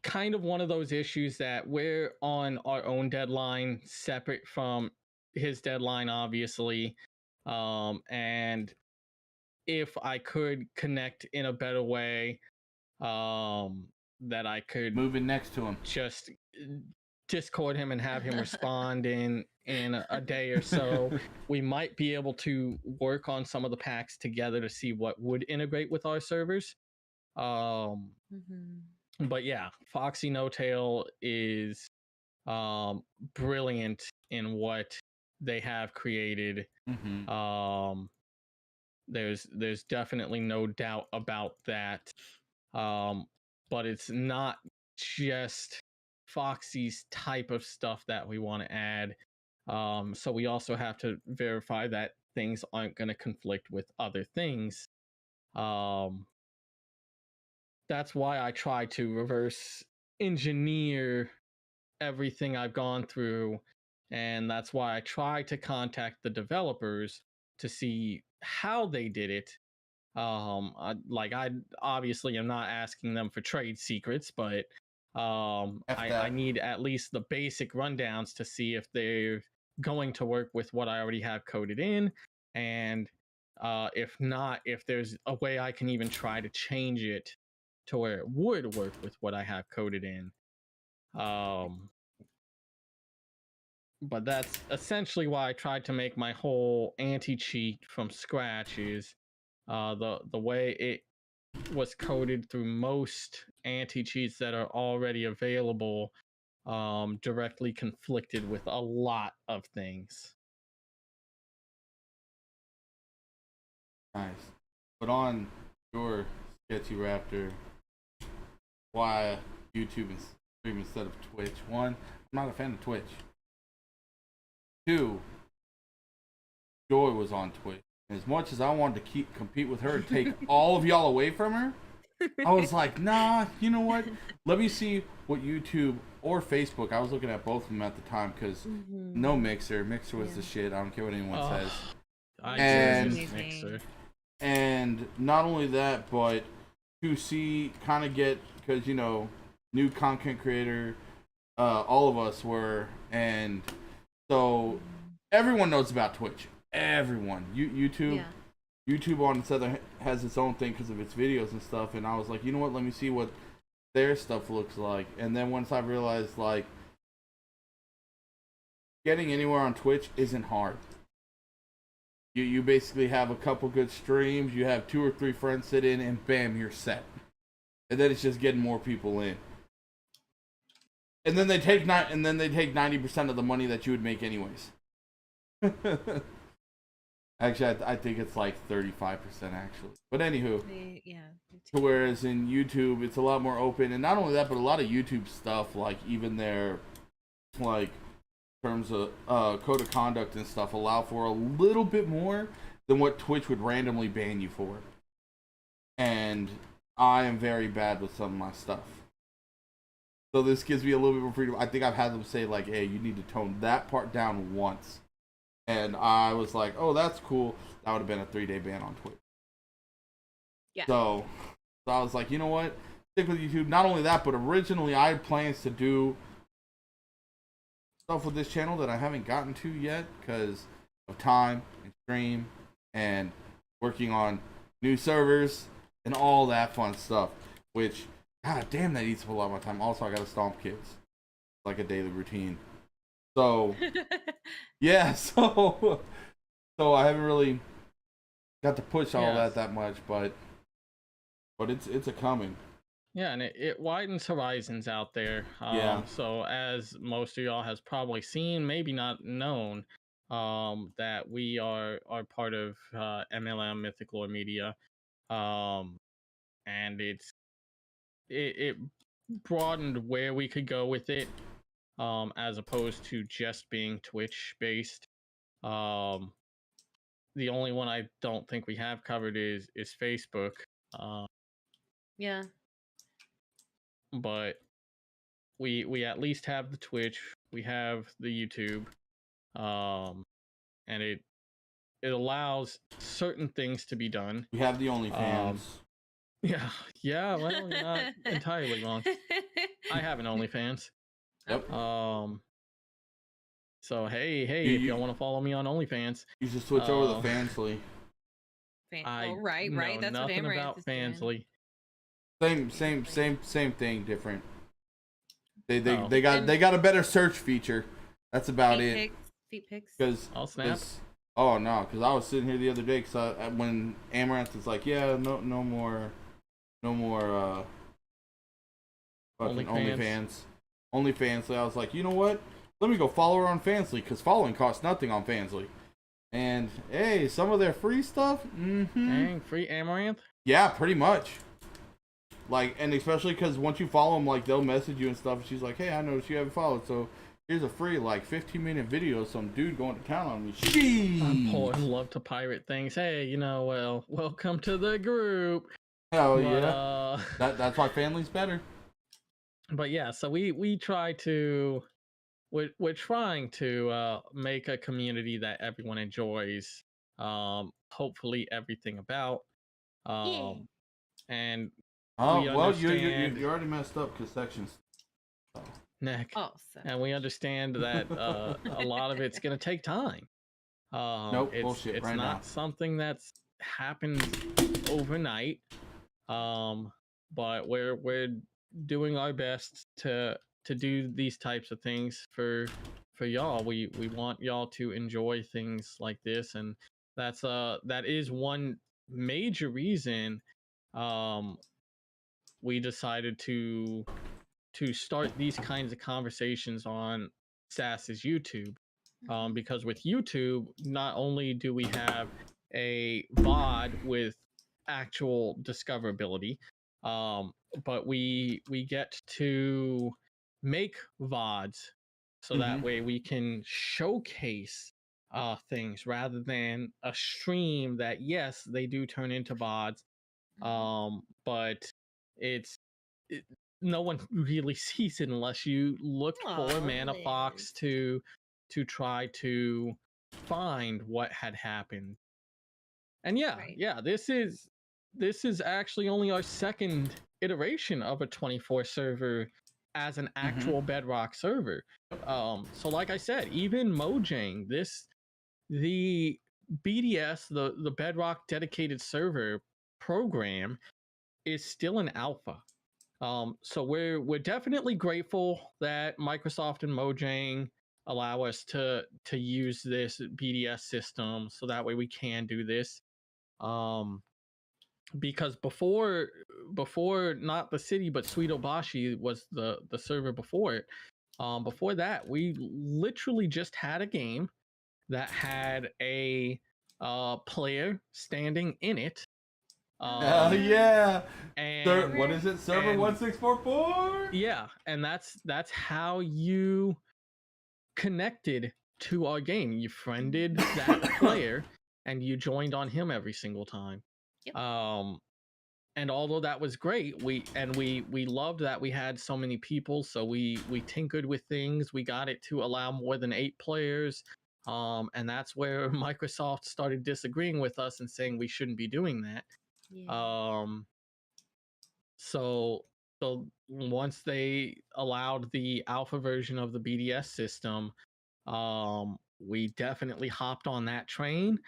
kind of one of those issues that we're on our own deadline, separate from his deadline, obviously. And if I could connect in a better way, that I could Moving next to him. just Discord him and have him respond in a day or so, we might be able to work on some of the packs together to see what would integrate with our servers. But yeah, Foxy No Tail is brilliant in what they have created. There's definitely no doubt about that. But it's not just Foxy's type of stuff that we want to add. So we also have to verify that things aren't going to conflict with other things. That's why I try to reverse engineer everything I've gone through, and that's why I try to contact the developers to see how they did it. I obviously am not asking them for trade secrets, but I need at least the basic rundowns to see if they're going to work with what I already have coded in, and if not, if there's a way I can even try to change it to where it would work with what I have coded in. But that's essentially why I tried to make my whole anti-cheat from scratch. Is the way it was coded through most anti-cheats that are already available directly conflicted with a lot of things. Nice. But on your Sketchy Raptor, why YouTube and stream instead of Twitch? One, I'm not a fan of Twitch. Two, Joy was on Twitch. As much as I wanted to compete with her and take all of y'all away from her, I was like, nah, you know what? Let me see what YouTube or Facebook. I was looking at both of them at the time because no Mixer. Mixer was the shit. I don't care what anyone says. And not only that, but to see, kind of get, because, you know, new content creator, all of us were, and so everyone knows about Twitch. Everyone. YouTube on its other has its own thing because of its videos and stuff, and I was like, you know what, let me see what their stuff looks like. And then once I realized, like, getting anywhere on Twitch isn't hard. You basically have a couple good streams, you have 2 or 3 friends sit in, and bam, you're set. And then it's just getting more people in. And then they take 90% of the money that you would make anyways. Actually, I think it's like 35% actually. But anywho, whereas in YouTube, it's a lot more open. And not only that, but a lot of YouTube stuff, like even their, like, terms of code of conduct and stuff, allow for a little bit more than what Twitch would randomly ban you for. And I am very bad with some of my stuff. So this gives me a little bit more freedom. I think I've had them say, like, hey, you need to tone that part down once. And I was like, oh, that's cool. That would have been a 3-day ban on Twitch. Yeah. So So I was like, you know what? Stick with YouTube. Not only that, but originally I had plans to do stuff with this channel that I haven't gotten to yet because of time and stream and working on new servers and all that fun stuff. Which, god damn, that eats up a lot of my time. Also, I gotta stomp kids, like a daily routine. So, yeah. So I haven't really got to push all that much, but it's a coming. Yeah, and it widens horizons out there. So as most of y'all has probably seen, maybe not known, that we are part of MLM Mythical Media, and it broadened where we could go with it, as opposed to just being Twitch based. The only one I don't think we have covered is Facebook. Yeah. But we at least have the Twitch, we have the YouTube, and it allows certain things to be done. You have the OnlyFans. Yeah, well, you're not entirely wrong. I have an OnlyFans. Yep. So hey, if y'all want to follow me on OnFans, you should switch over to Fansly. Right. That's nothing what about Fansly. Same thing, different. They got a better search feature. That's about it. Feet pics. Because I'll snap. Oh no, because I was sitting here the other day because when Amaranth was like, yeah, no more OnlyFans. So I was like, you know what? Let me go follow her on Fansly because following costs nothing on Fansly. And hey, some of their free stuff. Dang, free Amaranth? Yeah, pretty much. Like, and especially because once you follow them, like, they'll message you and stuff. And she's like, hey, I noticed you haven't followed, so here's a free, like, 15-minute video of some dude going to town on me. Jeez. I'm poor and love to pirate things. Hey, well, welcome to the group. Hell yeah. That's why family's better. But yeah, so we try to... We're trying to make a community that everyone enjoys. Hopefully everything about. And you already messed up because sections. Nick. And we understand that a lot of it's gonna take time. Nope, bullshit. It's right not now. something that's happened overnight. But we're doing our best to do these types of things for y'all. We want y'all to enjoy things like this, and that is one major reason we decided to start these kinds of conversations on SAS's YouTube, because with YouTube, not only do we have a VOD with actual discoverability, but we get to make VODs so that way we can showcase things rather than a stream that, yes, they do turn into VODs, but no one really sees it unless you look for Mana Fox to try to find what had happened. And this is actually only our second iteration of a 24 server as an actual Bedrock server. So like I said, even Mojang, the BDS, the Bedrock dedicated server program, is still an alpha. So we're definitely grateful that Microsoft and Mojang allow us to use this BDS system so that way we can do this. Because before not the city but Sweet Obashi was the server before it. Before that, we literally just had a game that had a player standing in it. Hell yeah! And what is it? Server 1644? Yeah, and that's how you connected to our game. You friended that player and you joined on him every single time. Yep. And although that was great, we loved that we had so many people, so we tinkered with things. We got it to allow more than 8 players. And that's where Microsoft started disagreeing with us and saying we shouldn't be doing that. Yeah. So once they allowed the alpha version of the BDS system, we definitely hopped on that train,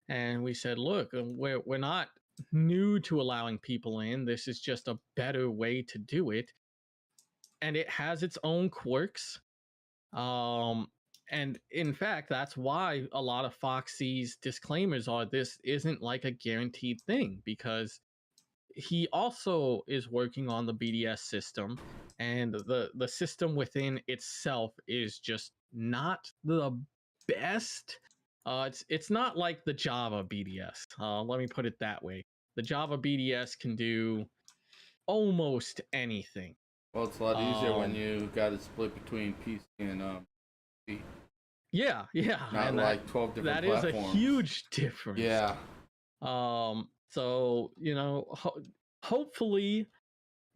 and we said, look, we're not new to allowing people in. This is just a better way to do it, and it has its own quirks. And in fact, that's why a lot of Foxy's disclaimers are this isn't like a guaranteed thing, because he also is working on the BDS system, and the system within itself is just not the best. It's not like the Java BDS. Let me put it that way. The Java BDS can do almost anything. Well, it's a lot easier when you got it split between PC and PC. Yeah, Not and like 12 different that platforms. is a huge difference. Yeah. So hopefully,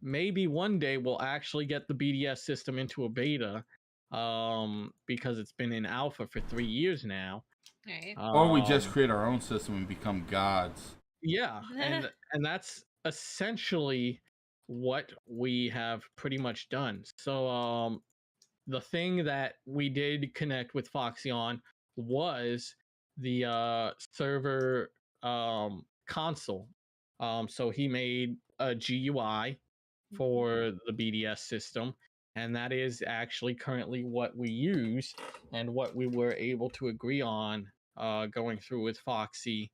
maybe one day we'll actually get the BDS system into a beta, because it's been in alpha for 3 years now. Right. Or we just create our own system and become gods. Yeah, and that's essentially what we have pretty much done. So the thing that we did connect with Foxy on was the server console. So he made a GUI for the BDS system, and that is actually currently what we use and what we were able to agree on going through with Foxy,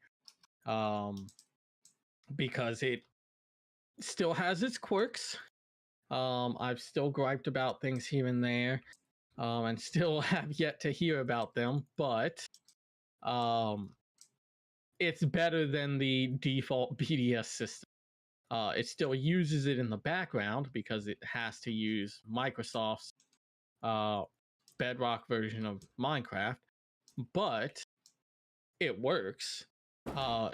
because it still has its quirks. I've still griped about things here and there, and still have yet to hear about them, but it's better than the default BDS system. It still uses it in the background because it has to use Microsoft's Bedrock version of Minecraft, but it works.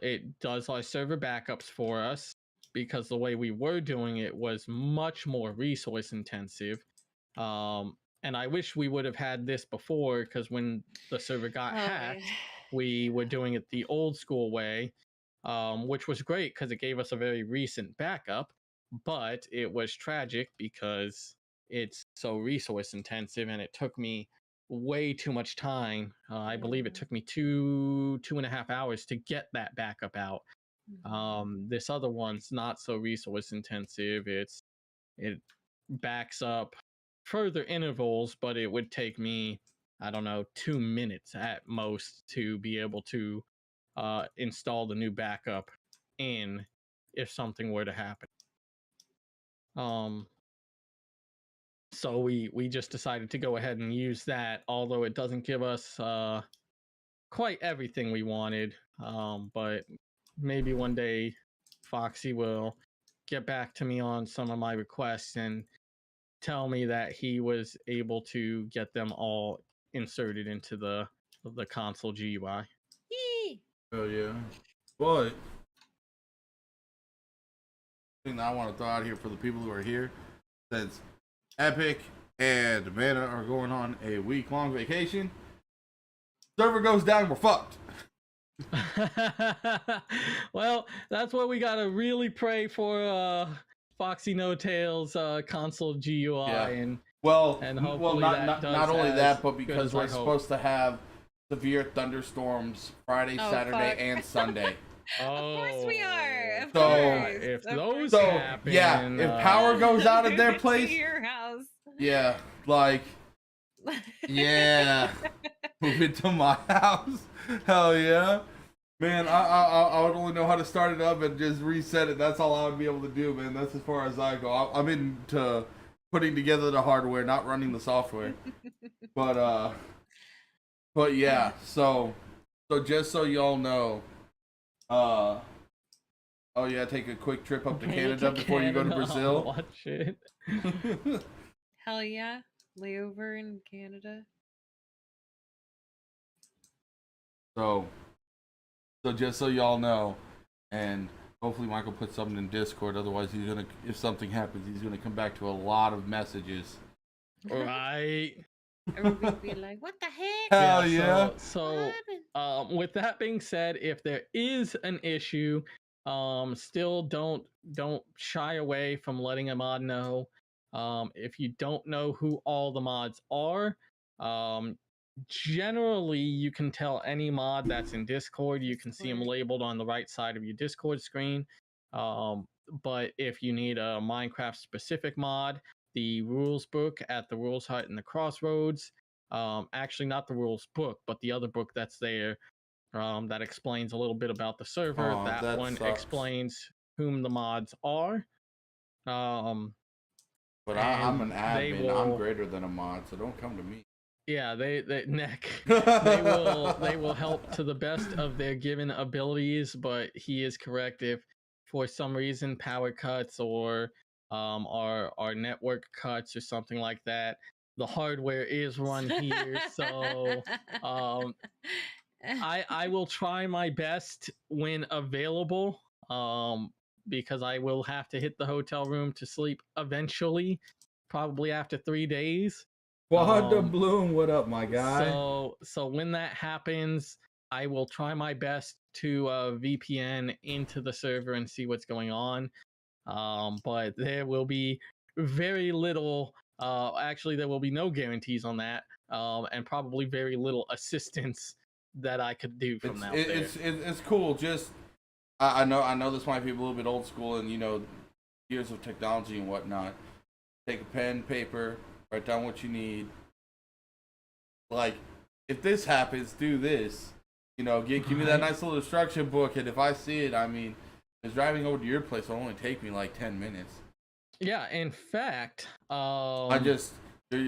It does our server backups for us, because the way we were doing it was much more resource intensive. And I wish we would have had this before, because when the server got hacked, we were doing it the old school way, which was great because it gave us a very recent backup, but it was tragic because it's so resource intensive, and it took me way too much time. I believe it took me 2.5 hours to get that backup out. This other one's not so resource intensive. It backs up further intervals, but it would take me, I don't know, 2 minutes at most to be able to install the new backup in if something were to happen. So we just decided to go ahead and use that, although it doesn't give us quite everything we wanted. But maybe one day Foxy will get back to me on some of my requests and tell me that he was able to get them all inserted into the console GUI. Oh yeah. But thing that I want to throw out here for the people who are here, since Epic and Amanda are going on a week-long vacation, server goes down, we're fucked. Well, that's what we gotta really pray for. Foxy No Tails console GUI, and hopefully not only that, but because we're supposed to have severe thunderstorms Friday, Saturday, and Sunday. Of course we are. Of So course. if Of those course. happen, yeah, if power goes out at their place, to your house. yeah, like, yeah, move it to my house. Hell yeah. Man, I would only know how to start it up and just reset it. That's all I would be able to do, man. That's as far as I go. I'm into putting together the hardware, not running the software. But yeah. So just so y'all know, oh yeah, take a quick trip up to Canada before you go to Brazil. Watch it. Hell yeah, layover in Canada. So just so y'all know, and hopefully Michael puts something in Discord. Otherwise, if something happens, he's gonna come back to a lot of messages. Right. Everybody be like, "What the heck?" Hell yeah. So with that being said, if there is an issue Still don't shy away from letting a mod know. If you don't know who all the mods are, generally you can tell any mod that's in Discord. You can see them labeled on the right side of your Discord screen. But if you need a Minecraft specific mod, the rules book at the rules hut in the crossroads, actually not the rules book, but the other book that's there, that explains a little bit about the server. Oh, that one sucks. explains whom the mods are. But I'm an admin. I'm greater than a mod, so don't come to me. Yeah, they Nick, they will help to the best of their given abilities. But he is correct, if for some reason power cuts or our network cuts or something like that, the hardware is run here. So I will try my best when available, because I will have to hit the hotel room to sleep eventually, probably after 3 days. Wanda Bloom, what up, my guy? So when that happens, I will try my best to VPN into the server and see what's going on. But there will be very little. Actually, there will be no guarantees on that, and probably very little assistance that I could do from there. It's cool. Just I know this might be a little bit old school, and years of technology and whatnot. Take a pen, paper, write down what you need. Like, if this happens, do this. Give me that nice little instruction book, and if I see it, I mean, because driving over to your place will only take me like 10 minutes. Yeah, in fact, you're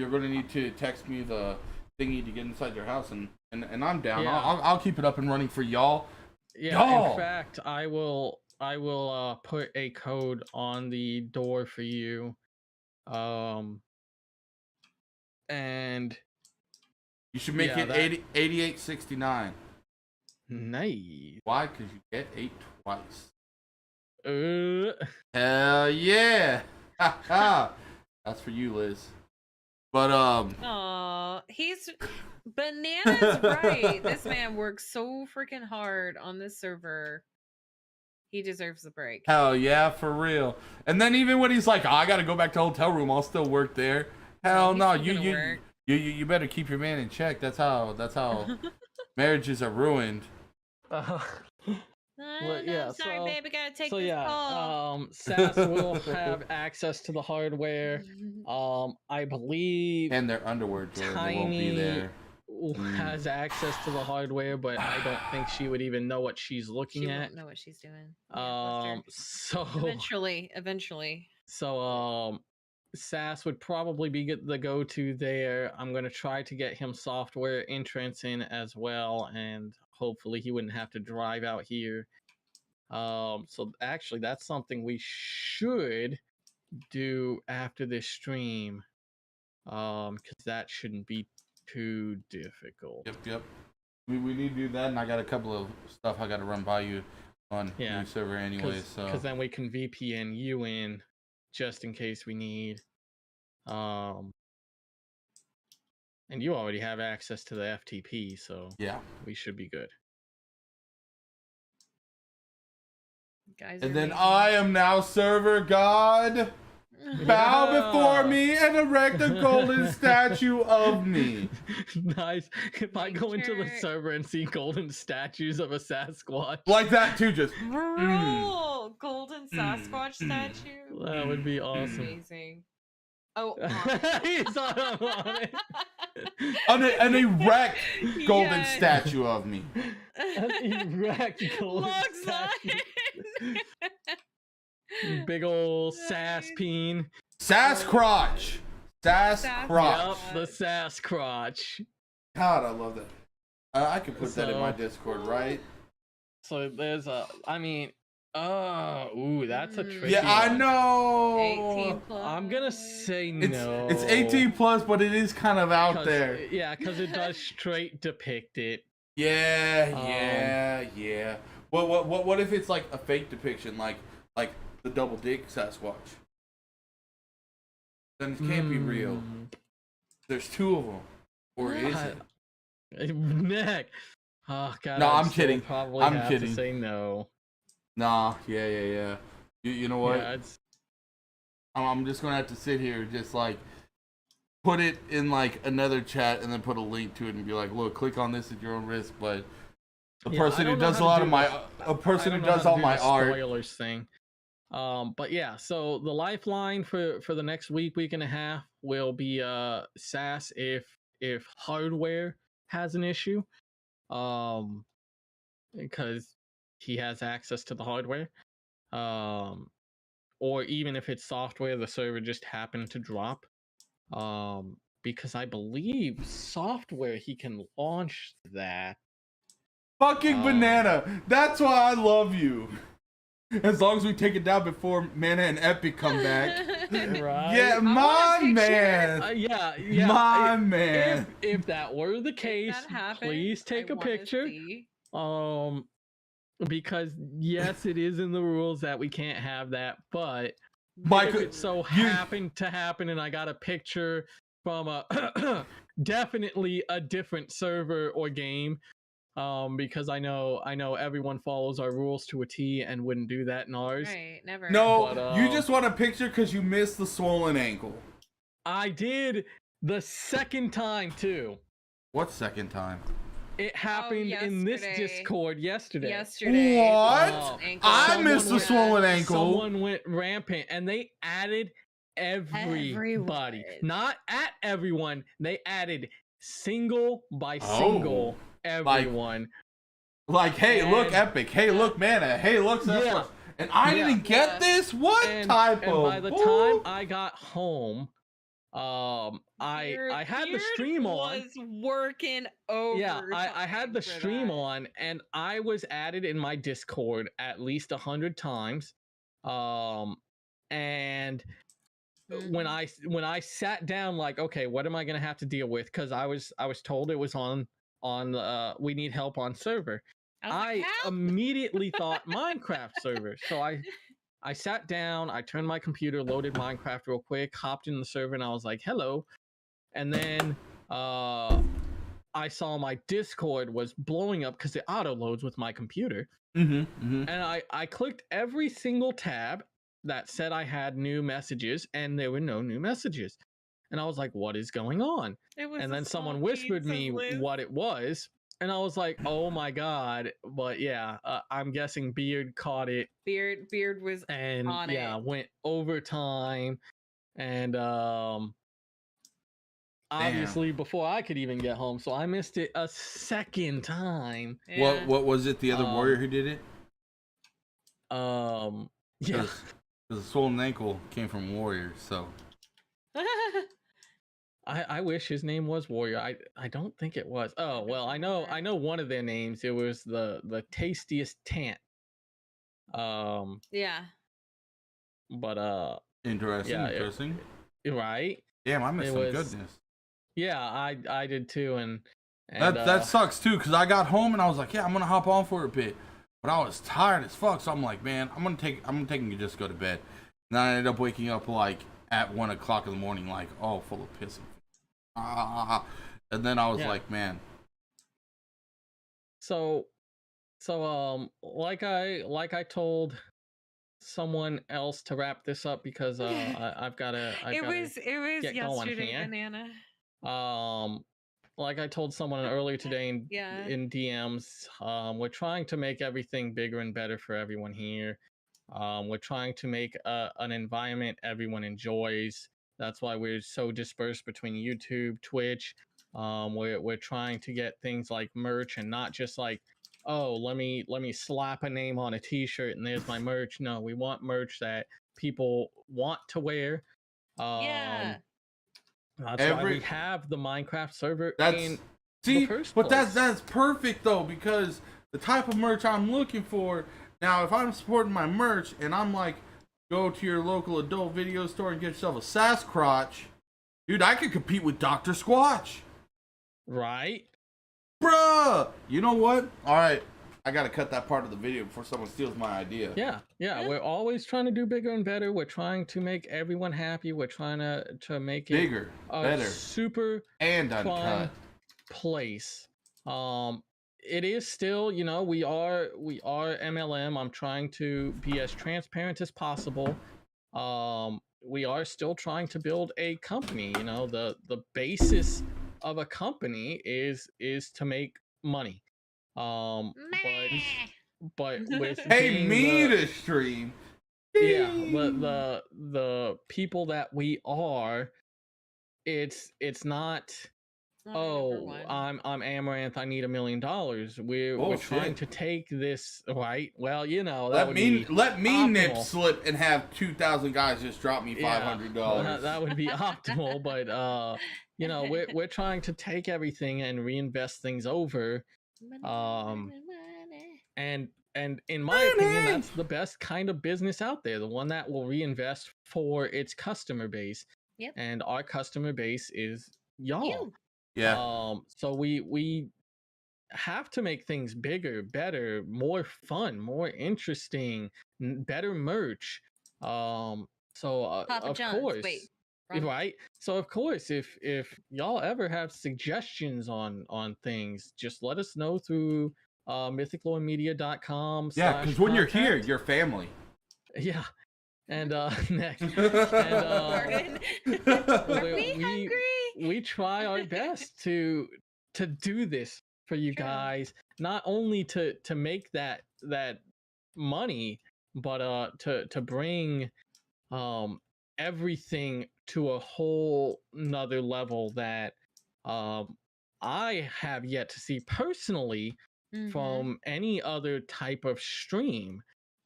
going to need to text me the thingy to get inside your house, and I'm down. Yeah. I'll keep it up and running for y'all. Yeah, y'all. In fact, I will put a code on the door for you. And you should make it 8869. Nice. Why? Because you get 8 twice. Hell yeah. That's for you, Liz. But he's bananas right. This man works so freaking hard on this server. He deserves a break. Hell yeah, for real. And then even when he's like, I gotta go back to hotel room, I'll still work there. Hell no, you better keep your man in check. That's how marriages are ruined. Sorry, babe, I gotta take this call. SAS will have access to the hardware. I believe. And their underwear, Jordan, they won't be there. Has access to the hardware, but I don't think she would even know what she's looking at. Won't know what she's doing. So eventually. So SAS would probably be the go-to there. I'm gonna try to get him software entrance in as well, and hopefully he wouldn't have to drive out here. So actually, that's something we should do after this stream, because that shouldn't be too difficult. Yep. We need to do that, and I got a couple of stuff I got to run by you on your server anyway. Because then we can VPN you in, just in case we need. And you already have access to the FTP, so yeah, we should be good. Guys, and then I am now server god. Bow before me and erect a golden statue of me. Nice. If I go into the server and see golden statues of a Sasquatch. Like that too, just. Golden Sasquatch statue? That would be awesome. Amazing. Oh, he's on it. An erect golden statue of me. An erect golden statue. Big ol' Saspeen. Sasquatch. Sasquatch. Yep, the Sasquatch. God, I love that. I could put that in my Discord, right? So there's a, that's a tricky Yeah, I one. know. 18 plus. I'm gonna say no. It's 18 plus, but it is kind of out there. Yeah, because it does straight depict it. Yeah. What if it's like a fake depiction, like the double dick Sasquatch? Then it can't be real. There's 2 of them, or is it? Nick. Oh god. No, I'm kidding. Probably I'm have kidding. To say no. Nah, yeah. You know what? Yeah, it's I'm just gonna have to sit here, just like put it in like another chat, and then put a link to it, and be like, look, click on this at your own risk. But the yeah, person I who don't know does how a to lot do of my, this. a person I who don't know does how to all do my the art. spoilers thing. But yeah, so the lifeline for the next week and a half will be SAS if hardware has an issue, because he has access to the hardware, or even if it's software, the server just happened to drop, because I believe software he can launch that. Fucking banana. That's why I love you. As long as we take it down before Mana and Epic come back. Right? Yeah, my man. Yeah. My man. If that were the If case, that happens, please take I a wanna picture. see. Because yes, it is in the rules that we can't have that, but Michael, if it so you- happened to happen and I got a picture from a definitely a different server or game, because I know everyone follows our rules to a T and wouldn't do that in ours. Right, never. No, But, you just want a picture because you missed the swollen ankle. I did the second time too. What second time? It happened in this yesterday. Discord yesterday. Yesterday. What? I missed the swollen ankle. Someone went rampant and they added everybody. Everyone. Not at everyone. They added single by single everyone. Like, hey, look, And- Epic. Hey, look, Mana. Hey, look, Yeah. And I Yeah. didn't get this? What type and of by the time I got home, I had the stream on. Was working over. Yeah, I had the stream on, and I was added in my Discord at least 100 times. And when I sat down, like, okay, what am I gonna have to deal with? Because I was told it was on we need help on server. I immediately thought Minecraft server, so I sat down, I turned my computer, loaded Minecraft real quick, hopped in the server, and I was like, hello. And then I saw my Discord was blowing up because it auto loads with my computer. And I clicked every single tab that said I had new messages, and there were no new messages. And I was like, what is going on? And then someone whispered me what it was. And I was like, oh my God. But yeah, I'm guessing Beard caught it. Beard was And on yeah, it. went overtime. And obviously before I could even get home. So I missed it a second time. Yeah. What was it? The other warrior who did it? Yeah. Because the swollen ankle came from warrior, so. I wish his name was Warrior. I don't think it was. Oh well, I know one of their names. It was the tastiest tant. Yeah. But Interesting. Right. Damn, I missed some goodness. Yeah, I did too, and that sucks too, because I got home and I was like, yeah, I'm gonna hop on for a bit, but I was tired as fuck, so I'm like, man, I'm taking you just go to bed. And I ended up waking up like at 1 o'clock in the morning, like, oh, full of piss. And then I was like, man. So like I told someone else to wrap this up, because I've gotta It was get going yesterday, here. Banana. Like I told someone earlier today Yeah. in DMs, we're trying to make everything bigger and better for everyone here. We're trying to make an environment everyone enjoys. That's why we're so dispersed between YouTube, Twitch. We're trying to get things like merch, and not just like, oh, let me slap a name on a t-shirt and there's my merch. No, we want merch that people want to wear. Yeah. That's why we have the Minecraft server. That's perfect though, because the type of merch I'm looking for. Now, if I'm supporting my merch and I'm like, go to your local adult video store and get yourself a Sasquatch, dude, I could compete with Dr. Squatch. Right? Bruh! You know what? Alright, I gotta cut that part of the video before someone steals my idea. Yeah. We're always trying to do bigger and better. We're trying to make everyone happy. We're trying to make it bigger, better, super and fun uncut place. it is still, you know, we are MLM. I'm trying to be as transparent as possible. We are still trying to build a company. You know, the basis of a company is to make money. But with Pay being me the, to stream. yeah, the people that we are, it's not, Not our number oh, one. I'm Amaranth, I need $1 million. We're Oh, trying shit. to take this, right? Well, you know, that would be Let me nip optimal. slip and have 2,000 guys just drop me $500. Yeah, that would be optimal, but you know, we're trying to take everything and reinvest things over. And in my opinion, that's the best kind of business out there, the one that will reinvest for its customer base. Yep. And our customer base is y'all. You. Yeah. So we have to make things bigger, better, more fun, more interesting, better merch. So Papa of John's. course, Wait. right? So of course, if y'all ever have suggestions on things, just let us know through mythiclormedia.com. Yeah, because when you're here, /contact. you're family. Yeah. And next, and Pardon? Are we hungry? we try our best to do this for you True. guys, not only to make that money, but to bring everything to a whole nother level that I have yet to see personally from any other type of stream.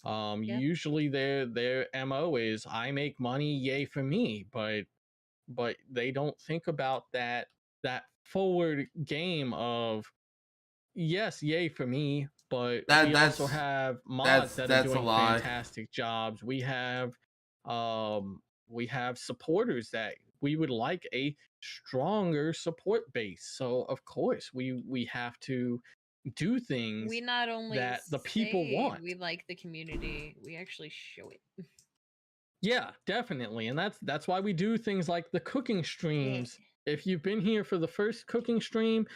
Yep. Usually their MO is I make money, yay for me, but they don't think about that forward game of yes, yay for me, but we also have mods that are doing fantastic jobs. We have supporters that we would like a stronger support base. So of course we have to do things We not only that the people say want. we like the community, we actually show it. Yeah, definitely. And that's why we do things like the cooking streams. If you've been here for the first cooking stream,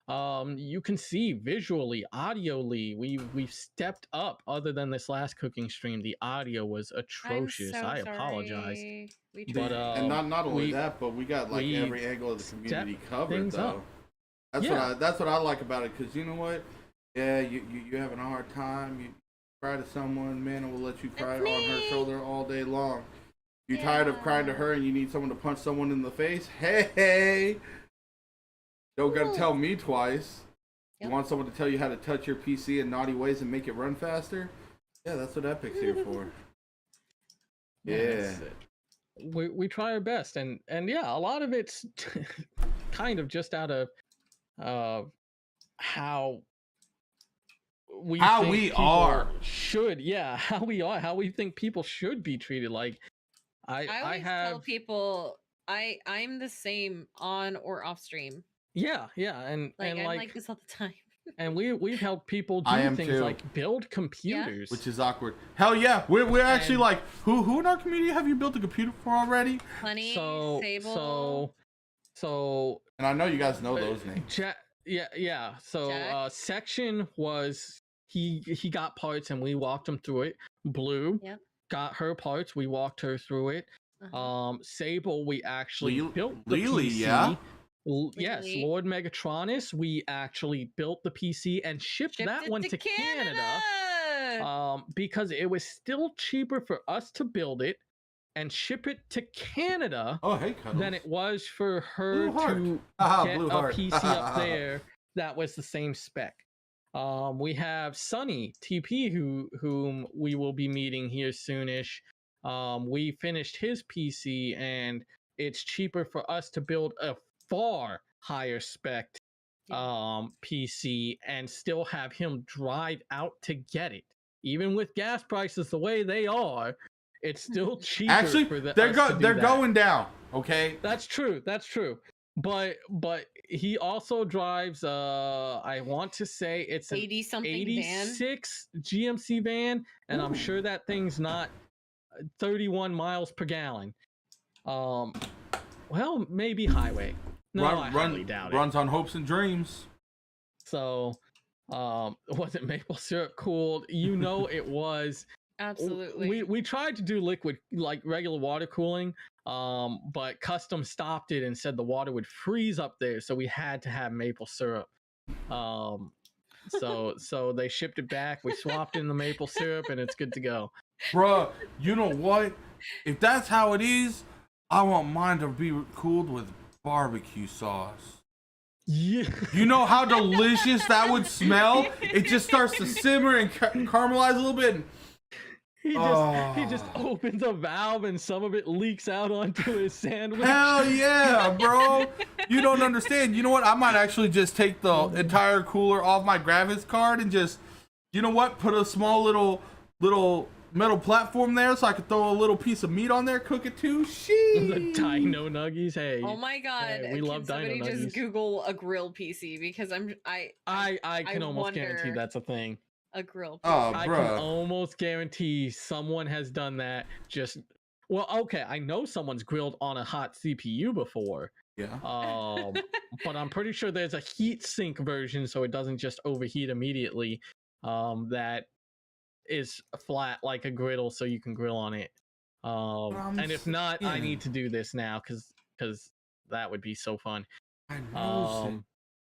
you can see visually, audioly, we've stepped up. Other than this last cooking stream, the audio was atrocious. I apologize. But and not only that, but we got like every angle of the community covered though. That's what I like about it, because you know what? Yeah, you having a hard time, you cry to someone, man, will let you cry on her shoulder all day long. You tired of crying to her and you need someone to punch someone in the face? Hey! Don't gotta tell me twice. You want someone to tell you how to touch your PC in naughty ways and make it run faster? Yeah, that's what Epic's here for. Yeah. We try our best, and yeah, a lot of it's kind of just out of how we are how we think people should be treated. Like I always tell people I'm the same on or off stream. Yeah, and I'm like this all the time. And we've helped people do things like build computers, which is awkward. Hell yeah, we're actually like who in our community have you built a computer for already? Plenty. So and I know you guys know those names. Yeah. So Section was he got parts and we walked him through it. Blue got her parts, we walked her through it. Sable, we actually built the PC. Yes, Lord Megatronus, we actually built the PC and shipped that one to Canada because it was still cheaper for us to build it and ship it to Canada than it was for her to get a PC up there that was the same spec. We have Sunny TP, whom we will be meeting here soonish. We finished his PC and it's cheaper for us to build a far higher spec PC and still have him drive out to get it. Even with gas prices the way they are, it's still cheaper. Actually, for they're going down. Okay, that's true. But he also drives I want to say it's an 86 van? GMC van, and I'm sure that thing's not 31 miles per gallon. Well, maybe highway. No, I highly doubt it. Runs on hopes and dreams. So, wasn't maple syrup cooled. You know it was. Absolutely. We tried to do liquid like regular water cooling, but custom stopped it and said the water would freeze up there, so we had to have maple syrup. So they shipped it back. We swapped in the maple syrup, and it's good to go. Bruh, you know what? If that's how it is, I want mine to be cooled with barbecue sauce. Yeah. You know how delicious that would smell? It just starts to simmer and caramelize a little bit. He just opens a valve and some of it leaks out onto his sandwich. Hell yeah, bro. You don't understand. You know what? I might actually just take the entire cooler off my graphics card and just, you know what? Put a small little metal platform there so I could throw a little piece of meat on there, cook it too. Sheesh. The Dino Nuggies. Hey. Oh my god. Hey, we love Dino somebody Nuggies. just Google a grill PC because I can almost guarantee wonder- that's a thing. a grill PC. Oh, I bro. can almost guarantee someone has done that. Well, okay, I know someone's grilled on a hot CPU before. Yeah. But I'm pretty sure there's a heat sink version so it doesn't just overheat immediately. That is flat like a griddle so you can grill on it. And if not, I need to do this now because that would be so fun. I know.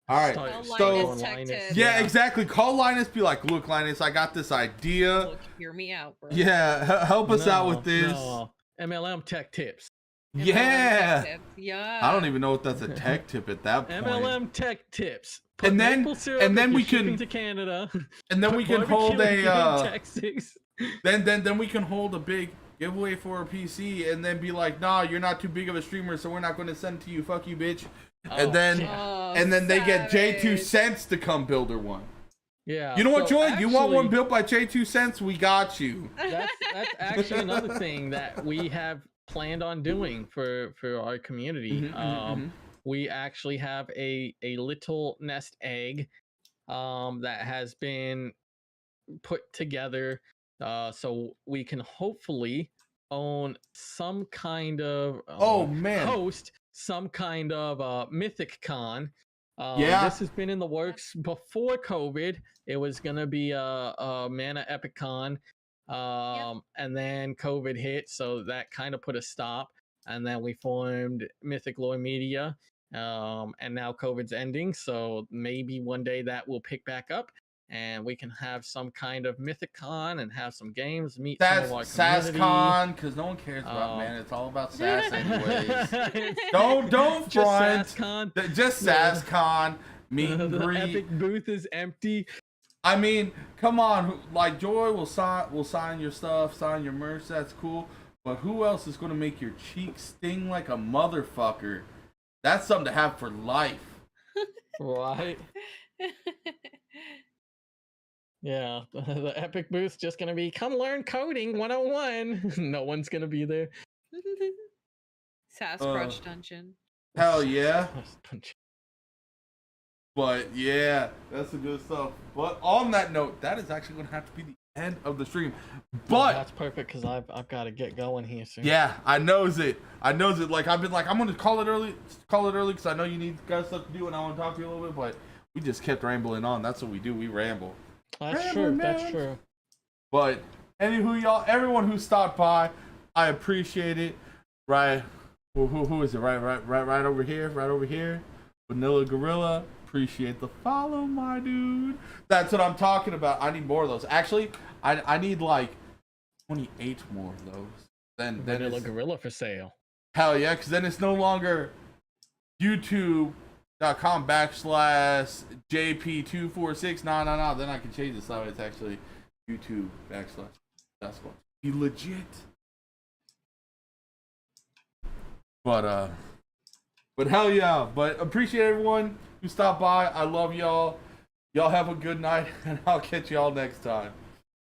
All right, Call Linus Tech Tips. yeah, exactly. Call Linus, be like, look, Linus, I got this idea. Look, hear me out, bro. Yeah, help us out with this. No. MLM Tech Tips. MLM Yeah. Tech Tips. Yeah. I don't even know if that's a tech tip at that point. MLM Tech Tips. And Put then- maple syrup and then if we you're shipping can- to Canada. And then we Put can hold barbecue a in Texas. then we can hold a big giveaway for a PC and then be like, nah, you're not too big of a streamer, so we're not going to send it to you. Fuck you, bitch. And then Oh, they get J2 savage. Cents to come build her one. Yeah. You know what, so Joy? You want one actually, built by J2 Cents? We got you. That's actually another thing that we have planned on doing for our community. We actually have a little nest egg that has been put together so we can hopefully own some kind of Oh, man. host some kind of Mythic Con. Yeah. This has been in the works before COVID. It was gonna be a Mana Epic Con, and then COVID hit, so that kind of put a stop. And then we formed Mythic Lore Media, and now COVID's ending, so maybe one day that will pick back up. And we can have some kind of Mythic Con and have some games, meet some of our That's community. SassCon, because no one cares about, man. It's all about Sass anyways. Just don't front. SassCon. Just SassCon. Meet and The greet. Epic booth is empty. I mean, come on. Like, Joy will sign your stuff, sign your merch. That's cool. But who else is going to make your cheeks sting like a motherfucker? That's something to have for life. Right. Yeah, the Epic booth's just gonna be come learn coding 101. No one's gonna be there. Sasquatch Dungeon. Hell yeah. But yeah, that's the good stuff. But on that note, that is actually going to have to be the end of the stream. But that's perfect because I've got to get going here soon. yeah, I knows it. Like, I've been like, I'm going to call it early because I know you need guys stuff to do and I want to talk to you a little bit. But we just kept rambling on. That's what we do. We ramble. That's true. That's true. But anywho, y'all, everyone who stopped by, I appreciate it. Right? Who is it? Right over here. Right over here. Vanilla Gorilla. Appreciate the follow, my dude. That's what I'm talking about. I need more of those. Actually, I need like 28 more of those. Then Vanilla Gorilla for sale. Hell yeah, because then it's no longer youtube.com/JP246. No. Then I can change it so it's actually YouTube / That's what. Be legit. But hell yeah. But appreciate everyone who stopped by. I love y'all. Y'all have a good night, and I'll catch y'all next time.